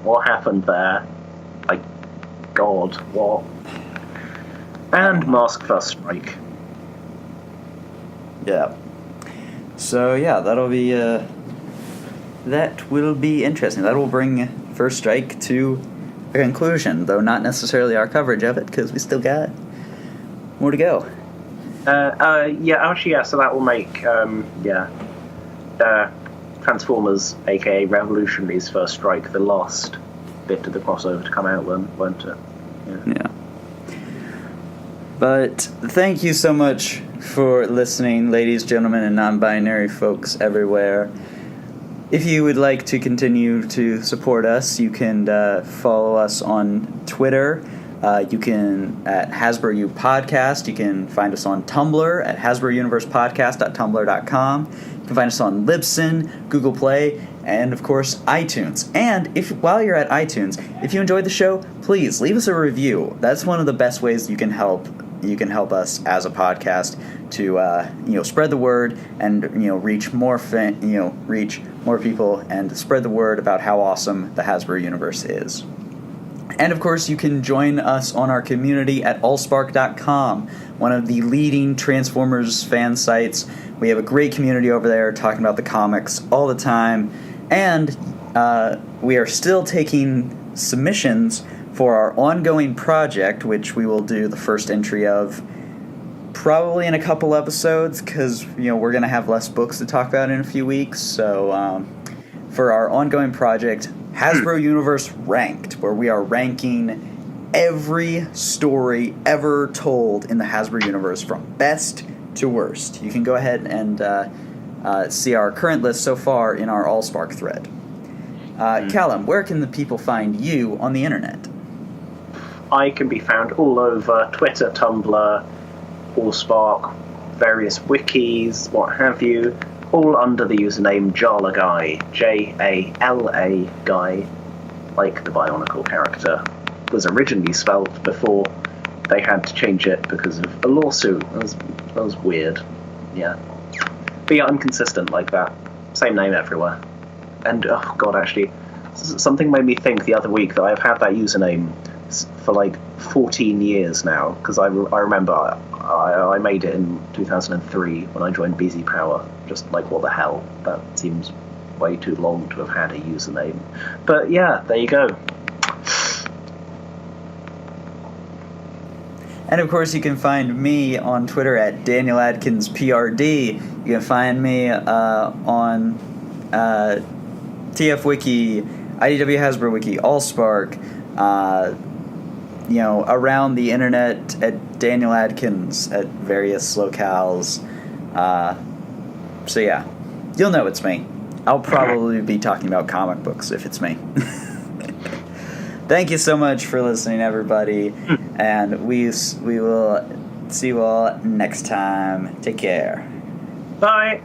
What happened there? Like, God, what? And M.A.S.K First Strike. Yeah. So that'll be that will be interesting. That will bring first strike to a conclusion, though not necessarily our coverage of it, because we still got more to go. So that will make Transformers, aka Revolutionaries First Strike, the last bit of the crossover to come out, won't it? Yeah. But thank you so much for listening, ladies, gentlemen, and non-binary folks everywhere. If you would like to continue to support us, you can follow us on Twitter. You can at Hasbro U Podcast. You can find us on Tumblr at HasbroUniversePodcast.tumblr.com. You can find us on Libsyn, Google Play, and of course iTunes. And while you're at iTunes, if you enjoyed the show, please leave us a review. That's one of the best ways you can help us as a podcast to spread the word and reach more people and spread the word about how awesome the Hasbro universe is. And of course, you can join us on our community at allspark.com, one of the leading Transformers fan sites. We have a great community over there talking about the comics all the time. And we are still taking submissions for our ongoing project, which we will do the first entry of probably in a couple episodes, because we're going to have less books to talk about in a few weeks. So for our ongoing project, Hasbro Universe Ranked, where we are ranking every story ever told in the Hasbro Universe from best to worst. You can go ahead and see our current list so far in our AllSpark thread. Callum, where can the people find you on the internet? I can be found all over Twitter, Tumblr, AllSpark, various wikis, what have you, all under the username Jala Guy, Jala Guy, like the Bionicle character was originally spelled before they had to change it because of a lawsuit. That was weird. Yeah. But yeah, I'm consistent like that. Same name everywhere. And, oh god, actually, something made me think the other week that I've had that username for like 14 years now, because I remember I made it in 2003 when I joined BZ Power. Just like, what the hell? That seems way too long to have had a username. But yeah, there you go. And of course, you can find me on Twitter at Daniel Adkins PRD. You can find me on TF Wiki, IDW Hasbro Wiki, AllSpark, around the internet at Daniel Adkins at various locales. So yeah, you'll know it's me. I'll probably be talking about comic books if it's me. Thank you so much for listening, everybody, and we will see you all next time. Take care. Bye.